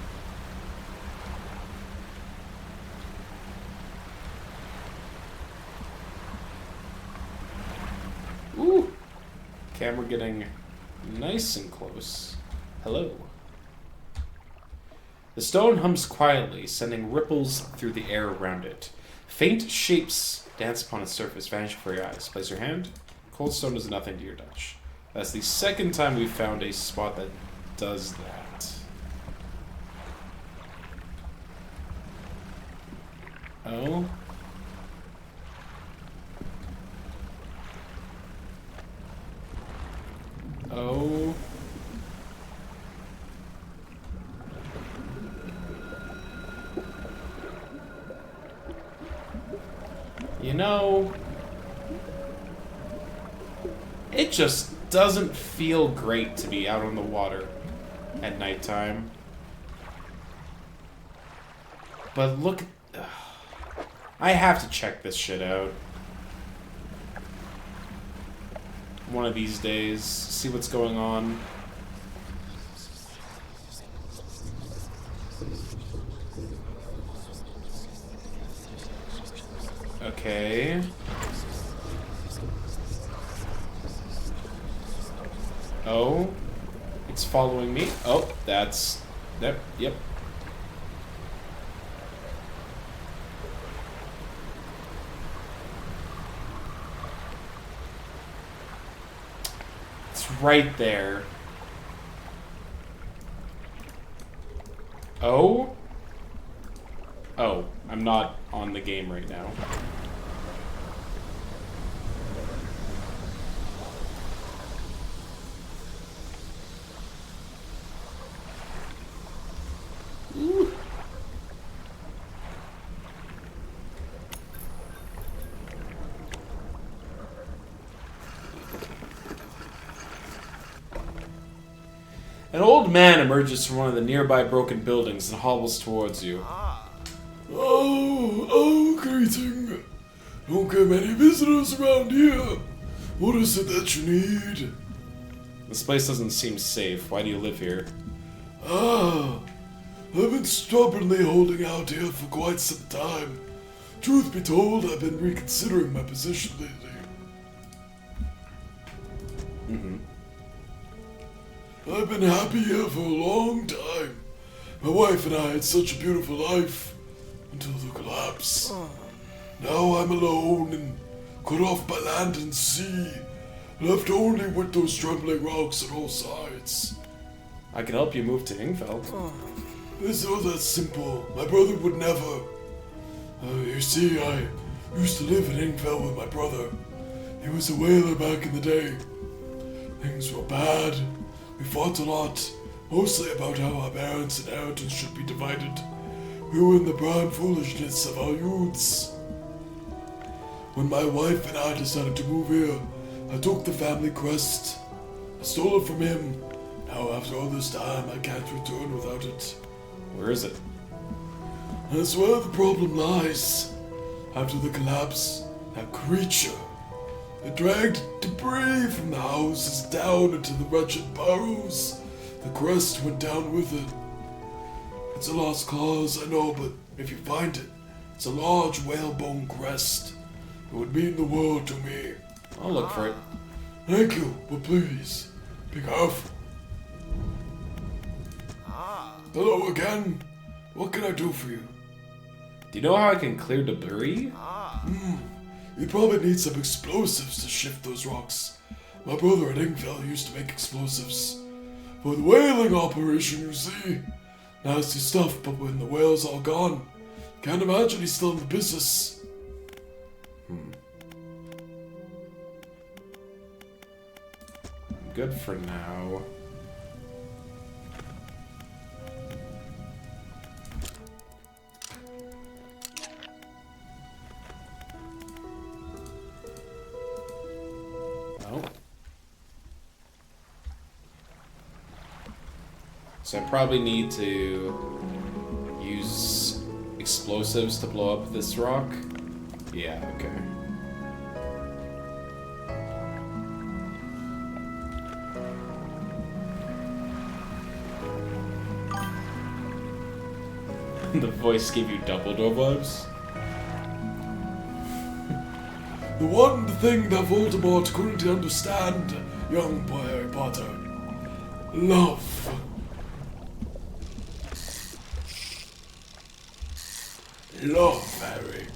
S1: Ooh! Camera getting nice and close. Hello. The stone hums quietly, sending ripples through the air around it. Faint shapes dance upon its surface, vanishing before your eyes. Place your hand. Cold stone is nothing to your touch. That's the second time we've found a spot that does that. Oh. Oh. You know, it just doesn't feel great to be out on the water at nighttime. But look, I have to check this shit out one of these days, see what's going on. Okay. Oh, it's following me. Oh, that's... Yep, yep. It's right there. Oh? Oh, I'm not on the game right now. Ooh. An old man emerges from one of the nearby broken buildings and hobbles towards you.
S6: Oh, greeting. Don't get many visitors around here. What is it that you need?
S1: This place doesn't seem safe. Why do you live here?
S6: I've been stubbornly holding out here for quite some time. Truth be told, I've been reconsidering my position lately. I've been happy here for a long time. My wife and I had such a beautiful life until the collapse. Now I'm alone and cut off by land and sea, left only with those trembling rocks on all sides.
S1: I can help you move to Ingfeld.
S6: It's all that simple. My brother would never. You see, I used to live in Ingfell with my brother. He was a whaler back in the day. Things were bad. We fought a lot, mostly about how our parents' inheritance should be divided. We were in the brown foolishness of our youths. When my wife and I decided to move here, I took the family crest. I stole it from him. Now after all this time, I can't return without it.
S1: Where is it?
S6: That's where the problem lies. After the collapse, that creature, it dragged debris from the houses down into the wretched burrows. The crest went down with it. It's a lost cause, I know, but if you find it, it's a large whalebone crest. It would mean the world to me.
S1: I'll look for it.
S6: Thank you, but please, be careful. Hello again. What can I do for you?
S1: Do you know how I can clear debris?
S6: You probably need some explosives to shift those rocks. My brother at Ingfell used to make explosives. For the whaling operation, you see. Nasty stuff, but when the whale's all gone, can't imagine he's still in the business.
S1: Good for now. Oh. So I probably need to use explosives to blow up this rock. Yeah, okay. The voice gave you Dumbledore vibes?
S6: The one thing that Voldemort couldn't understand, young boy Harry Potter. Love. Love, Harry.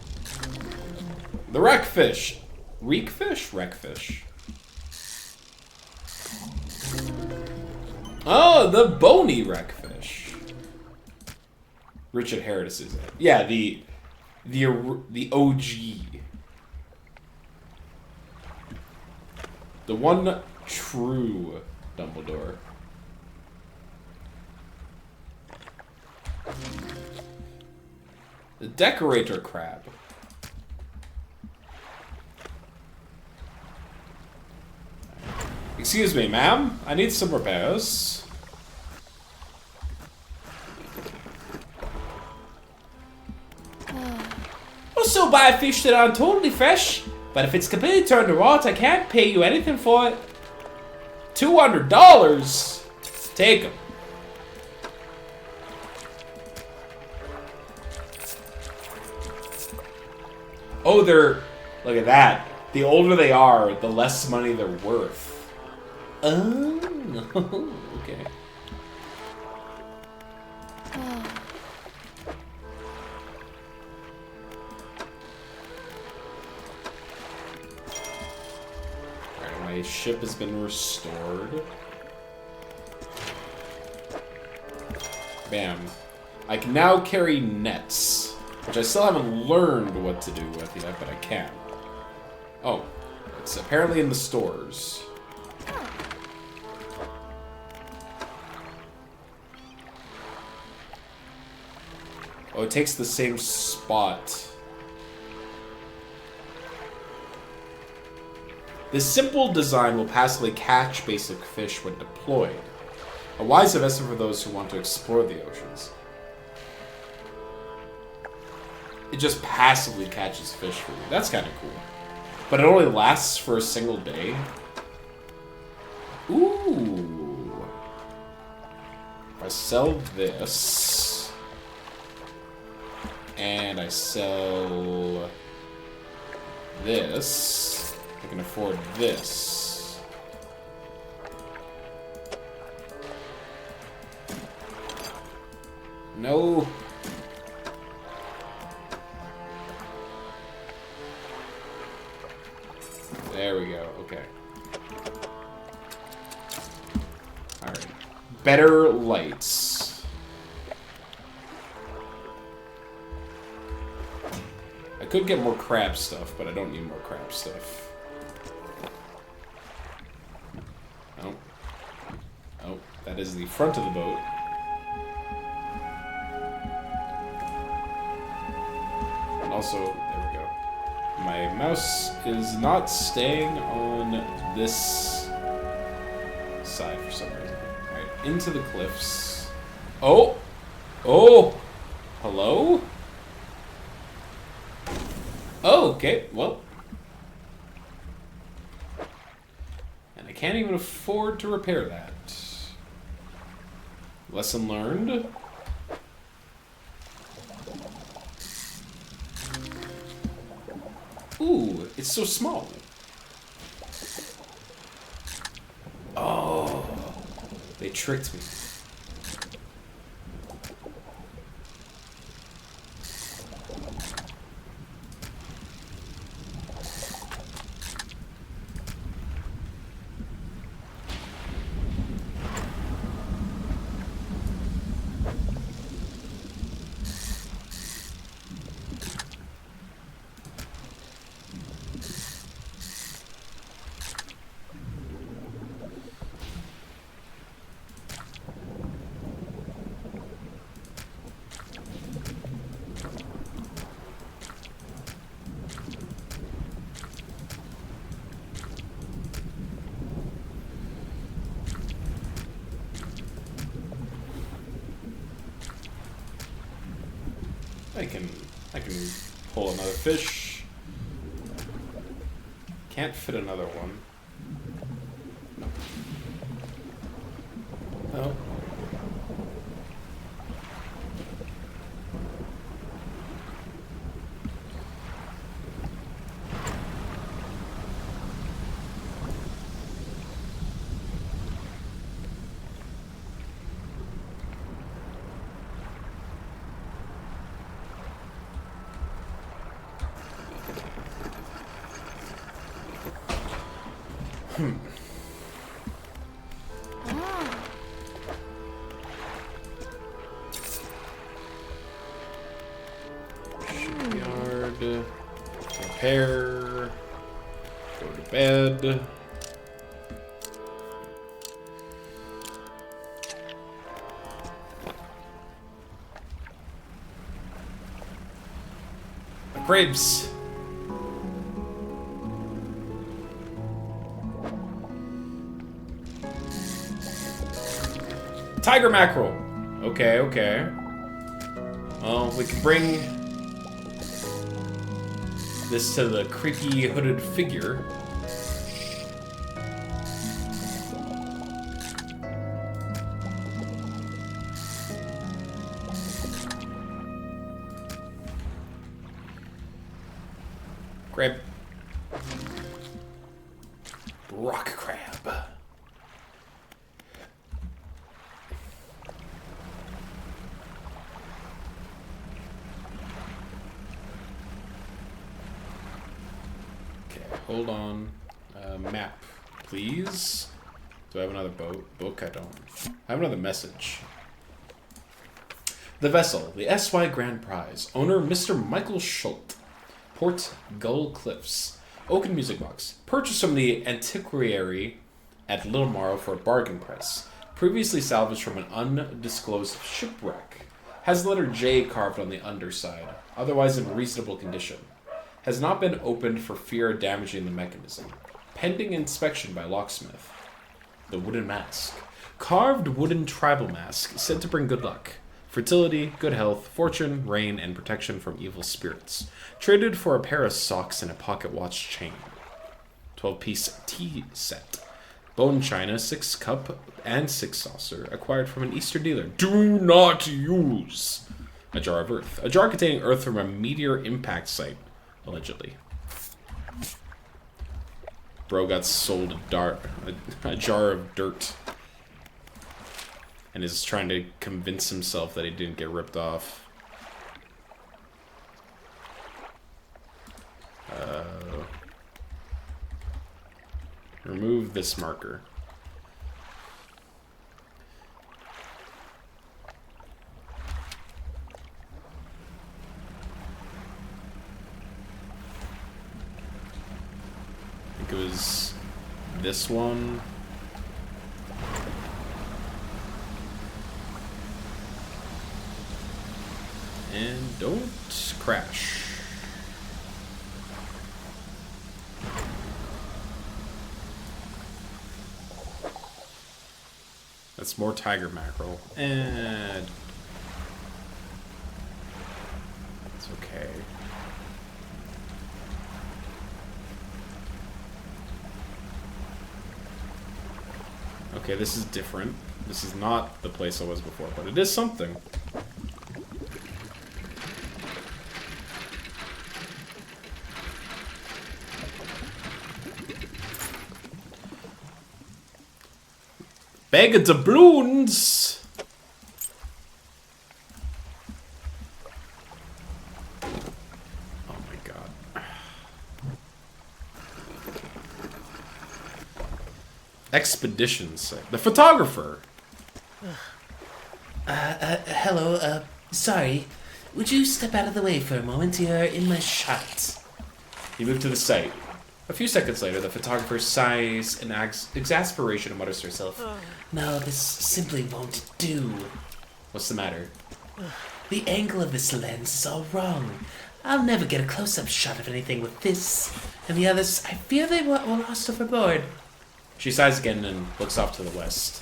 S1: The wreckfish. Reekfish? Wreckfish. Oh, the bony wreckfish. Richard Harris is it? Yeah, the OG. The one true Dumbledore. The decorator crab. Excuse me, ma'am. I need some repairs. Also buy fish that aren't totally fresh, but if it's completely turned to rot, I can't pay you anything for it. $200? Take them. Oh, they're... Look at that. The older they are, the less money they're worth. Oh, okay. Alright, my ship has been restored. Bam. I can now carry nets, which I still haven't learned what to do with yet, but I can. Oh, it's apparently in the stores. Oh, it takes the same spot. This simple design will passively catch basic fish when deployed. A wise investment for those who want to explore the oceans. It just passively catches fish for you. That's kind of cool. But it only lasts for a single day. Ooh. If I sell this, and I sell this, I can afford this. No. There we go, okay. Alright. Better lights. could get more crab stuff, but I don't need more crab stuff. Oh. Oh, that is the front of the boat. And also, there we go. My mouse is not staying on this side for some reason. Alright, into the cliffs. Oh! Oh! Hello? Oh, okay, well. And I can't even afford to repair that. Lesson learned. Ooh, it's so small. Oh, they tricked me. I can pull another fish. Can't fit another one. Oh. Shipyard. Repair. Go to bed. Crabs. Tiger mackerel. Okay, okay. Well, we can bring this to the creepy hooded figure. Crab. Rock crab. Hold on. Map, please. Do I have another book? I don't. I have another message. The vessel, the SY Grand Prize. Owner, Mr. Michael Schult. Port, Gull Cliffs. Oaken Music Box. Purchased from the antiquary at Little Morrow for a bargain price. Previously salvaged from an undisclosed shipwreck. Has the letter J carved on the underside. Otherwise in reasonable condition. Has not been opened for fear of damaging the mechanism. Pending inspection by locksmith. The wooden mask. Carved wooden tribal mask, said to bring good luck. Fertility, good health, fortune, rain, and protection from evil spirits. Traded for a pair of socks and a pocket watch chain. 12-piece tea set. Bone china, 6 cup, and 6 saucer, acquired from an Easter dealer. Do not use! A jar of earth. A jar containing earth from a meteor impact site. Allegedly. Bro got sold a jar of dirt. And is trying to convince himself that he didn't get ripped off. Remove this marker. this one. And don't crash. That's more tiger mackerel. And it's okay. Okay, this is different. This is not the place I was before, but it is something. Bag of doubloons! Oh my god. Expedition site. The photographer!
S5: Hello, sorry. Would you step out of the way for a moment? You're in my shot.
S1: He moved to the site. A few seconds later, the photographer sighs in exasperation and mutters to herself,
S5: No, this simply won't do.
S1: "What's the matter?"
S5: The angle of this lens is all wrong. I'll never get a close-up shot of anything with this. And the others, I fear they were lost overboard.
S1: She sighs again and looks off to the west.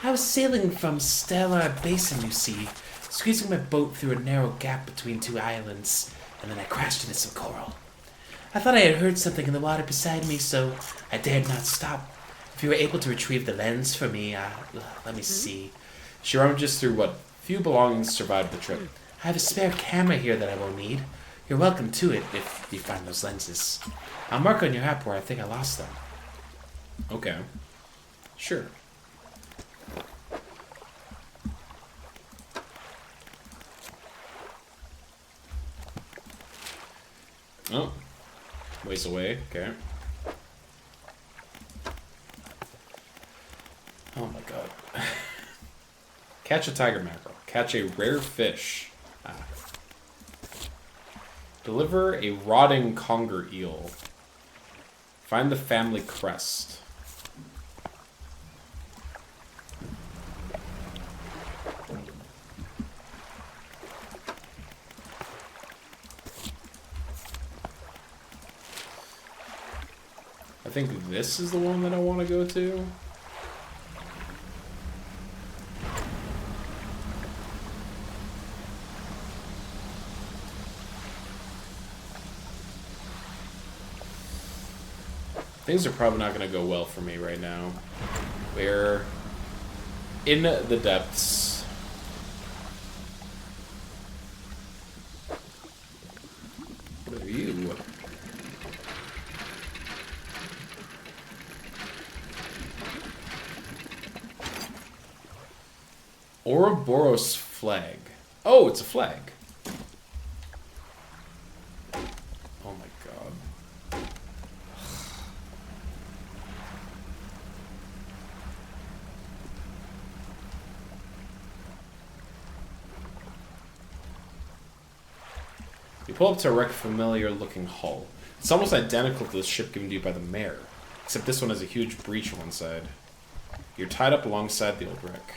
S5: I was sailing from Stellar Basin, you see, squeezing my boat through a narrow gap between two islands, and then I crashed into some coral. I thought I had heard something in the water beside me, so I dared not stop. If you were able to retrieve the lens for me, let me see.
S1: She rummages through what few belongings survived the trip.
S5: I have a spare camera here that I won't need. You're welcome to it if you find those lenses. I'll mark on your app where I think I lost them.
S1: Okay. Sure. Oh. Ways away. Okay. Oh my god. Catch a tiger mackerel. Catch a rare fish. Ah. Deliver a rotting conger eel. Find the family crest. I think this is the one that I want to go to. Things are probably not going to go well for me right now. We're in the depths. What are you? Ouroboros flag. Oh, it's a flag. Oh my god. You pull up to a wrecked, familiar-looking hull. It's almost identical to the ship given to you by the mayor, except this one has a huge breach on one side. You're tied up alongside the old wreck.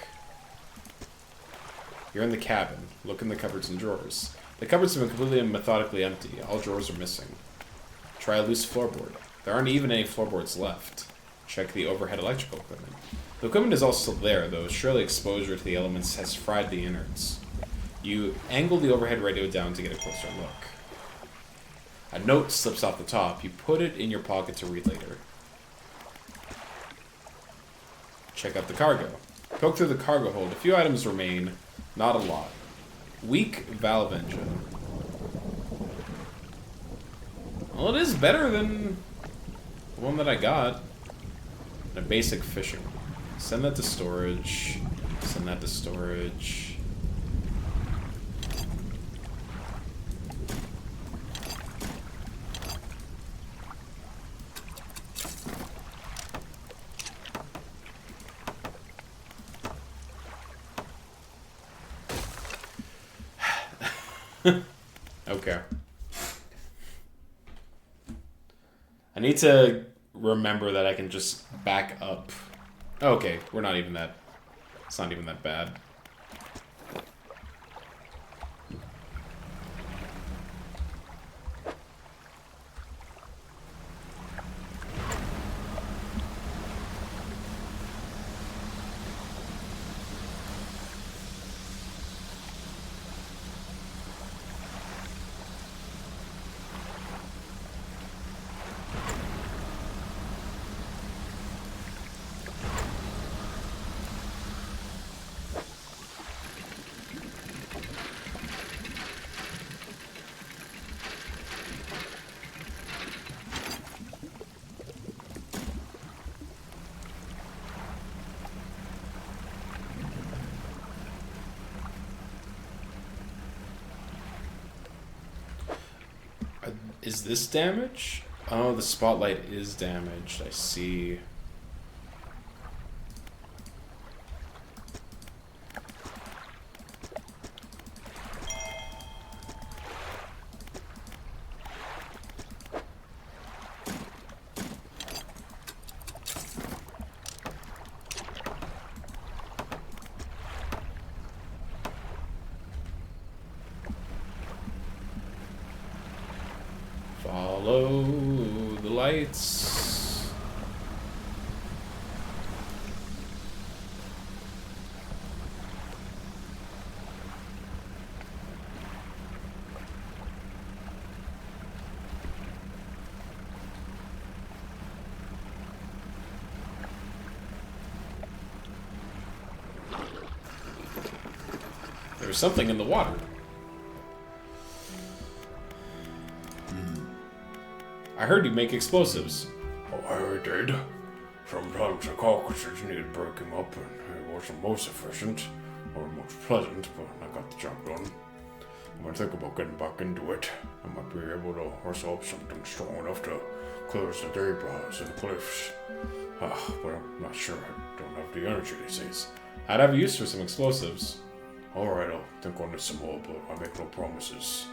S1: You're in the cabin. Look in the cupboards and drawers. The cupboards have been completely and methodically empty. All drawers are missing. Try a loose floorboard. There aren't even any floorboards left. Check the overhead electrical equipment. The equipment is all still there, though surely exposure to the elements has fried the innards. You angle the overhead radio down to get a closer look. A note slips off the top. You put it in your pocket to read later. Check out the cargo. Poke through the cargo hold. A few items remain. Not a lot. Weak valve engine. Well, it is better than the one that I got. And a basic fishing. Send that to storage. Send that to storage. Okay. I need to remember that I can just back up. Okay, we're not even that... It's not even that bad. Is this damage? Oh, the spotlight is damaged. I see. Follow the lights. There's something in the water. I heard you make explosives.
S6: Oh, I did. Sometimes the carcasses need breaking up, and it wasn't most efficient or most pleasant, but I got the job done. I'm gonna think about getting back into it. I might be able to rustle up something strong enough to close the day bars and the cliffs. But I'm not sure. I don't have the energy these days.
S1: I'd have use for some explosives.
S6: Alright, I'll think on this some more, but I make no promises.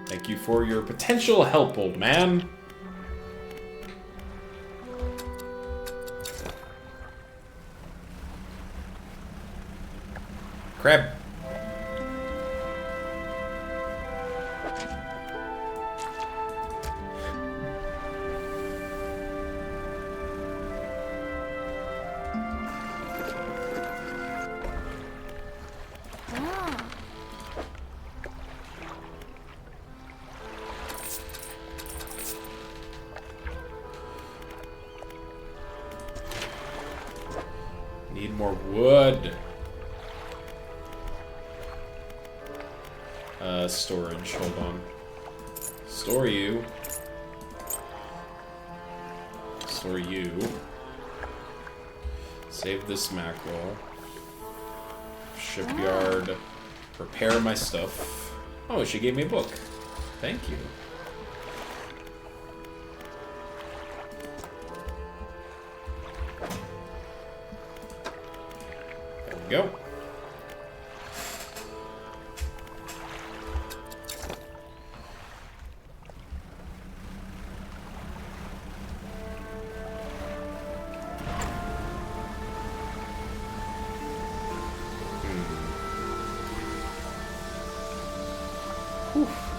S1: Thank you for your potential help, old man. Crab. Need more wood. Storage. Hold on. Store you. Store you. Save this mackerel. Shipyard. Prepare my stuff. Oh, she gave me a book. Thank you. There we go.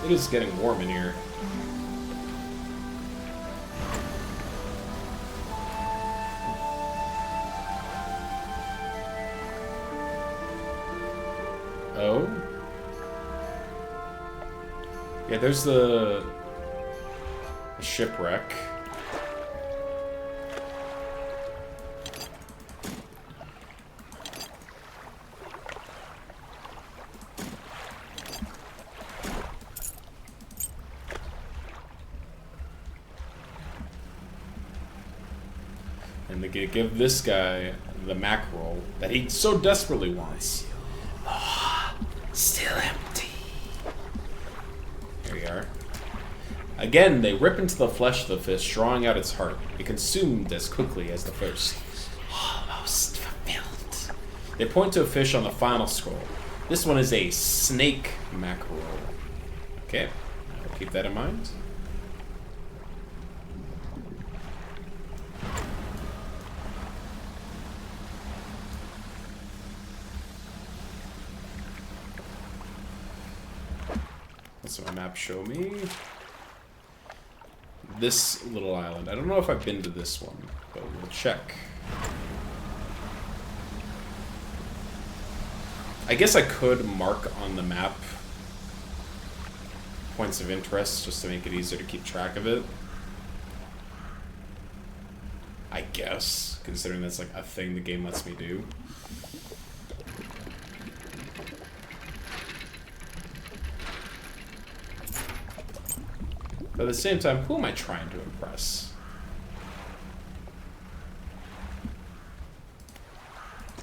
S1: It is getting warm in here. Oh? Yeah, there's the shipwreck. And they give this guy the mackerel that he so desperately wants.
S5: Still empty.
S1: Here we are. Again, they rip into the flesh of the fish, drawing out its heart. It consumed as quickly as the first.
S5: Almost fulfilled.
S1: They point to a fish on the final scroll. This one is a snake mackerel. Okay, I'll keep that in mind. does my map show me? This little island. I don't know if I've been to this one, but we'll check. I guess I could mark on the map points of interest just to make it easier to keep track of it. I guess, considering that's like a thing the game lets me do. But at the same time, who am I trying to impress?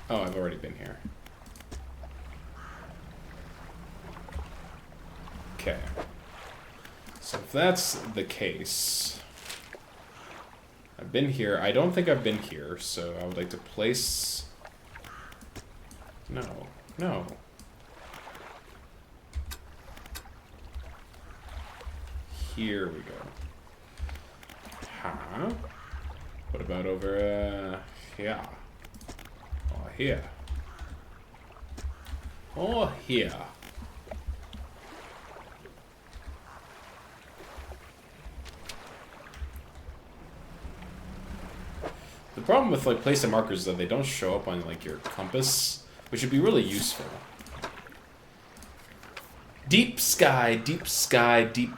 S1: Oh, I've already been here. Okay. So if that's the case, I've been here. I don't think I've been here, so I would like to place... No. No. Here we go. Huh? What about over, here? Oh, here. Oh, here. The problem with like placing markers is that they don't show up on like your compass, which would be really useful. Deep sky, deep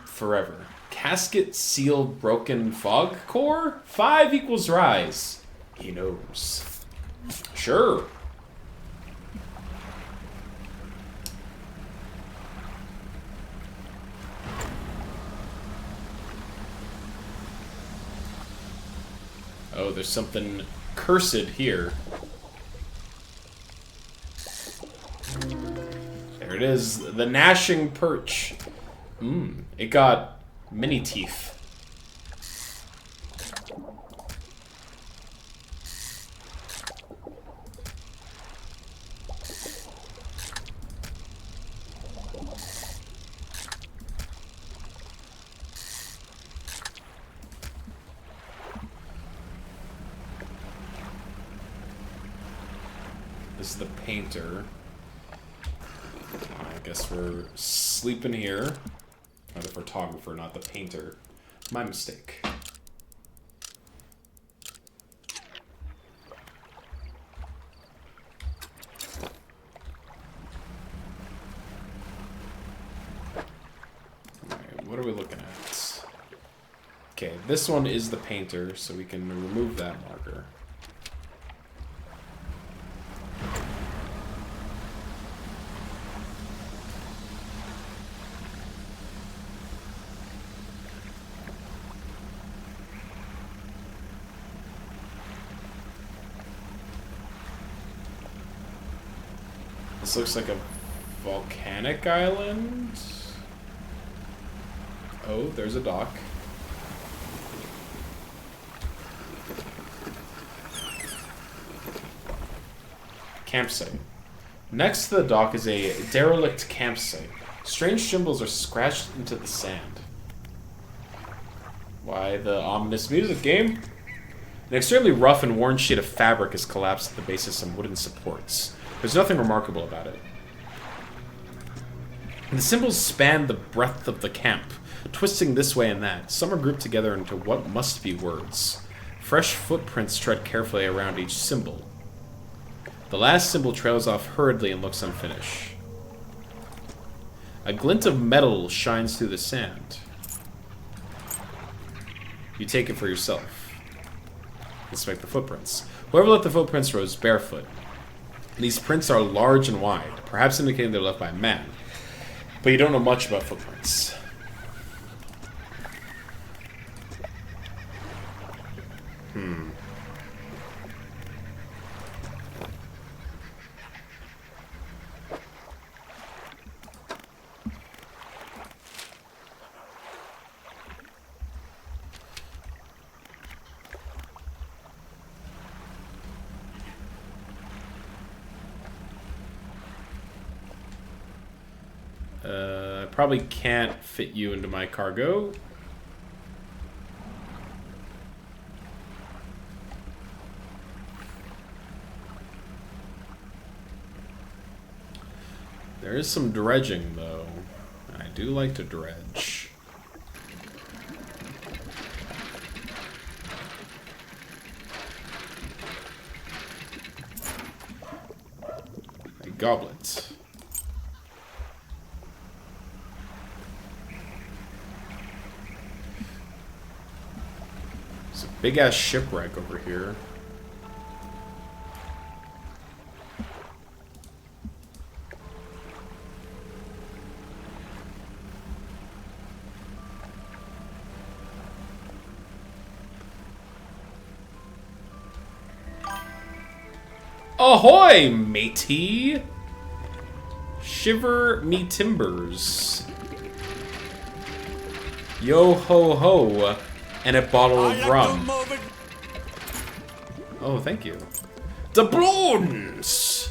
S1: forever. Casket sealed broken fog core? 5 equals rise. He knows. Sure. Oh, there's something cursed here. There it is, the gnashing perch. It got many teeth. This is the painter. I guess we're sleeping here. Or the photographer, not the painter. My mistake. Alright, what are we looking at? Okay, this one is the painter, so we can remove that marker. This looks like a volcanic island. Oh, there's a dock. Campsite. Next to the dock is a derelict campsite. Strange symbols are scratched into the sand. Why the ominous music, game? An extremely rough and worn sheet of fabric is collapsed at the base of some wooden supports. There's nothing remarkable about it. And the symbols span the breadth of the camp, twisting this way and that. Some are grouped together into what must be words. Fresh footprints tread carefully around each symbol. The last symbol trails off hurriedly and looks unfinished. A glint of metal shines through the sand. You take it for yourself. Inspect the footprints. Whoever left the footprints rose barefoot. These prints are large and wide, perhaps indicating they're left by a man. But you don't know much about footprints. I probably can't fit you into my cargo. There is some dredging, though. I do like to dredge. A goblet. There's a big-ass shipwreck over here. Ahoy, matey! Shiver me timbers. Yo ho ho, and a bottle
S2: I
S1: of
S2: like
S1: rum.
S2: to move it.
S1: Oh, thank you. Doubloons!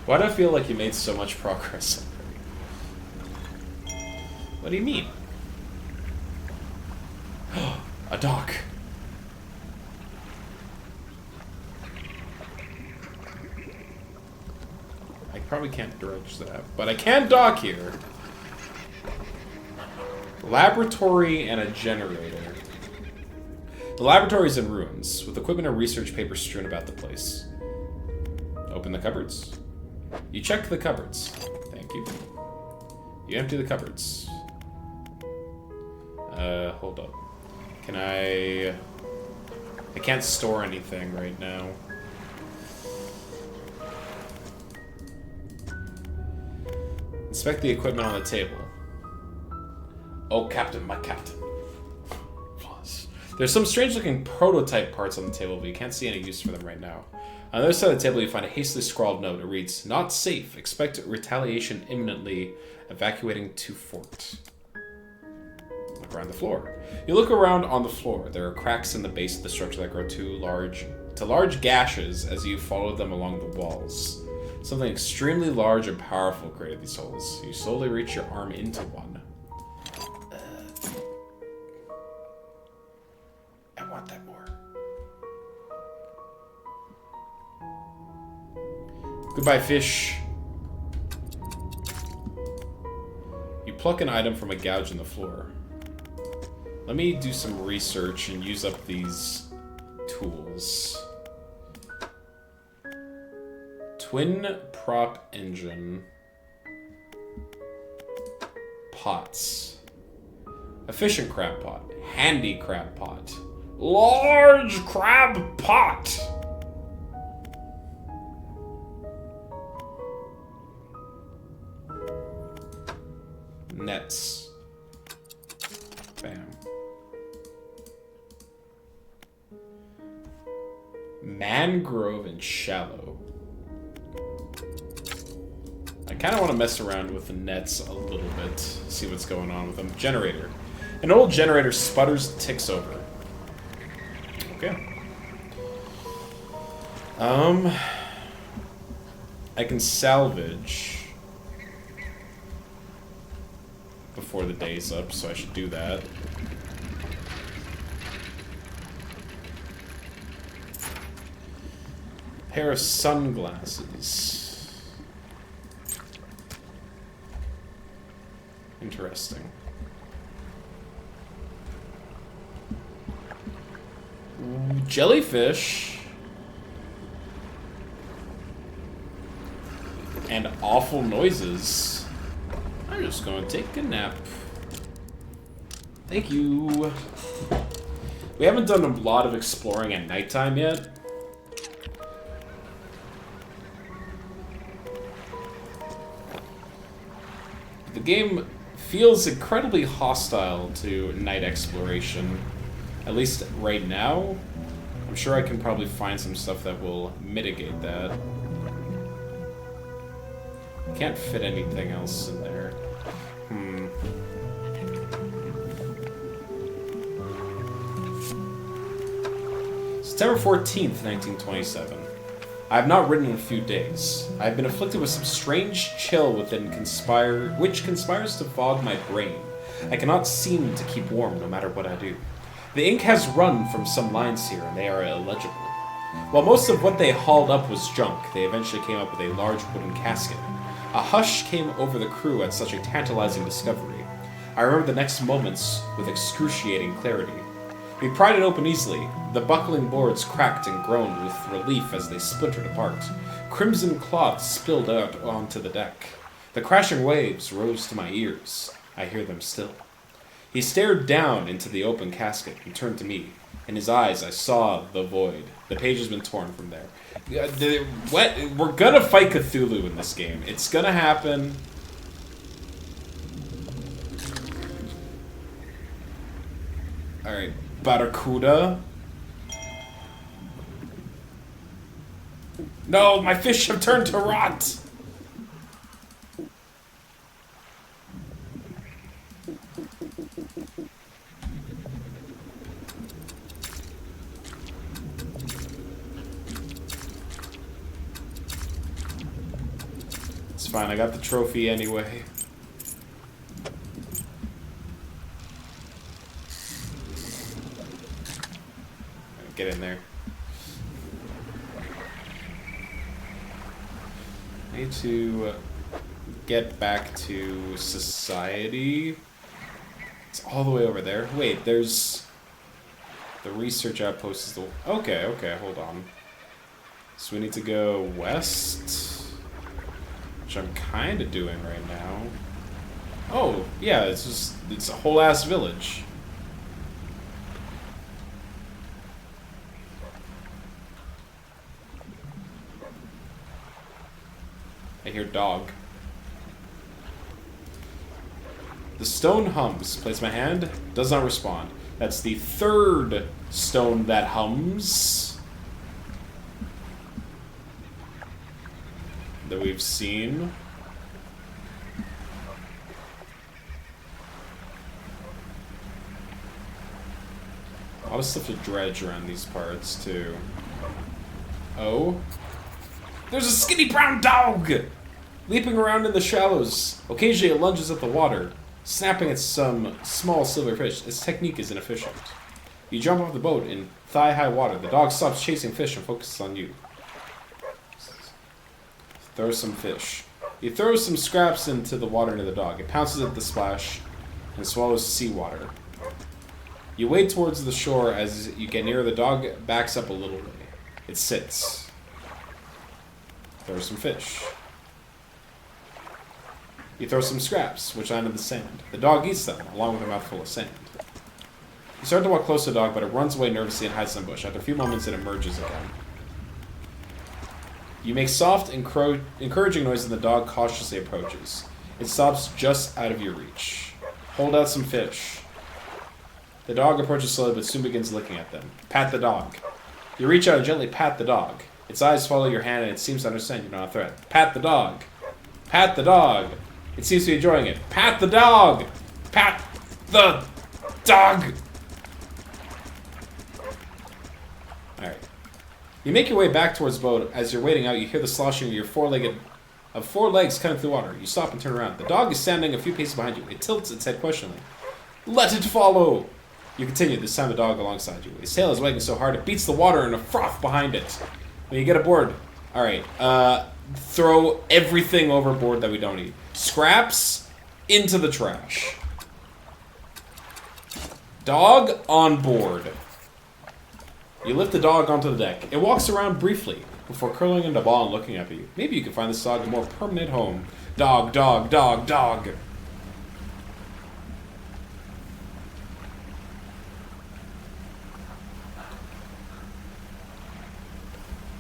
S1: Why do I feel like you made so much progress already? What do you mean? A dock. I probably can't dredge that, but I can dock here. Laboratory and a generator. The laboratory is in ruins, with equipment and research papers strewn about the place. Open the cupboards. You check the cupboards. Thank you. You empty the cupboards. Hold up. Can I can't store anything right now. Inspect the equipment on the table. Oh, Captain, my Captain. There's some strange-looking prototype parts on the table, but you can't see any use for them right now. On the other side of the table, you find a hastily scrawled note. It reads, "Not safe. Expect retaliation imminently. Evacuating to fort." Look around the floor. You look around on the floor. There are cracks in the base of the structure that grow to large gashes as you follow them along the walls. Something extremely large and powerful created these holes. You slowly reach your arm into one. I want that more. Goodbye, fish. You pluck an item from a gouge in the floor. Let me do some research and use up these tools. Twin prop engine. Pots. Efficient crab pot. Handy crab pot. Large crab pot! Nets. Bam. Mangrove and shallow. I kind of want to mess around with the nets a little bit, see what's going on with them. Generator. An old generator sputters and ticks over. Okay. I can salvage before the day's up, so I should do that. Pair of sunglasses. Interesting. Ooh, jellyfish. And awful noises. I'm just gonna take a nap. Thank you. We haven't done a lot of exploring at nighttime yet. The game feels incredibly hostile to night exploration. At least right now. I'm sure I can probably find some stuff that will mitigate that. Can't fit anything else in there. September 14th, 1927. I have not written in a few days. I have been afflicted with some strange chill which conspires to fog my brain. I cannot seem to keep warm no matter what I do. The ink has run from some lines here, and they are illegible. While most of what they hauled up was junk, they eventually came up with a large wooden casket. A hush came over the crew at such a tantalizing discovery. I remember the next moments with excruciating clarity. We pried it open easily. The buckling boards cracked and groaned with relief as they splintered apart. Crimson cloth spilled out onto the deck. The crashing waves rose to my ears. I hear them still. He stared down into the open casket and turned to me. In his eyes, I saw the void. The page has been torn from there. What? We're gonna fight Cthulhu in this game. It's gonna happen. Alright, Barracuda. No, my fish have turned to rot! It's fine, I got the trophy anyway. Get in there. I need to get back to society. It's all the way over there. Wait, there's... The research outpost is the... Okay, hold on. So we need to go west, which I'm kind of doing right now. Oh, yeah, it's a whole ass village. I hear dog. The stone hums. Place my hand. Does not respond. That's the third stone that hums that we've seen. A lot of stuff to dredge around these parts, too. Oh? There's a skinny brown dog! Leaping around in the shallows. Occasionally it lunges at the water, snapping at some small silver fish. Its technique is inefficient. You jump off the boat in thigh-high water. The dog stops chasing fish and focuses on you. Throw some fish. You throw some scraps into the water near the dog. It pounces at the splash and swallows seawater. You wade towards the shore. As you get nearer, the dog backs up a little way. It sits. Throw some fish. You throw some scraps, which land in the sand. The dog eats them, along with a mouthful of sand. You start to walk close to the dog, but it runs away nervously and hides in a bush. After a few moments, it emerges again. You make soft, encouraging noise, and the dog cautiously approaches. It stops just out of your reach. Hold out some fish. The dog approaches slowly, but soon begins licking at them. Pat the dog. You reach out and gently pat the dog. Its eyes follow your hand, and it seems to understand you're not a threat. Pat the dog. Pat the dog. It seems to be enjoying it. Pat the dog! Pat the dog! Alright. You make your way back towards the boat. As you're wading out, you hear the sloshing of your four legs cutting through the water. You stop and turn around. The dog is standing a few paces behind you. It tilts its head questioningly. Let it follow! You continue, this time the dog alongside you. His tail is wagging so hard it beats the water in a froth behind it. When you get aboard, alright, throw everything overboard that we don't need. Scraps into the trash. Dog on board. You lift the dog onto the deck. It walks around briefly before curling into a ball and looking up at you. Maybe you can find this dog a more permanent home. Dog, dog, dog, dog.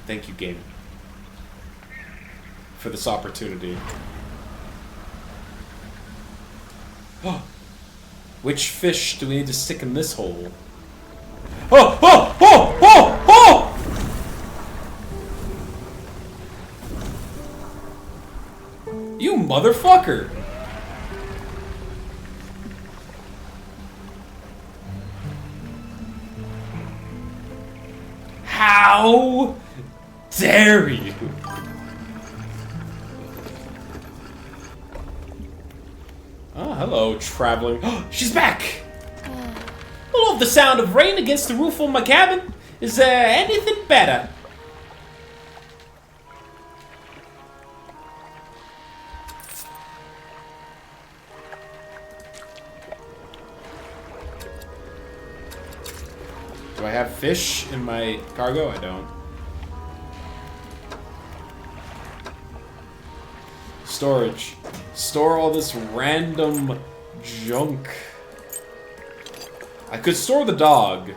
S1: Thank you, game, for this opportunity. Oh, which fish do we need to stick in this hole? Oh, oh, oh, oh, oh! You motherfucker! How dare you? Oh, hello, traveling. She's back! I love the sound of rain against the roof of my cabin. Is there anything better? Do I have fish in my cargo? I don't. Storage. Store all this random junk. I could store the dog,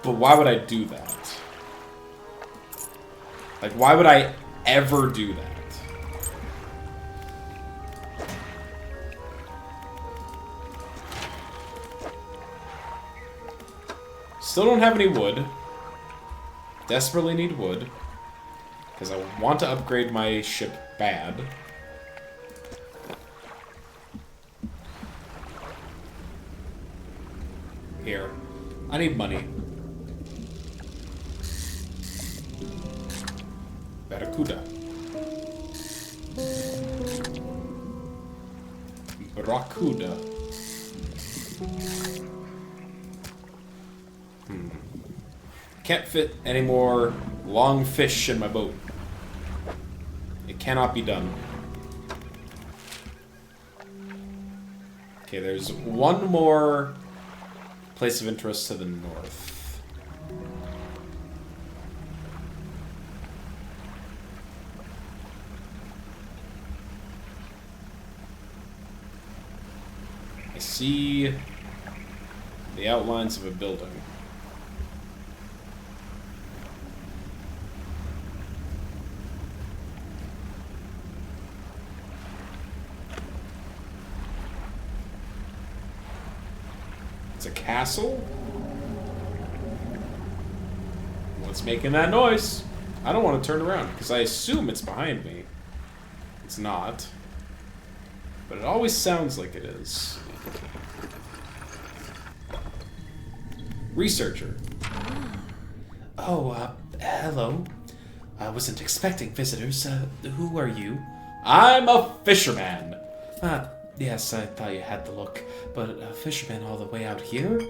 S1: but why would I do that? Like, why would I ever do that? Still don't have any wood. Desperately need wood. Because I want to upgrade my ship bad. Here. I need money. Barracuda. Barracuda. Can't fit any more long fish in my boat. It cannot be done. Okay, there's one more place of interest to the north. I see the outlines of a building. It's a castle? What's making that noise? I don't want to turn around, because I assume it's behind me. It's not. But it always sounds like it is. Researcher.
S5: Oh, hello. I wasn't expecting visitors. Who are you?
S1: I'm a fisherman.
S5: Yes, I thought you had the look, but a fisherman all the way out here?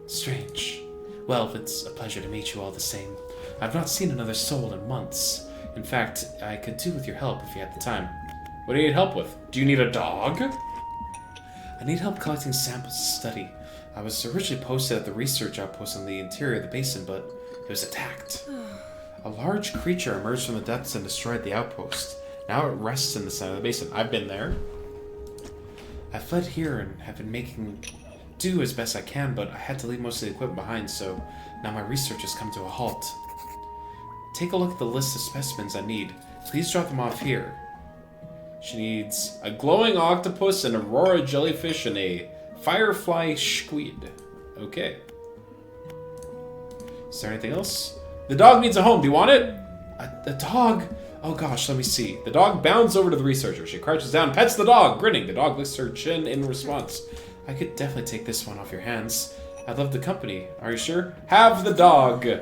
S5: Strange. Well, it's a pleasure to meet you all the same. I've not seen another soul in months. In fact, I could do with your help if you had the time.
S1: What do you need help with? Do you need a dog?
S5: I need help collecting samples to study. I was originally posted at the research outpost in the interior of the basin, but it was attacked. A large creature emerged from the depths and destroyed the outpost. Now it rests in the center of the basin. I've been there. I fled here and have been making do as best I can, but I had to leave most of the equipment behind, so now my research has come to a halt. Take a look at the list of specimens I need. Please drop them off here.
S1: She needs a glowing octopus, an aurora jellyfish, and a firefly squid. Okay. Is there anything else? The dog needs a home. Do you want it?
S5: A dog? Oh gosh, let me see.
S1: The dog bounds over to the researcher. She crouches down, pets the dog, grinning. The dog lifts her chin in response.
S5: I could definitely take this one off your hands. I love the company.
S1: Are you sure? Have the dog.
S5: Yeah,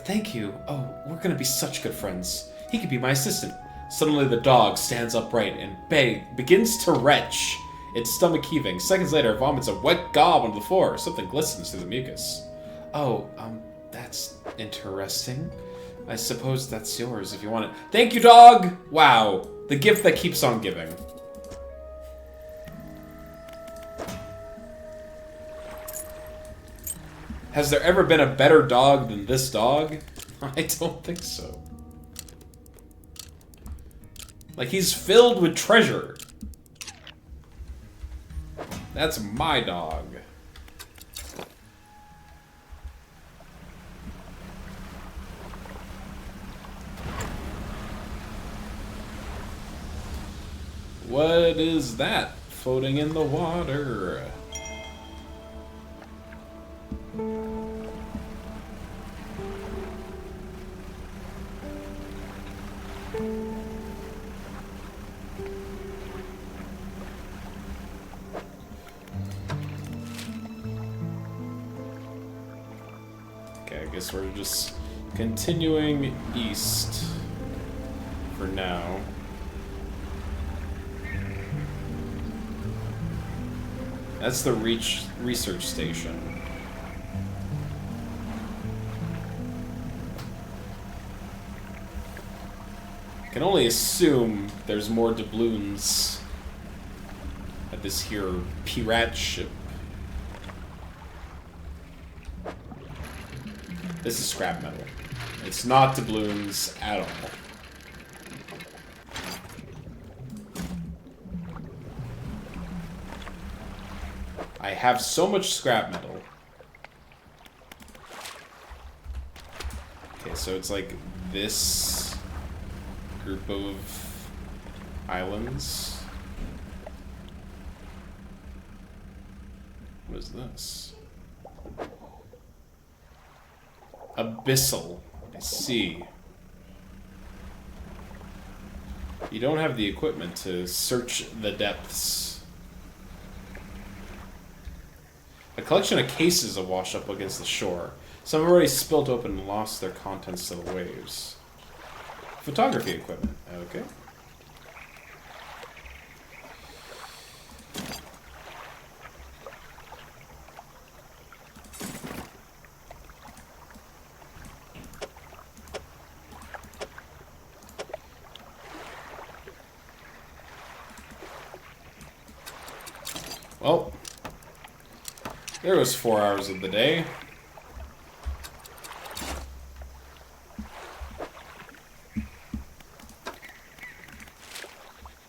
S5: thank you. Oh, we're gonna be such good friends. He could be my assistant.
S1: Suddenly the dog stands upright and begins to retch, its stomach heaving. Seconds later, it vomits a wet gob onto the floor. Something glistens through the mucus.
S5: Oh, that's interesting. I suppose that's yours if you want it.
S1: Thank you, dog! Wow. The gift that keeps on giving. Has there ever been a better dog than this dog? I don't think so. Like, he's filled with treasure. That's my dog. What is that floating in the water? Okay, I guess we're just continuing east for now. That's the research station. I can only assume there's more doubloons at this here pirate ship. This is scrap metal. It's not doubloons at all. I have so much scrap metal. Okay, so it's like this group of islands. What is this? Abyssal. I see. You don't have the equipment to search the depths. A collection of cases are washed up against the shore. Some have already spilt open and lost their contents to the waves. Photography equipment. Okay. Well, there was 4 hours of the day.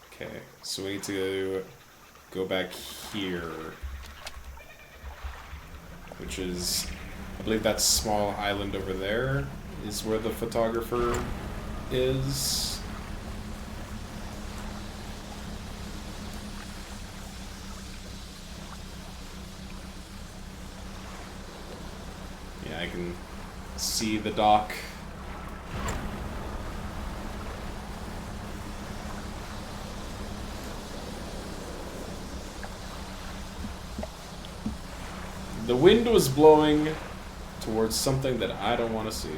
S1: Okay, so we need to go back here, which is, I believe that small island over there is where the photographer is. I can see the dock. The wind was blowing towards something that I don't want to see.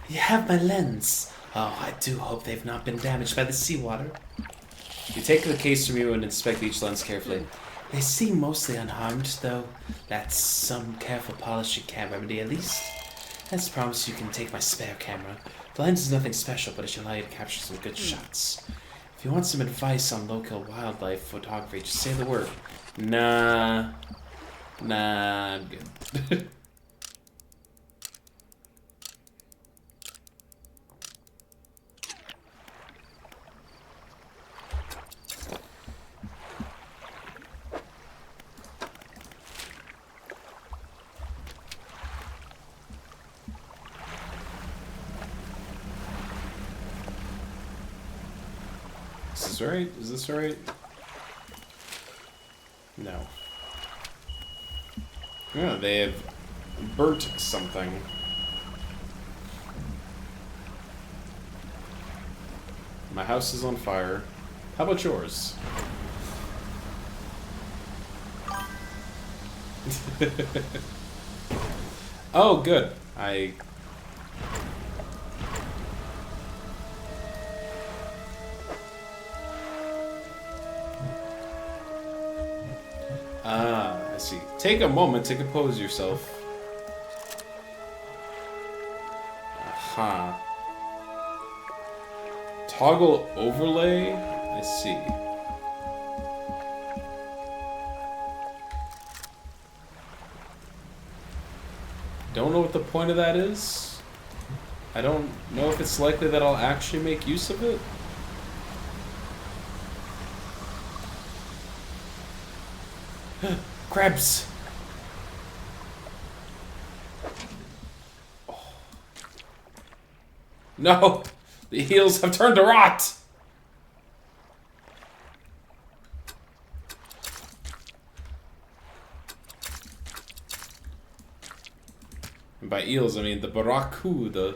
S5: You have my lens. Oh, I do hope they've not been damaged by the seawater.
S1: You take the case from you and inspect each lens carefully.
S5: They seem mostly unharmed, though. That's some careful polishing can remedy, at least. As promised, you can take my spare camera. The lens is nothing special, but it should allow you to capture some good shots. If you want some advice on local wildlife photography, just say the word.
S1: Nah, I'm good. Is this right? Is this right? No. Yeah, they have burnt something. My house is on fire. How about yours? Oh, good. I see. Take a moment to compose yourself. Aha. Toggle overlay? I see. Don't know what the point of that is. I don't know if it's likely that I'll actually make use of it. Crabs! Oh. No! The heels have turned to rot! And by eels, I mean the barracuda.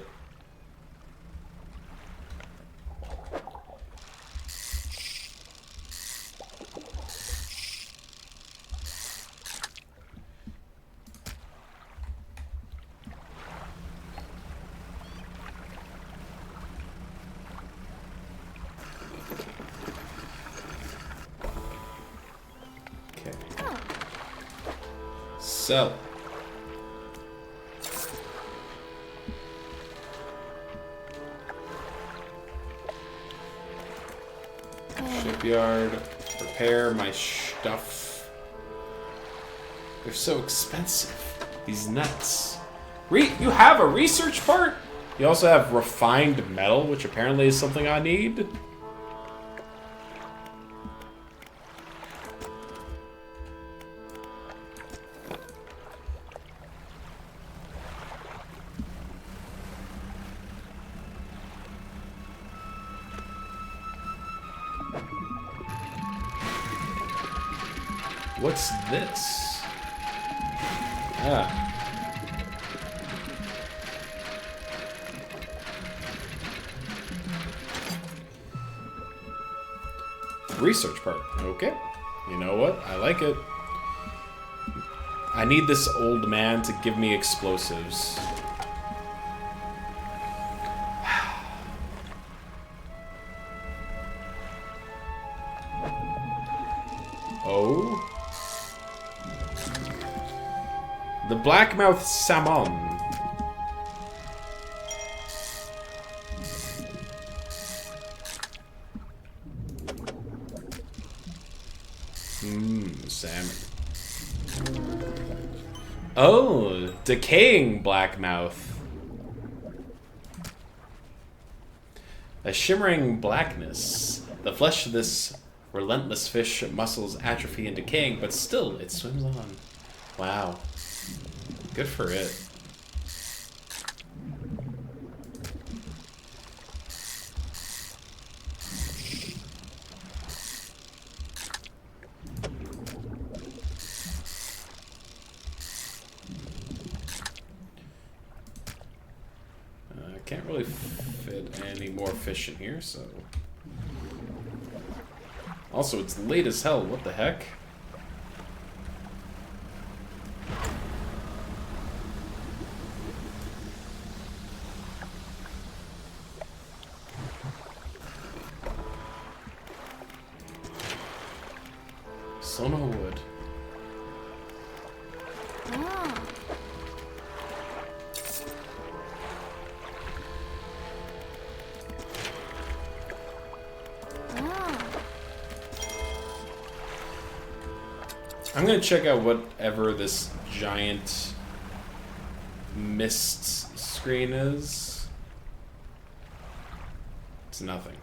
S1: So, Shipyard. Repair my stuff. They're so expensive. These nuts. You have a research part? You also have refined metal, which apparently is something I need. What's this? Ah. Research part. Okay. You know what? I like it. I need this old man to give me explosives. Oh? The blackmouth salmon. Salmon. Oh, decaying blackmouth. A shimmering blackness. The flesh of this relentless fish muscles atrophy and decaying, but still it swims on. Wow. Good for it. Can't really fit any more fish in here, so... Also, it's late as hell. What the heck? Still no wood. I'm gonna check out whatever this giant mist screen is. It's nothing.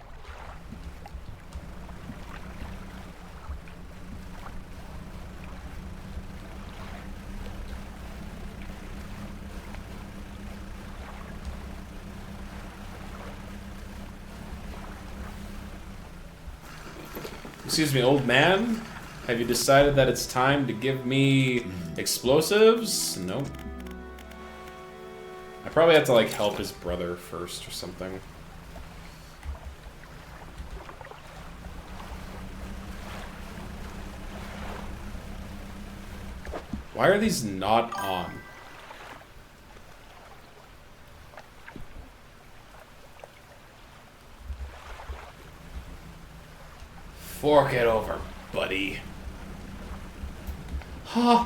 S1: Excuse me, old man? Have you decided that it's time to give me explosives? Nope. I probably have to, like, help his brother first or something. Why are these not on? Fork it over, buddy. Huh.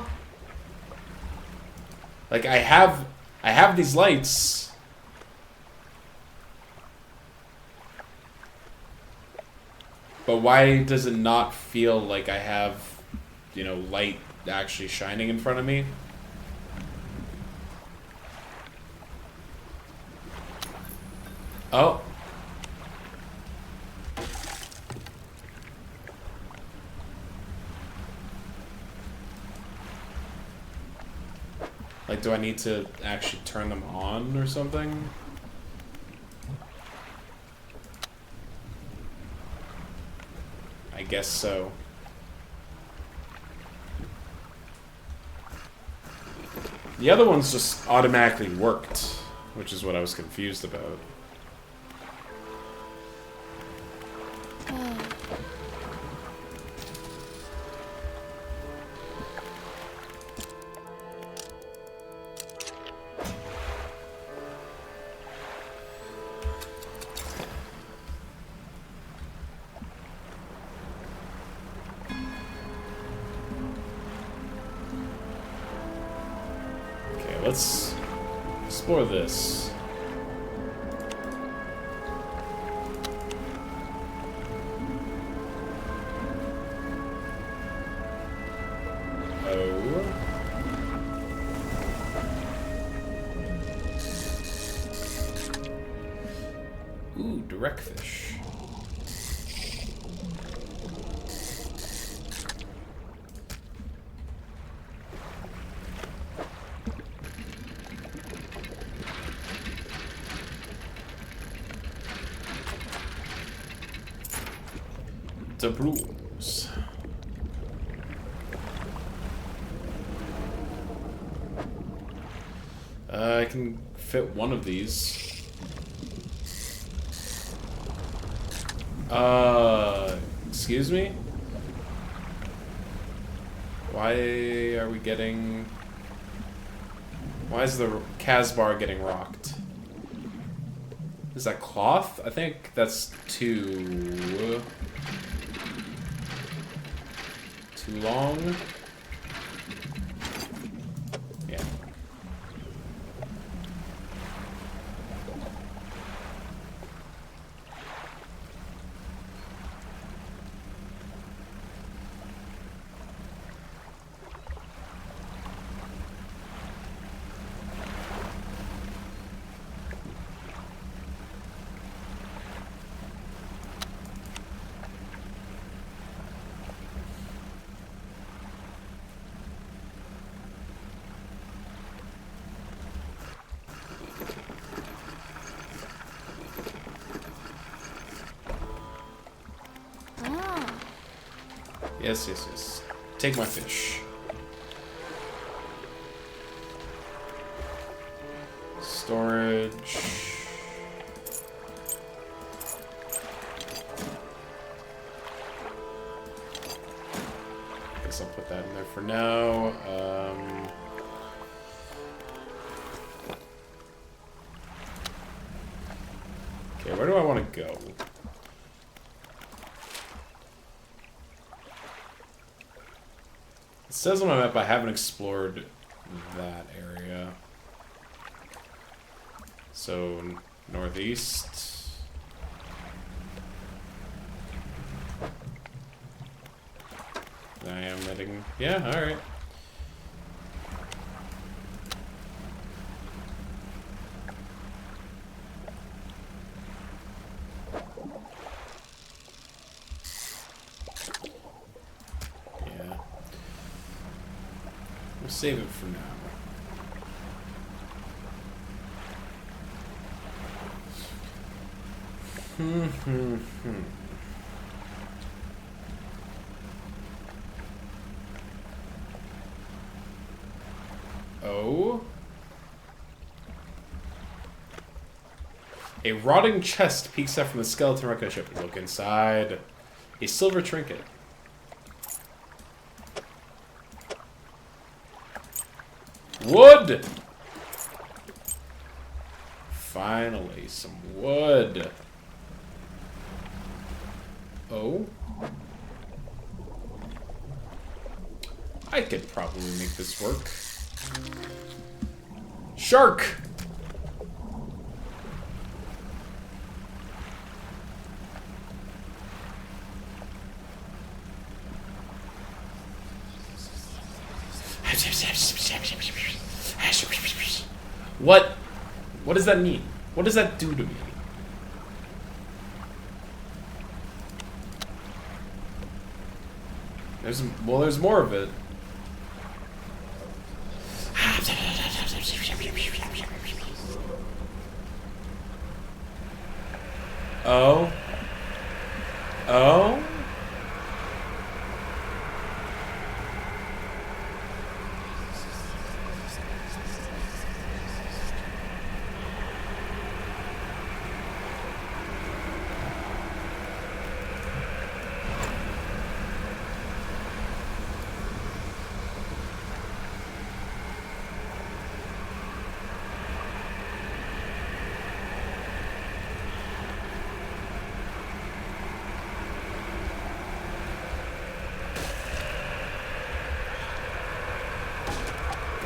S1: Like, I have these lights. But why does it not feel like I have, you know, light actually shining in front of me? Oh. Like, do I need to actually turn them on or something? I guess so. The other ones just automatically worked, which is what I was confused about. Let's explore this. wreckfish. Doubloons. I can fit one of these. Excuse me? Why are we getting... Why is the Casbar getting rocked? Is that cloth? I think that's too long. Yeah. Yes, yes, yes. Take my fish. Storage. Guess I'll put that in there for now. Okay, where do I want to go? It says on my map I haven't explored that area. So, northeast. I am heading... Yeah, alright. Save it for now. Oh? A rotting chest peeks out from the skeleton wreck of the ship. Look inside. A silver trinket. Wood! Finally, some wood. Oh? I could probably make this work. Shark! What? What does that mean? What does that do to me? There's more of it. Oh? Oh?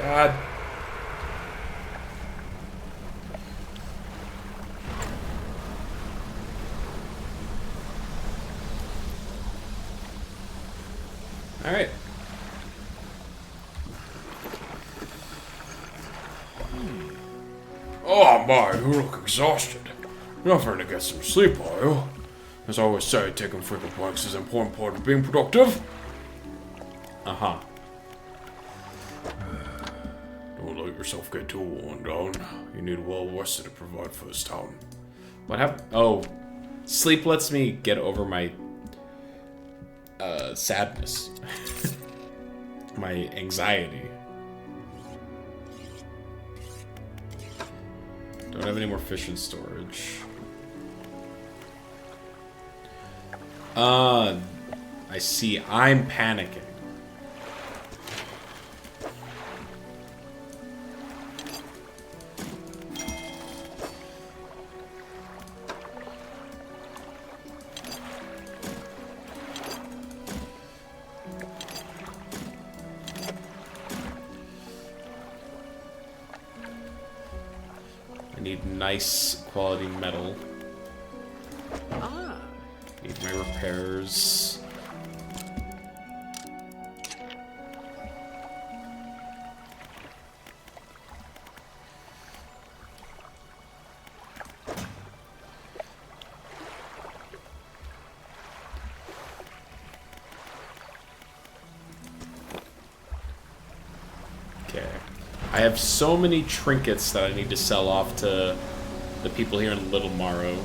S1: God. All right.
S6: Oh my, you look exhausted.
S4: You're not trying to get some sleep, are you? As I always say, taking frequent breaks is an important part of being productive.
S1: Uh-huh.
S4: Don't let yourself get too worn down. You need well rested to provide for this town.
S1: What happened? Oh, sleep lets me get over my sadness. My anxiety. Don't have any more fish in storage. I see. I'm panicking. I need nice quality metal. Need my repairs. Okay. I have so many trinkets that I need to sell off to the people here in Little Morrow.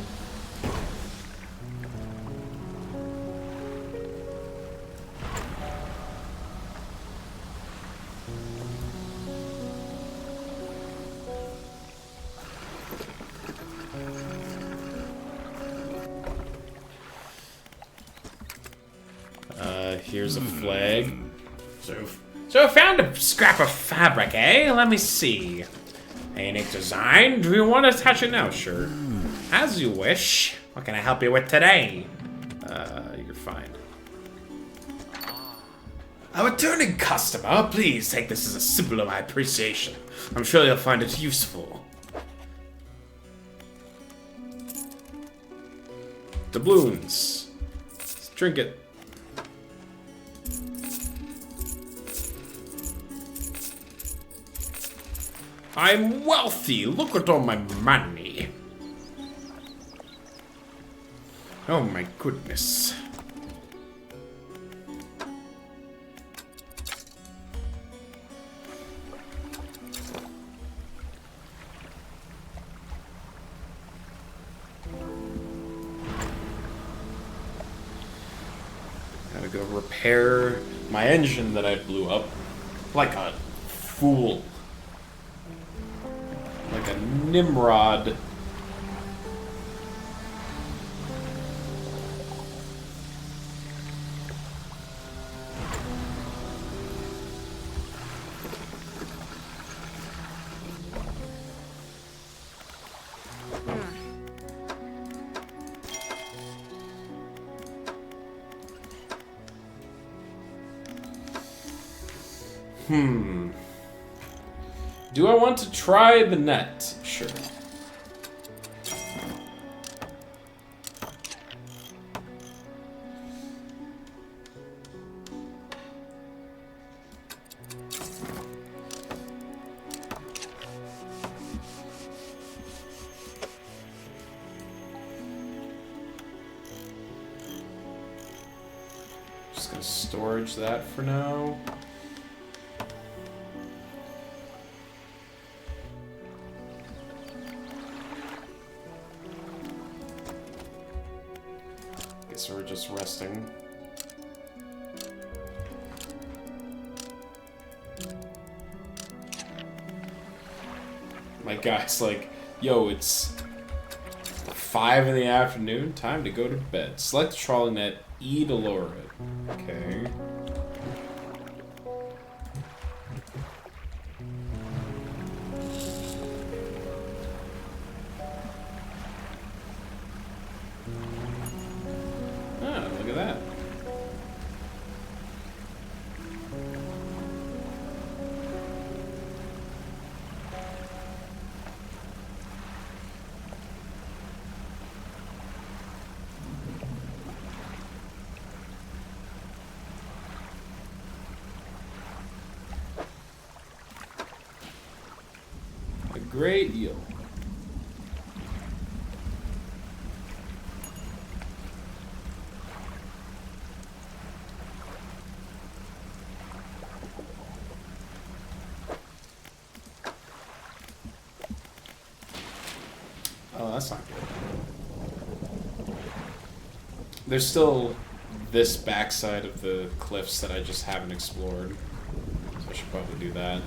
S1: Here's a flag. So I found a scrap of fabric, eh? Let me see. A unique design. Do you want to touch it now? Sure. As you wish. What can I help you with today? You're fine. A returning customer. Please take this as a symbol of my appreciation. I'm sure you'll find it useful. Doubloons. Trinket. I'm wealthy. Look at all my money. Oh my goodness. Gotta go repair my engine that I blew up like a fool. Like a Nimrod. Do I want to try the net? Sure. Just gonna storage that for now. So we're just resting. My guy's like, yo, it's 5 in the afternoon, time to go to bed. Select the trawling net, E to lower it. Okay. Look at that. A great eel. Oh, that's not good. There's still this backside of the cliffs that I just haven't explored. So I should probably do that.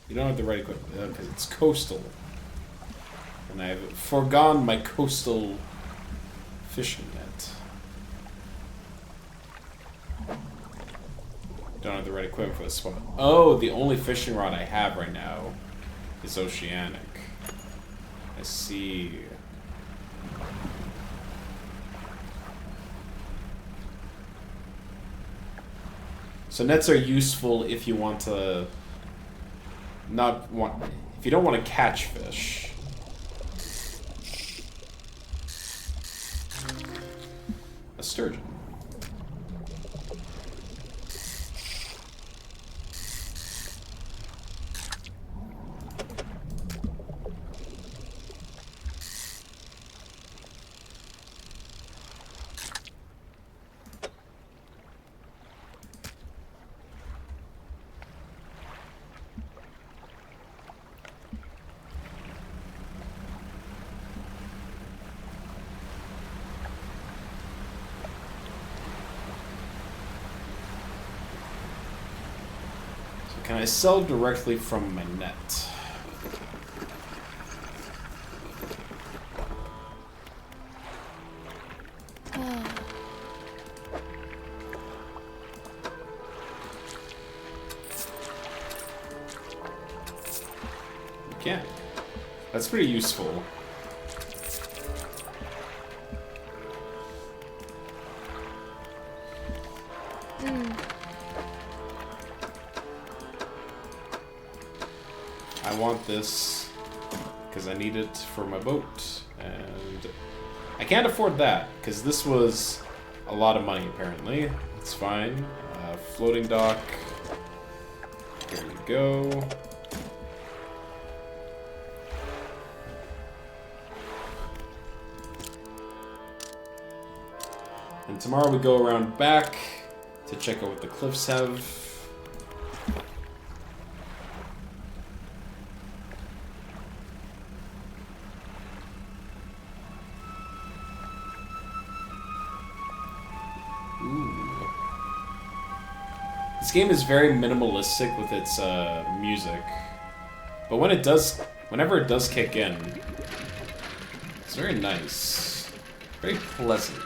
S1: You don't have the right equipment because it's coastal. And I've foregone my coastal fishing net. Don't have the right equipment for this spot. Oh, the only fishing rod I have right now is oceanic. I see. So nets are useful if you want to if you don't want to catch fish. A sturgeon. Can I sell directly from my net? You can. That's pretty useful. I want this because I need it for my boat, and I can't afford that because this was a lot of money apparently. It's fine. Floating dock. Here we go. And tomorrow we go around back to check out what the cliffs have. This game is very minimalistic with its music, but whenever it does kick in, it's very nice, very pleasant.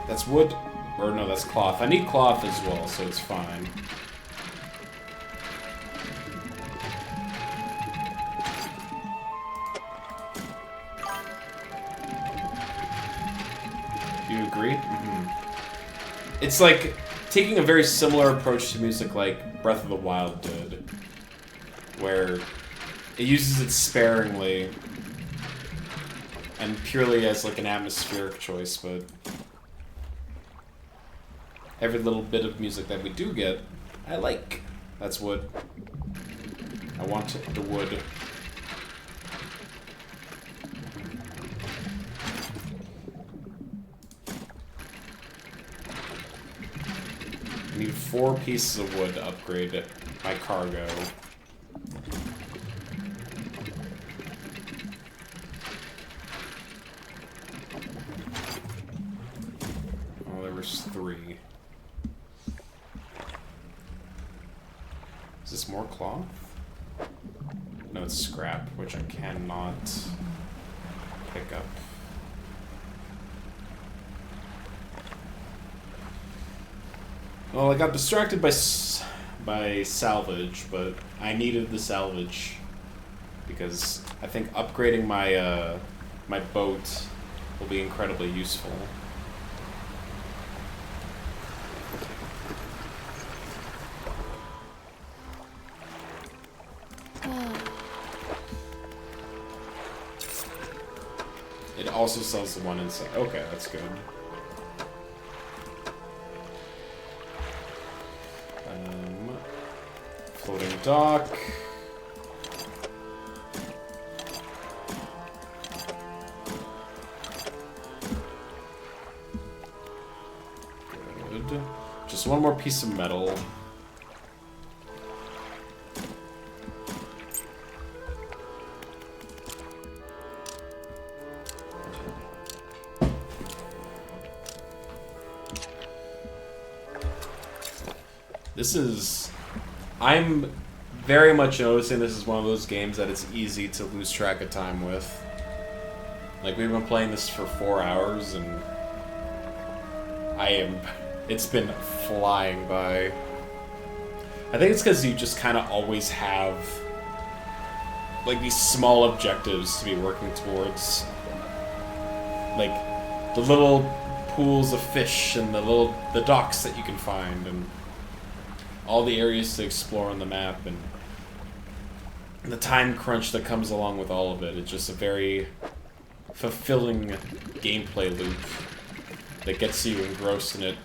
S1: That's wood, or no, that's cloth. I need cloth as well, so it's fine. You agree? Mm-hmm. It's like taking a very similar approach to music like Breath of the Wild did, where it uses it sparingly and purely as like an atmospheric choice, but every little bit of music that we do get, I like. That's wood. I want the wood. I need 4 pieces of wood to upgrade my cargo. Oh, there was 3. Is this more cloth? No, it's scrap, which I cannot pick up. Well, I got distracted by salvage, but I needed the salvage because I think upgrading my my boat will be incredibly useful. It also sells the one inside. Okay, that's good. Floating dock. Good. Just one more piece of metal. This is... I'm very much noticing this is one of those games that it's easy to lose track of time with. Like, we've been playing this for 4 hours, and it's been flying by. I think it's because you just kind of always have, like, these small objectives to be working towards. Like, the little pools of fish and the docks that you can find, and all the areas to explore on the map, and the time crunch that comes along with all of it. It's just a very fulfilling gameplay loop that gets you engrossed in it.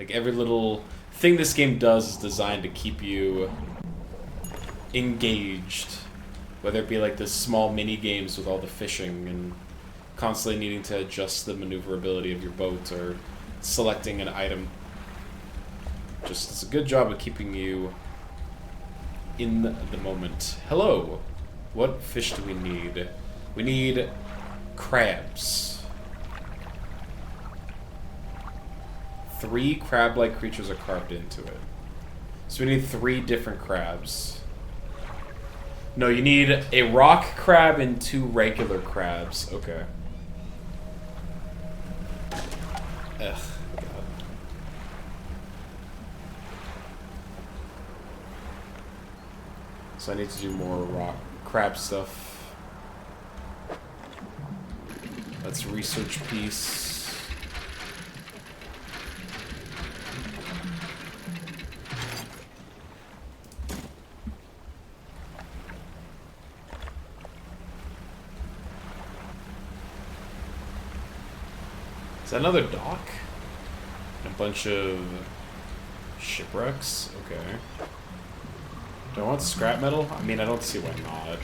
S1: Like, every little thing this game does is designed to keep you engaged. Whether it be like the small mini games with all the fishing and constantly needing to adjust the maneuverability of your boat or selecting an item. Just, it's a good job of keeping you in the moment. Hello! What fish do we need? We need crabs. 3 crab-like creatures are carved into it. So we need 3 different crabs. No, you need a rock crab and 2 regular crabs. Okay. Ugh, God. So I need to do more rock crab stuff. Let's research piece. Is that another dock? And a bunch of shipwrecks? Okay. Do I want scrap metal? I mean, I don't see why not.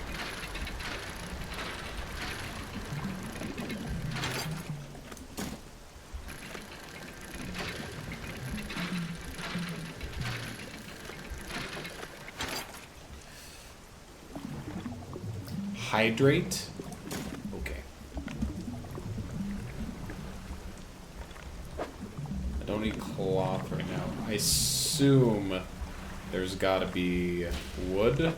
S1: Hydrate? Okay. I don't need cloth right now. I assume there's gotta be wood.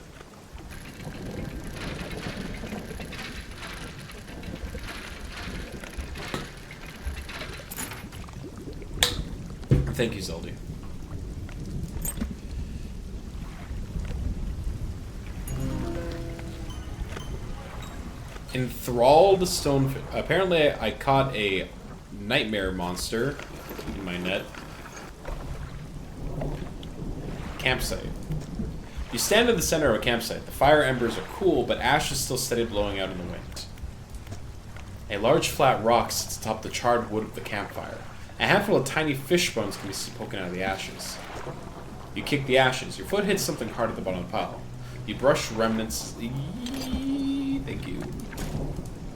S1: Thank you, Zeldy. Enthralled stonefish. Apparently, I caught a nightmare monster in my net. Campsite. You stand in the center of a campsite. The fire embers are cool, but ash is still steady blowing out in the wind. A large flat rock sits atop the charred wood of the campfire. A handful of tiny fish bones can be poking out of the ashes. You kick the ashes. Your foot hits something hard at the bottom of the pile. You brush remnants. Thank you.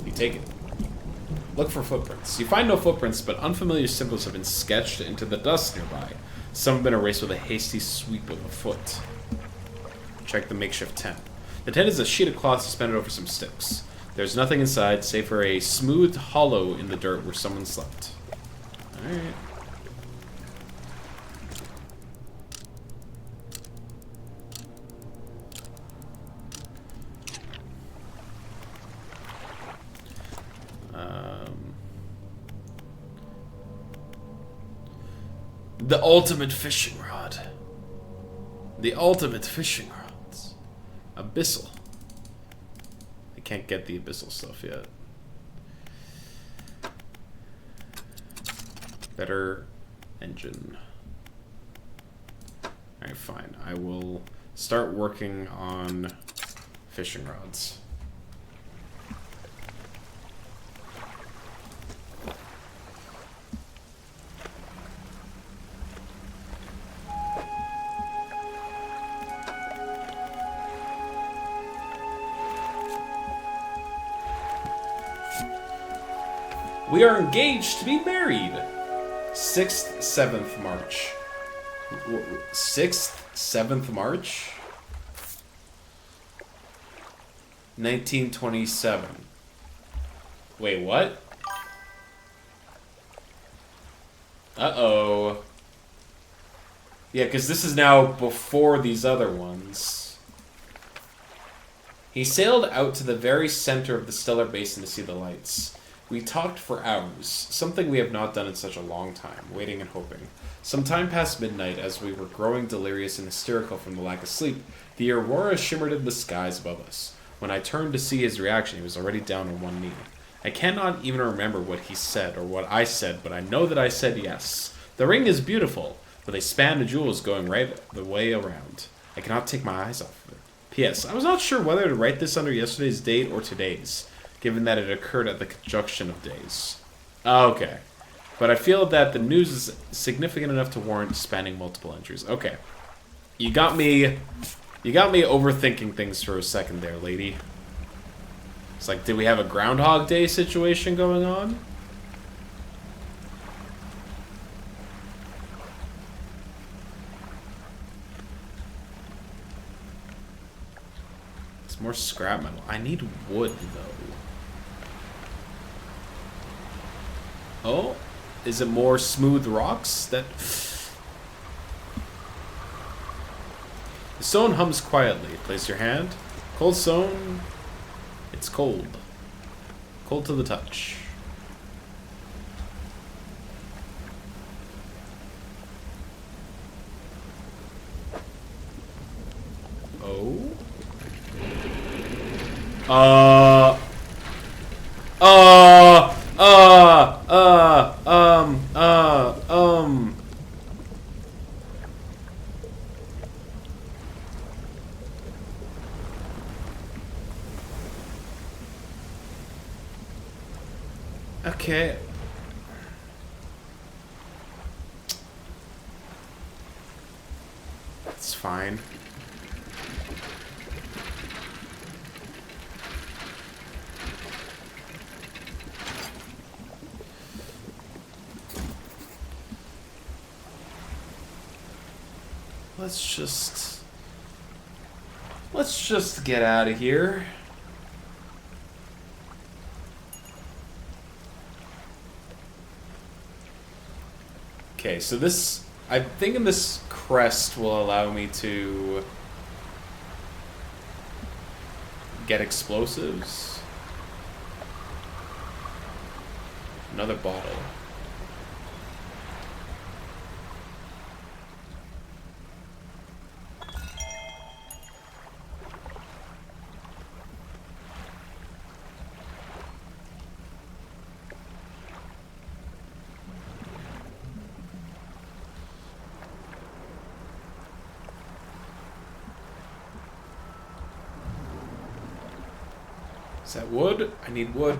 S1: You take it. Look for footprints. You find no footprints, but unfamiliar symbols have been sketched into the dust nearby. Some have been erased with a hasty sweep of a foot. Check the makeshift tent. The tent is a sheet of cloth suspended over some sticks. There's nothing inside, save for a smooth hollow in the dirt where someone slept. Alright. The ultimate fishing rod. The ultimate fishing rods. Abyssal. I can't get the abyssal stuff yet. Better engine. Alright, fine. I will start working on fishing rods. We are engaged to be married. 6th, 7th March. 6th, 7th March? 1927. Wait, what? Uh-oh. Yeah, because this is now before these other ones. He sailed out to the very center of the stellar basin to see the lights. We talked for hours, something we have not done in such a long time, waiting and hoping. Some time past midnight, as we were growing delirious and hysterical from the lack of sleep, the aurora shimmered in the skies above us. When I turned to see his reaction, he was already down on one knee. I cannot even remember what he said or what I said, but I know that I said yes. The ring is beautiful, with a span of jewels going right the way around. I cannot take my eyes off of it. P.S. I was not sure whether to write this under yesterday's date or today's, given that it occurred at the conjunction of days. Okay. But I feel that the news is significant enough to warrant spanning multiple entries. Okay. You got me overthinking things for a second there, lady. It's like, did we have a Groundhog Day situation going on? It's more scrap metal. I need wood, though. Oh, is it more smooth rocks? The stone hums quietly. Place your hand. Cold stone. It's cold. Cold to the touch. Oh. Okay. It's fine. Let's just get out of here. Okay, so this, I'm thinking this crest will allow me to get explosives. Another bottle. Is that wood? I need wood.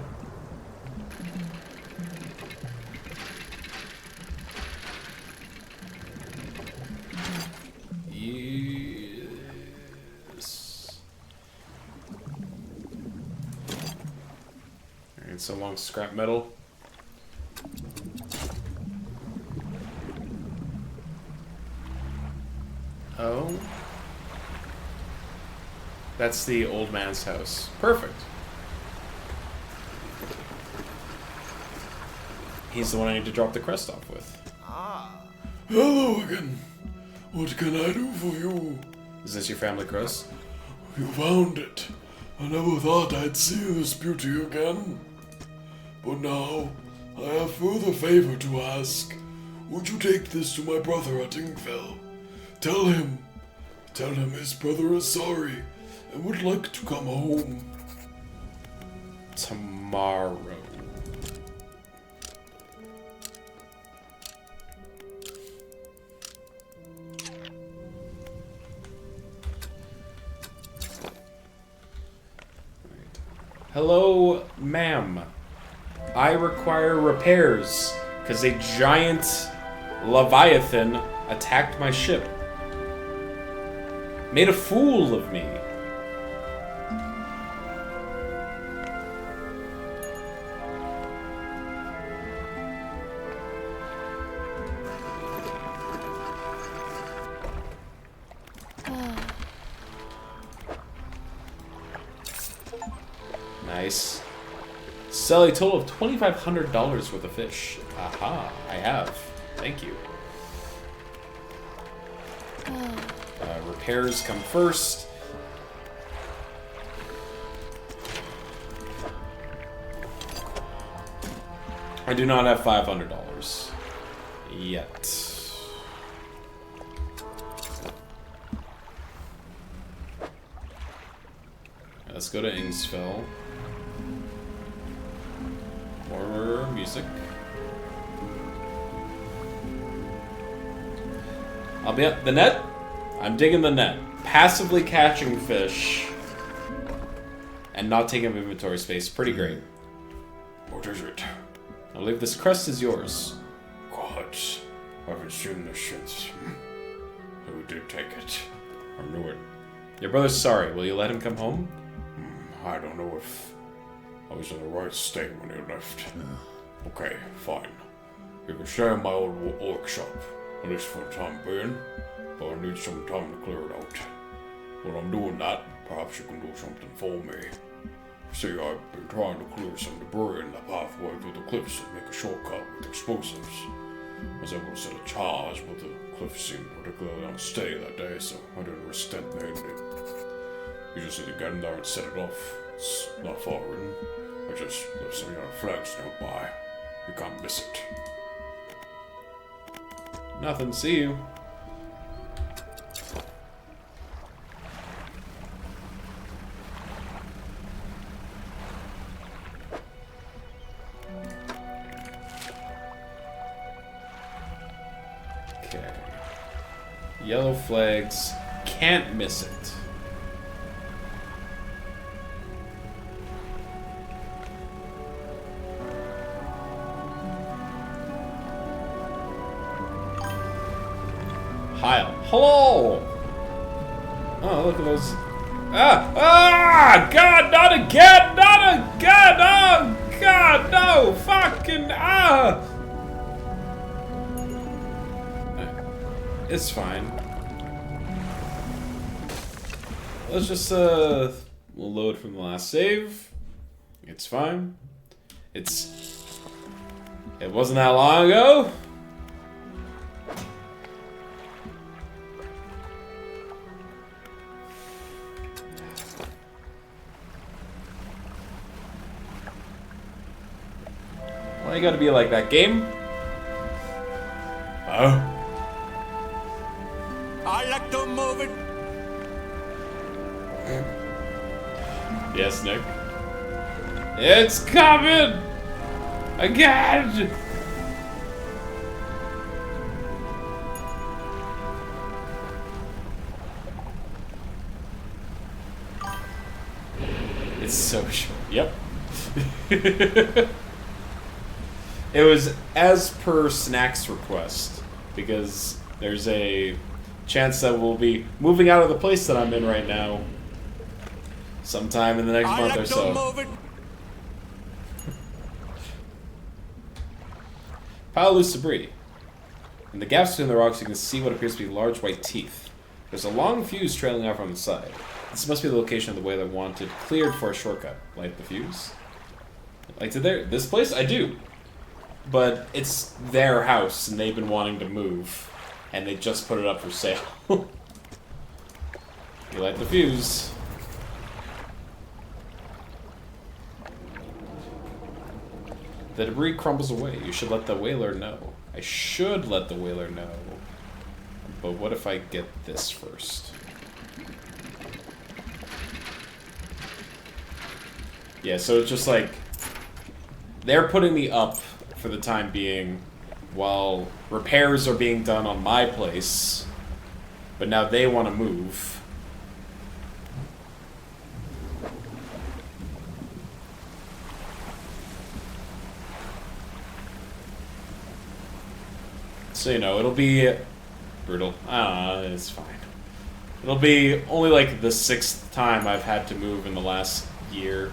S1: Yes. Alright, so long scrap metal. Oh. That's the old man's house. Perfect. He's the one I need to drop the crest off with.
S6: Hello again. What can I do for you?
S1: Is this your family crest?
S6: You found it. I never thought I'd see this beauty again. But now, I have further favor to ask. would you take this to my brother at Ingfell? Tell him his brother is sorry and would like to come home.
S1: Tomorrow. Hello, ma'am. I require repairs because a giant Leviathan attacked my ship. Made a fool of me. Nice. Sell a total of $2,500 worth of fish. Aha, I have. Thank you. Repairs come first. I do not have $500 yet. Let's go to Ingsfell. More music. I'll be at the net. I'm digging the net. Passively catching fish and not taking up inventory space. Pretty great.
S6: What is it?
S1: I believe this crest is yours.
S6: God, I haven't seen this since. Who did take it? I knew it.
S1: Your brother's sorry. Will you let him come home?
S6: I don't know if I was in the right state when he left. Okay, fine. You can stay in my old workshop, at least for the time being, but I need some time to clear it out. When I'm doing that, perhaps you can do something for me. See, I've been trying to clear some debris in the pathway through the cliffs and make a shortcut with explosives. I was able to set a charge, but the cliff seemed particularly unsteady that day, so I didn't risk detonating it. You just need to get in there and set it off. It's not far in. I just left some yellow flags nearby. You can't miss it.
S1: Nothing. See you. Okay. Yellow flags. Can't miss it. Heil. Hello! Oh, look at those. God, not again! Not again! Oh, God, no! Fucking, It's fine. Let's just, we'll load from the last save. It's fine. It wasn't that long ago. Why you gotta be like that, game? Oh.
S2: I like to move it.
S1: Yes, Nick. It's coming! Again! It's so short. Yep. It was as per Snack's request, because there's a chance that we'll be moving out of the place that I'm in right now sometime in the next month or so. Pile of loose debris. In the gaps between the rocks, you can see what appears to be large white teeth. There's a long fuse trailing off on the side. This must be the location of the whaler wanted cleared for a shortcut. Light the fuse. Like to this place? I do. But it's their house, and they've been wanting to move. And they just put it up for sale. You light the fuse. The debris crumbles away. You should let the whaler know. I should let the whaler know. But what if I get this first? Yeah, so it's just like... They're putting me up for the time being while repairs are being done on my place. But now they want to move. So, you know, it'll be brutal. It's fine. It'll be only like the 6th time I've had to move in the last year.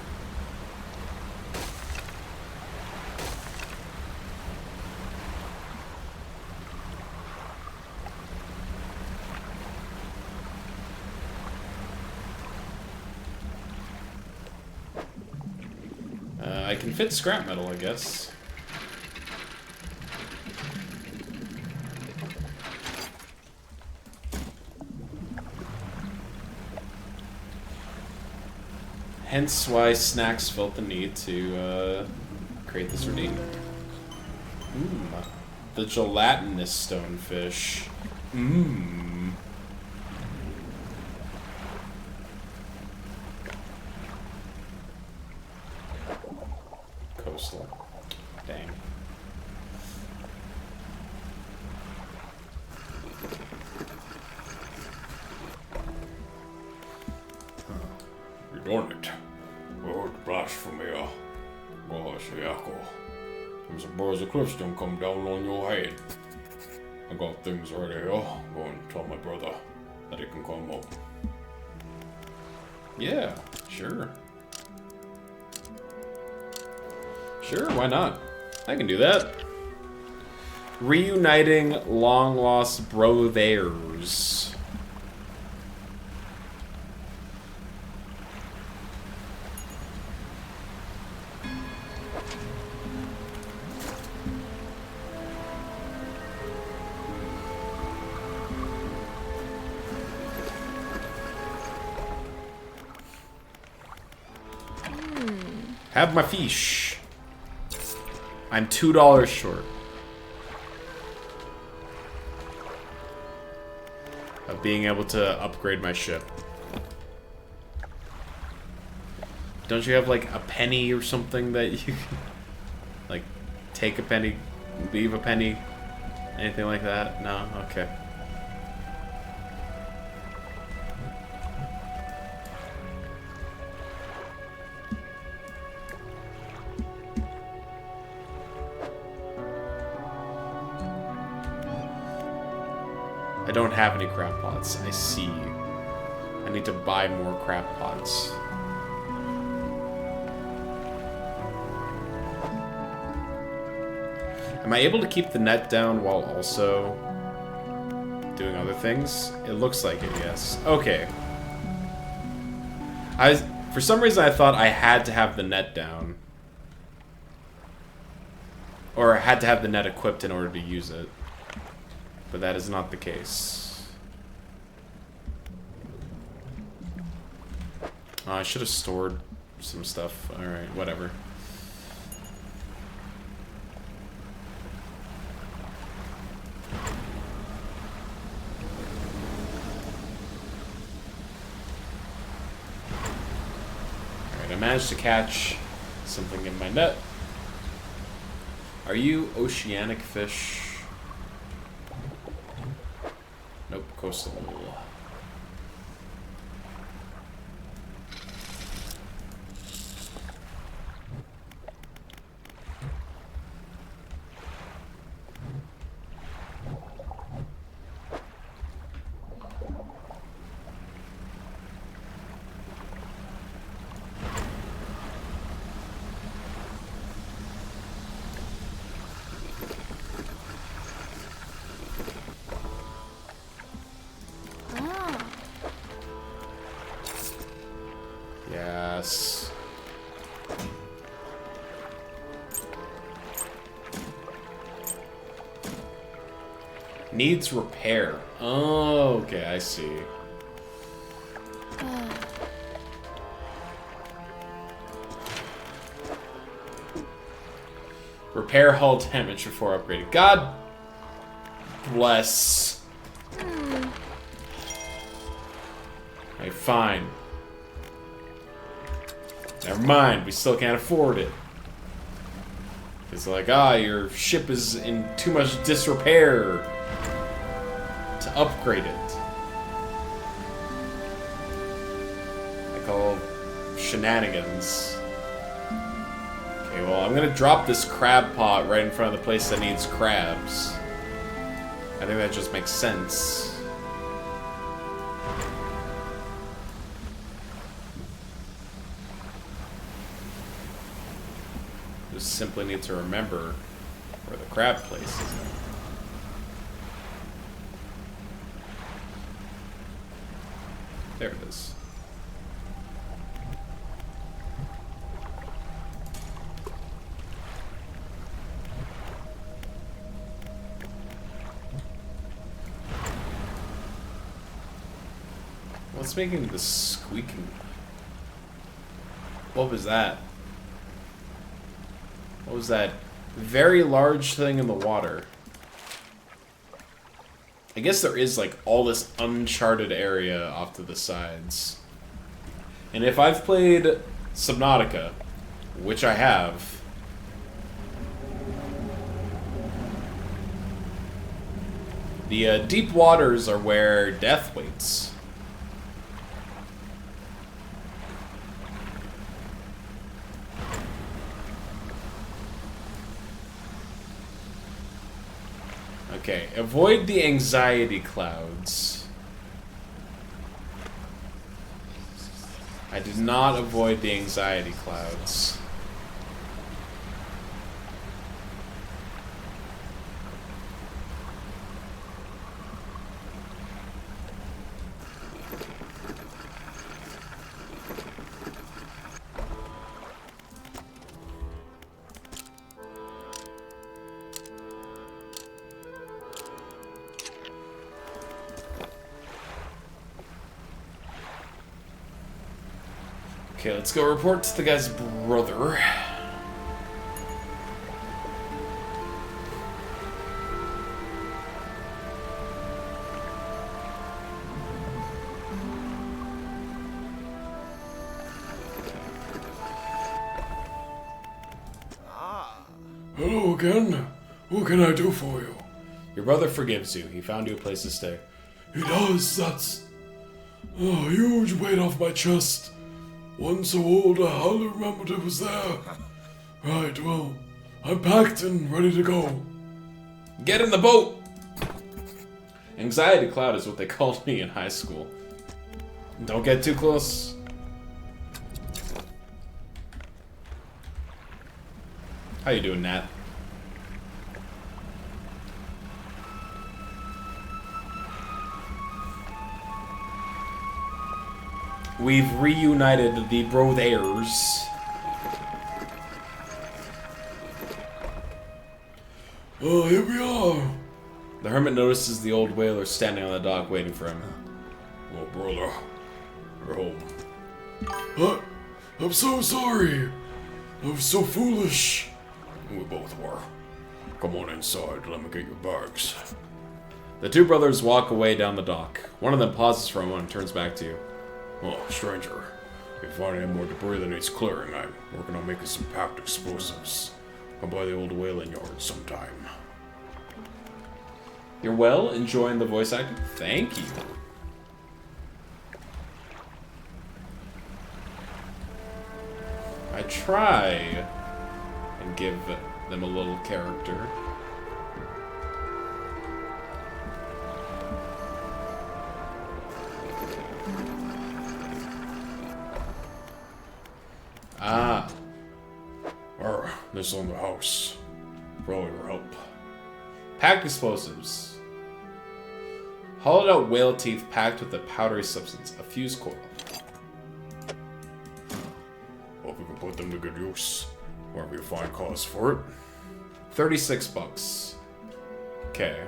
S1: I can fit scrap metal, I guess. Hence why Snacks felt the need to create this routine. The gelatinous stonefish. Coastal. Dang.
S6: You done it. Oh, blasphemy. Gosh, Yako. I'm surprised the cliffs don't come down on your head. I got things ready here. Go and tell my brother that he can come up.
S1: Yeah, sure. Sure, why not? I can do that. Reuniting long-lost brothers. Have my fish. I'm $2 short of being able to upgrade my ship. Don't you have like a penny or something that you can like take a penny, leave a penny, anything like that? No? Okay. I don't have any crab pots. I see. I need to buy more crab pots. Am I able to keep the net down while also doing other things? It looks like it, yes. Okay. For some reason I thought I had to have the net down. Or I had to have the net equipped in order to use it. But that is not the case. Oh, I should have stored some stuff. Alright, whatever. Alright, I managed to catch something in my net. Are you oceanic fish? Nope, coastal. Yes. Needs repair. Oh, okay, I see. Repair hull damage before upgrading. God bless. Alright, fine. Never mind, we still can't afford it. It's like, your ship is in too much disrepair to upgrade it. I call shenanigans. Okay, well, I'm gonna drop this crab pot right in front of the place that needs crabs. I think that just makes sense. Just simply need to remember where the crab place is. There it is. What's making the squeaking? What was that? What was that very large thing in the water? I guess there is like all this uncharted area off to the sides. And if I've played Subnautica, which I have, the deep waters are where death waits. Okay, avoid the anxiety clouds. I did not avoid the anxiety clouds. Okay, let's go report to the guy's brother.
S6: Hello again. What can I do for you?
S1: Your brother forgives you. He found you a place to stay.
S6: He does. That's a huge weight off my chest. One so old I hardly remembered it was there. Right, well, I'm packed and ready to go.
S1: Get in the boat! Anxiety cloud is what they called me in high school. Don't get too close. How you doing, Nat? We've reunited the brothers.
S6: Oh, here we are.
S1: The hermit notices the old whaler standing on the dock waiting for him.
S6: Oh, brother. You're home. What? I'm so sorry. I was so foolish. We both were. Come on inside. Let me get your bags.
S1: The two brothers walk away down the dock. One of them pauses for a moment and turns back to you.
S6: Oh, stranger. If you find any more debris that needs clearing, I'm working on making some packed explosives. Come by the old whaling yard sometime.
S1: You're well? Enjoying the voice acting? Thank you. I try and give them a little character. Ah.
S6: This on the house. For all your help.
S1: Packed explosives. Hollowed out whale teeth packed with a powdery substance, a fuse coil.
S6: Hope we can put them to good use. Wherever you find cause for it.
S1: $36. Okay.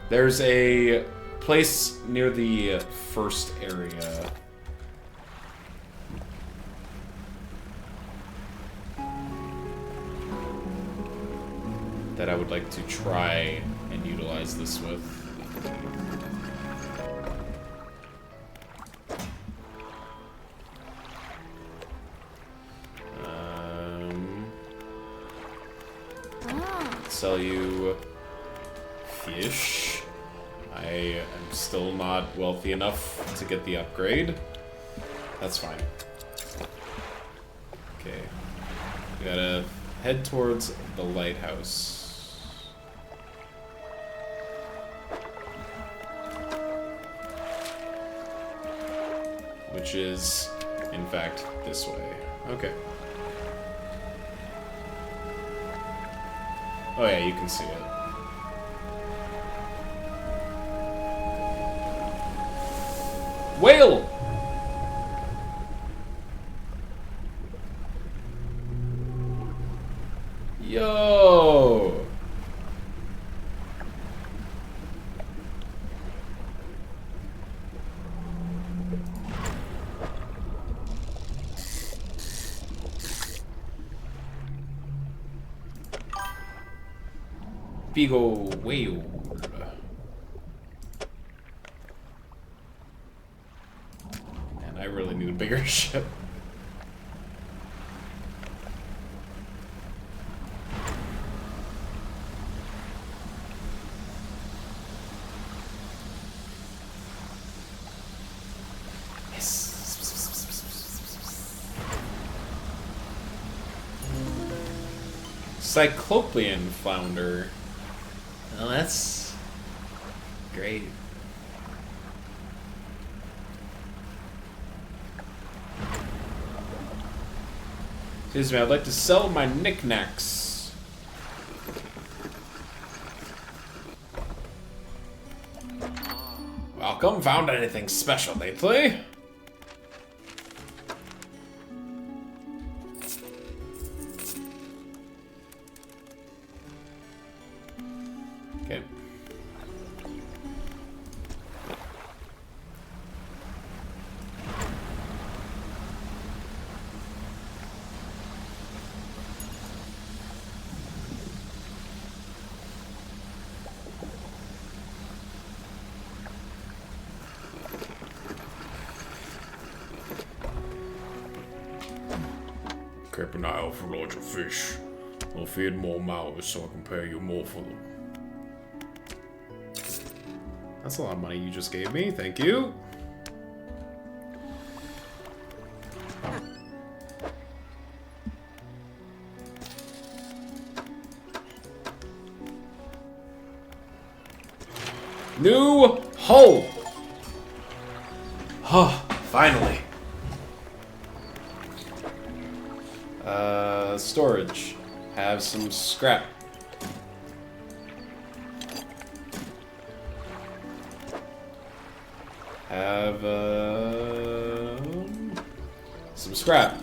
S1: There's a place near the first area. That I would like to try and utilize this with. Sell you fish. I am still not wealthy enough to get the upgrade. That's fine. Okay. We gotta head towards the lighthouse. Which is, in fact, this way. Okay. Oh yeah, you can see it. Whale! Yo! Big ol' whale. Man, I really need a bigger ship. Cyclopean flounder. Well, that's great. Excuse me, I'd like to sell my knickknacks. Welcome. Found anything special lately? Okay.
S6: Keep an eye out for larger fish. I'll feed more mouths so I can pay you more for them.
S1: That's a lot of money you just gave me. Thank you. New hull. Huh, finally. Storage. Have some scrap. Have some scrap.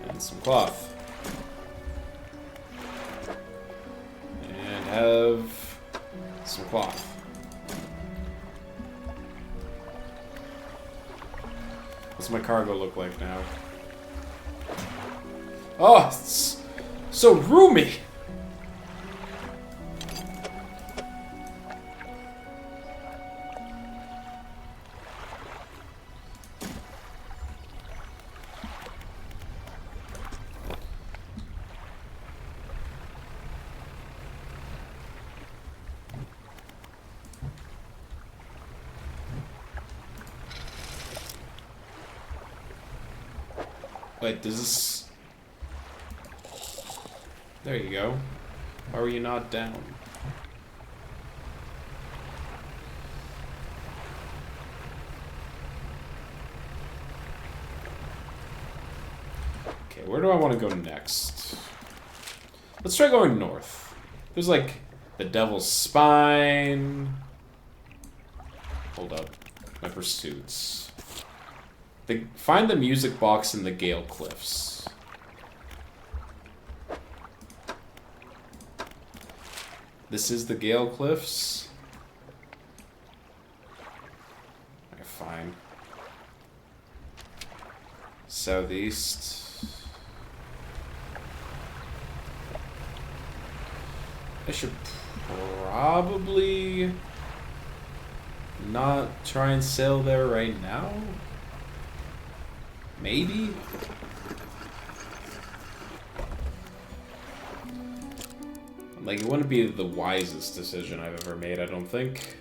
S1: And some cloth. And have some cloth. What's my cargo look like now? Oh, it's so roomy! Wait, does this... There you go. Why were you not down? Okay, where do I want to go next? Let's try going north. There's like the Devil's Spine. Hold up. My pursuits. Find the music box in the Gale Cliffs. This is the Gale Cliffs. Okay, fine. Southeast. I should probably not try and sail there right now. Maybe? Like, it wouldn't be the wisest decision I've ever made, I don't think.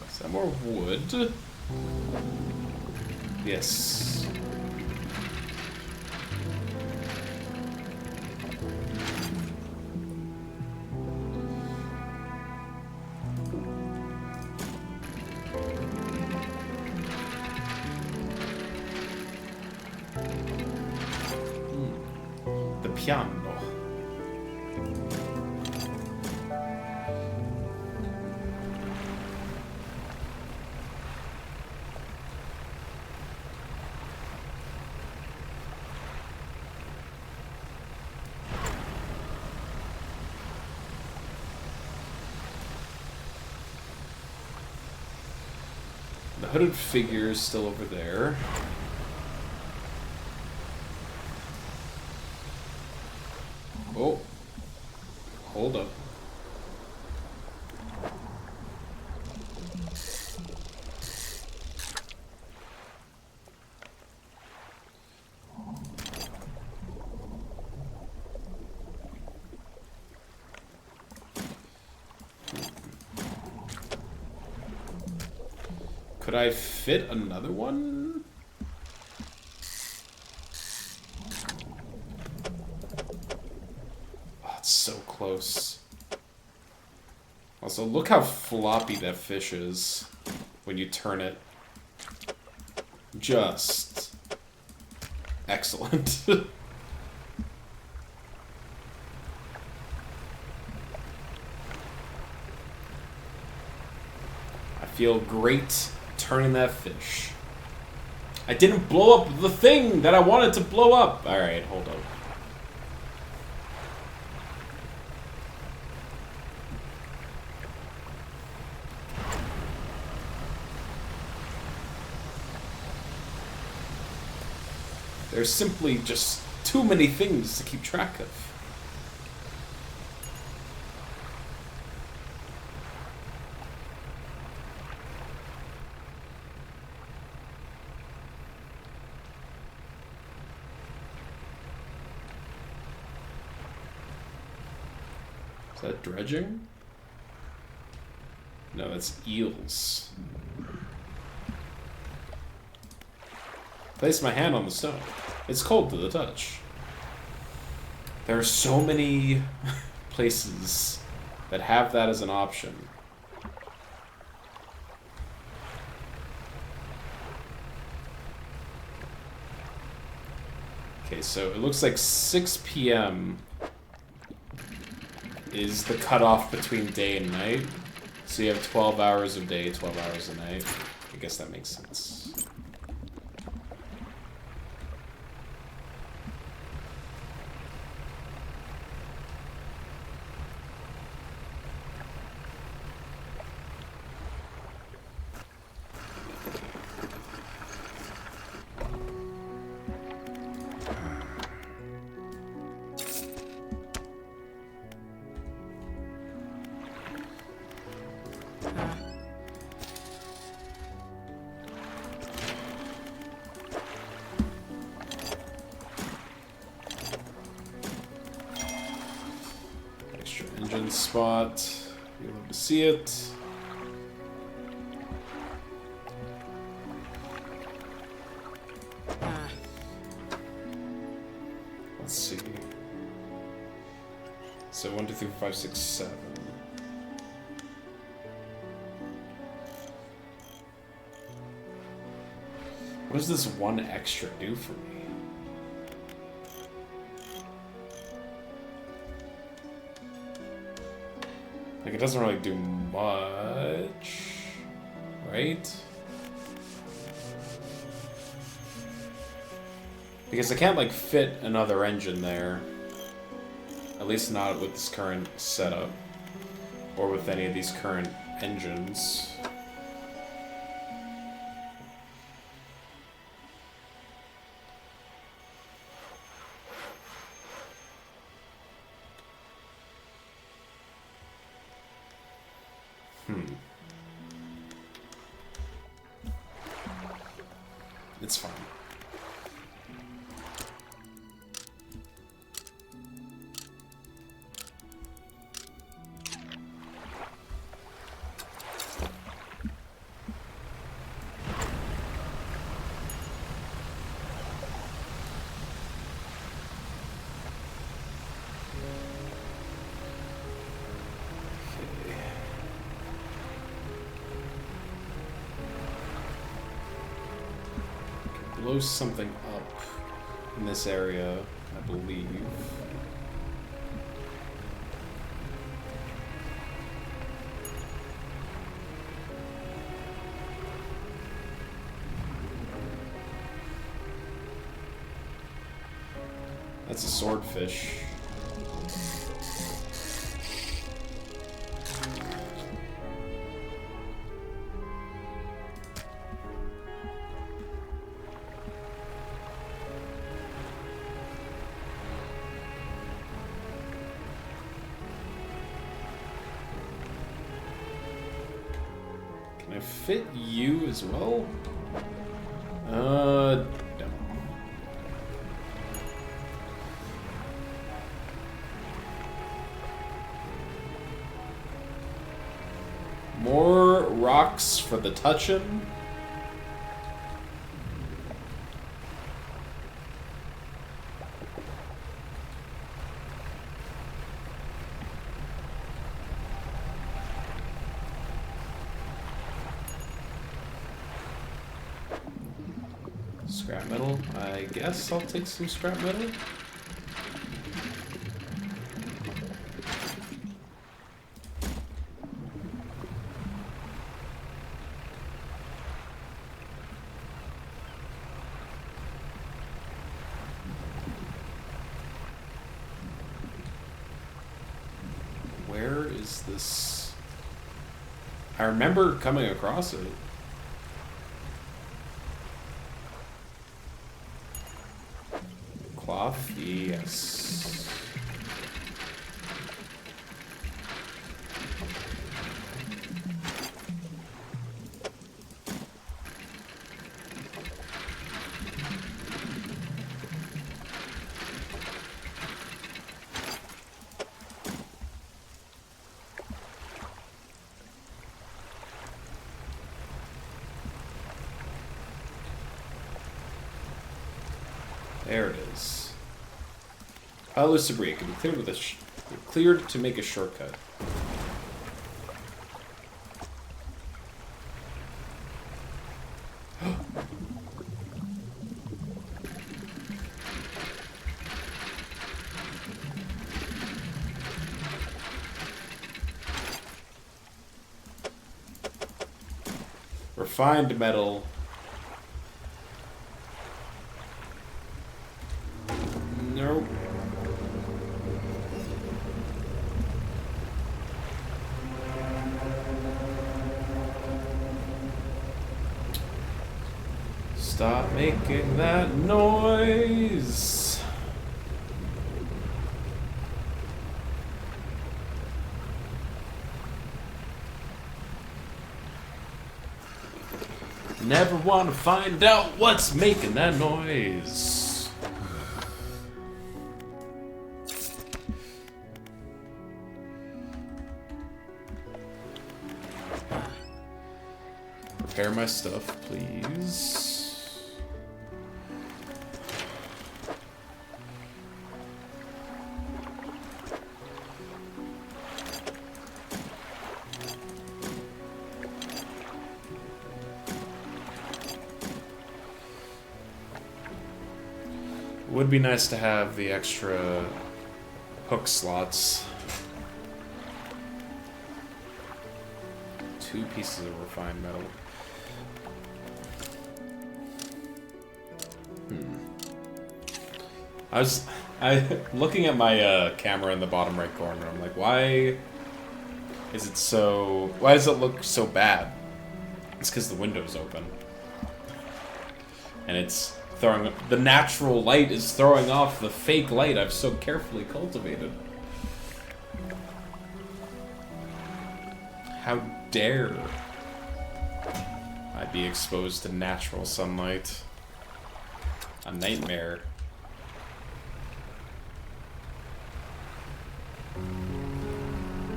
S1: Is that more wood? Yes. The piano. The hooded figure is still over there. Oh. Hold up. Could I fit another one? Oh, it's so close. Also, look how floppy that fish is when you turn it. Just excellent. I feel great turning that fish. I didn't blow up the thing that I wanted to blow up. Alright, hold up. There's simply just too many things to keep track of. Is that dredging? No, that's eels. Place my hand on the stone. It's cold to the touch. There are so many places that have that as an option. Okay, so it looks like 6 p.m. is the cutoff between day and night. So you have 12 hours of day, 12 hours of night. I guess that makes sense. Extra engine spot. You'll love to see it. Let's see. So 1, 2, 3, 4, 5, 6, 7. What does this one extra do for me? Like, it doesn't really do much, right? Because I can't, like, fit another engine there. At least not with this current setup. Or with any of these current engines. It's fine. Blow something up in this area, I believe. That's a swordfish. Can I fit you as well? No. More rocks for the touchin'. Scrap metal. I guess I'll take some scrap metal. Where is this? I remember coming across it. Cloth, yes. There it is. Pile of debris can be cleared with cleared to make a shortcut. Refined metal. Nope. Stop making that noise. Never want to find out what's making that noise. Repair my stuff, please. Would be nice to have the extra hook slots. 2 pieces of refined metal. I looking at my camera in the bottom right corner. I'm like, why is it so... Why does it look so bad? It's because the window's open. And it's throwing... The natural light is throwing off the fake light I've so carefully cultivated. How dare I be exposed to natural sunlight? A nightmare.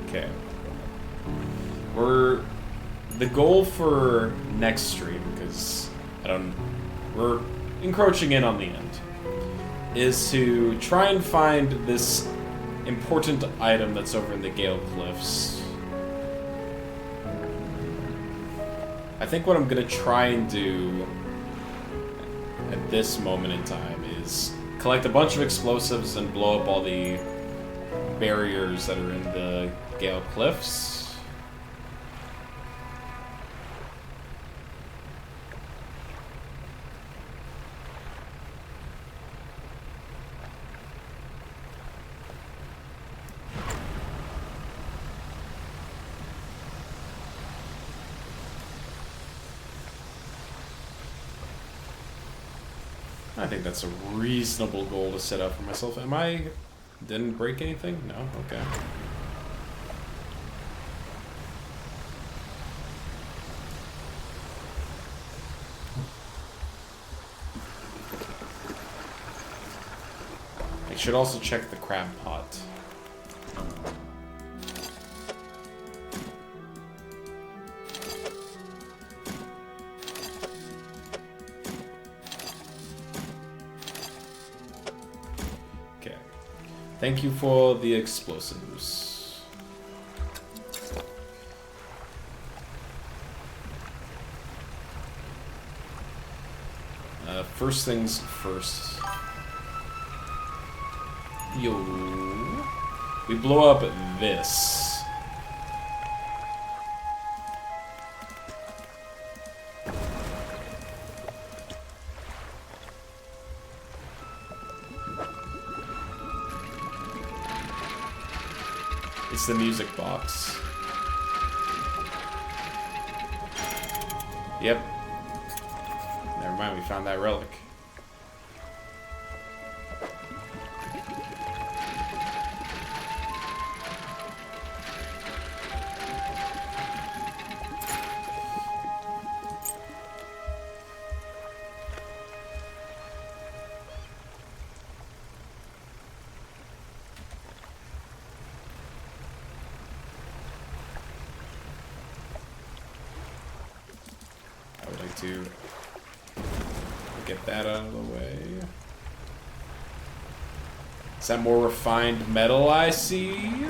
S1: Okay. The goal for next stream, because we're encroaching in on the end, is to try and find this important item that's over in the Gale Cliffs. I think what I'm gonna try and do at this moment in time is collect a bunch of explosives and blow up all the barriers that are in the Gale Cliffs. I think that's a reasonable goal to set up for myself. Didn't break anything? No? Okay. I should also check the crab pot. Thank you for the explosives. First things first. Yo. We blow up this. It's the music box. Yep. Never mind, we found that relic. To get that out of the way. Is that more refined metal I see?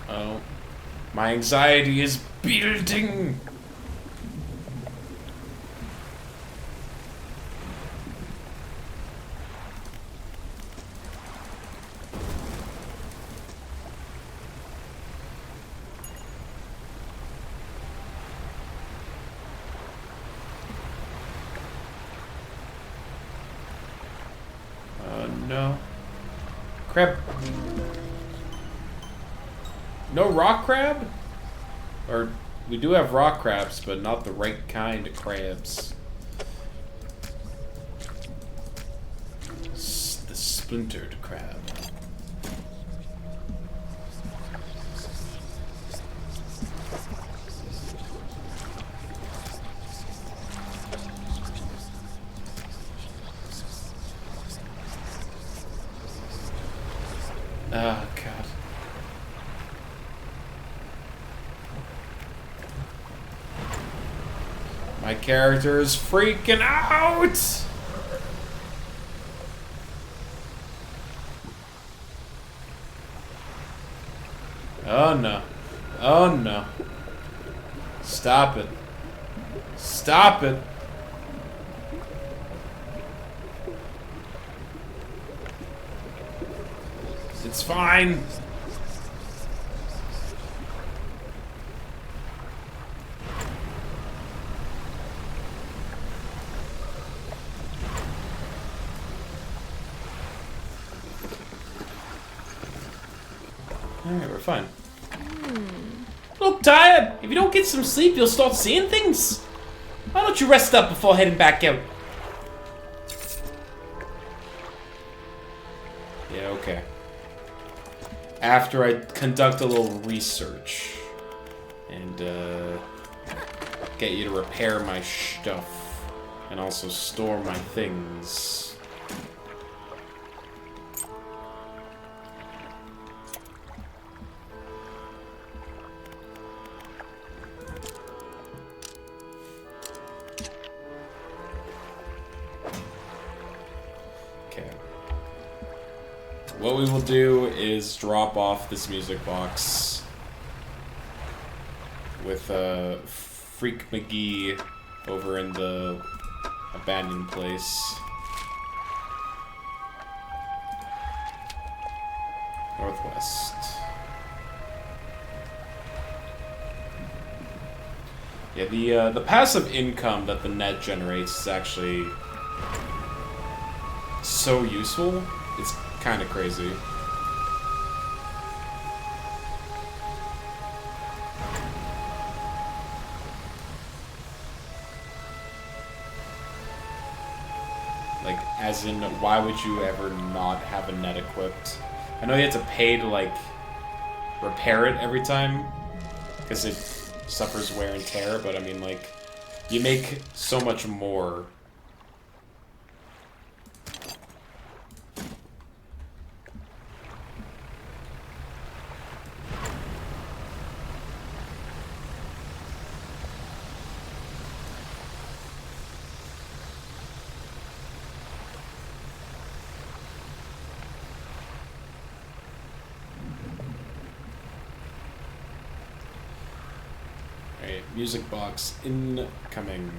S1: Oh, my anxiety is building. No. Crab. No rock crab? Or, we do have rock crabs, but not the right kind of crabs. The splintered crab. Oh, God. My character is freaking out! Oh no. Oh no. Stop it. Stop it. It's fine. Alright, we're fine.
S3: Look tired. If you don't get some sleep, you'll start seeing things. Why don't you rest up before heading back out?
S1: Yeah, okay. After I conduct a little research and get you to repair my stuff and also store my things. What we will do is drop off this music box with Freak McGee over in the abandoned place. Northwest. Yeah, the passive income that the net generates is actually so useful. It's kind of crazy. Like, as in, why would you ever not have a net equipped? I know you have to pay to, like, repair it every time, because it suffers wear and tear, but I mean, like, you make so much more. Music box incoming.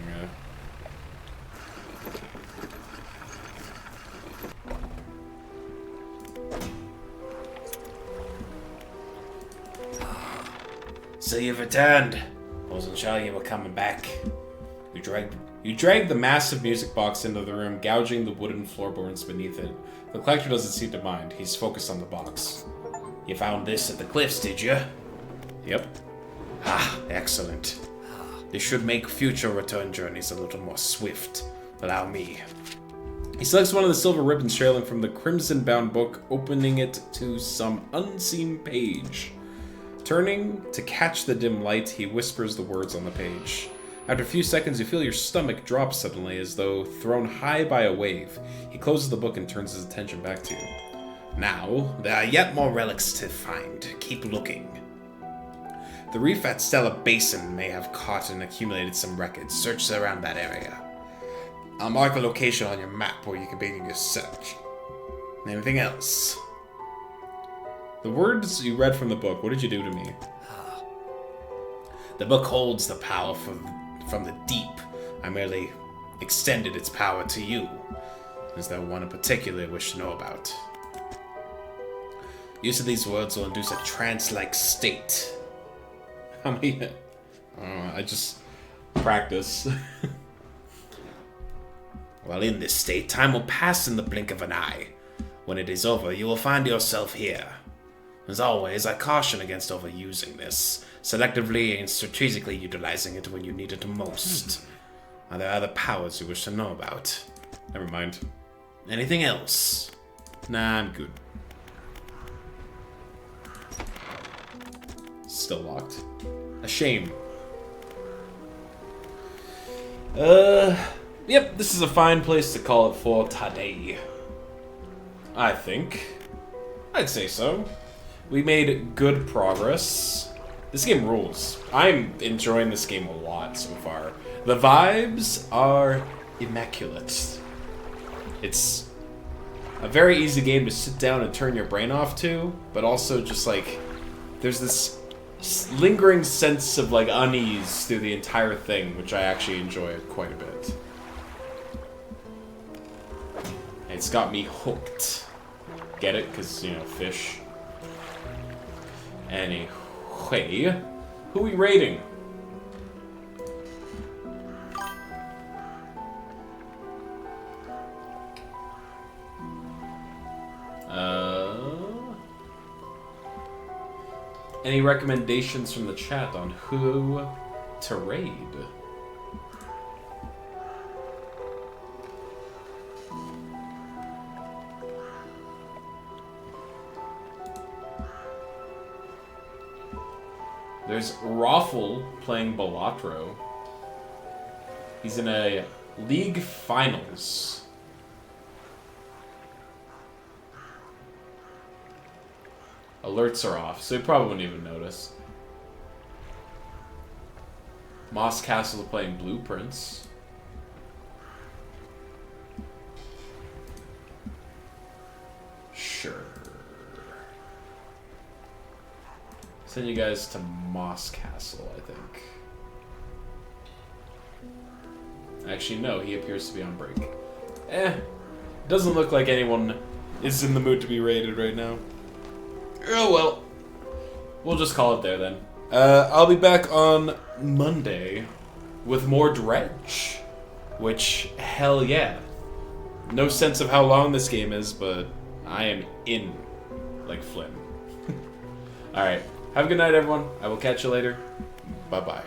S5: So you've returned. Wasn't sure you were coming back. You dragged the massive music box into the room, gouging the wooden floorboards beneath it. The collector doesn't seem to mind. He's focused on the box. You found this at the cliffs, did you?
S1: Yep.
S5: Ah, excellent. This should make future return journeys a little more swift. Allow me.
S1: He selects one of the silver ribbons trailing from the crimson-bound book, opening it to some unseen page. Turning to catch the dim light, he whispers the words on the page. After a few seconds, you feel your stomach drop suddenly, as though thrown high by a wave. He closes the book and turns his attention back to you.
S5: Now, there are yet more relics to find. Keep looking. The reef at Stella Basin may have caught and accumulated some records. Search around that area. I'll mark a location on your map where you can begin your search. Anything else?
S1: The words you read from the book, what did you do to me?
S5: The book holds the power from the deep. I merely extended its power to you. Is there one in particular you wish to know about? Use of these words will induce a trance-like state.
S1: How many? I just practice.
S5: While in this state, time will pass in the blink of an eye. When it is over, you will find yourself here. As always, I caution against overusing this, selectively and strategically utilizing it when you need it most. Are there other powers you wish to know about?
S1: Never mind.
S5: Anything else?
S1: Nah, I'm good. Still locked. A shame. Yep, this is a fine place to call it for today. I think. I'd say so. We made good progress. This game rules. I'm enjoying this game a lot so far. The vibes are immaculate. It's a very easy game to sit down and turn your brain off to, but also just like there's this lingering sense of like unease through the entire thing, which I actually enjoy quite a bit. It's got me hooked. Get it? Because, you know, fish. Anyway, who we rating? Any recommendations from the chat on who to raid? There's Raffle playing Balatro. He's in a league finals. Alerts are off, so he probably wouldn't even notice. Moss Castle playing Blueprints. Sure. Send you guys to Moss Castle, I think. Actually, no, he appears to be on break. Doesn't look like anyone is in the mood to be raided right now. Oh well. We'll just call it there then. I'll be back on Monday with more Dredge. Which, hell yeah. No sense of how long this game is, but I am in. Like Flynn. Alright. Have a good night, everyone. I will catch you later. Bye-bye.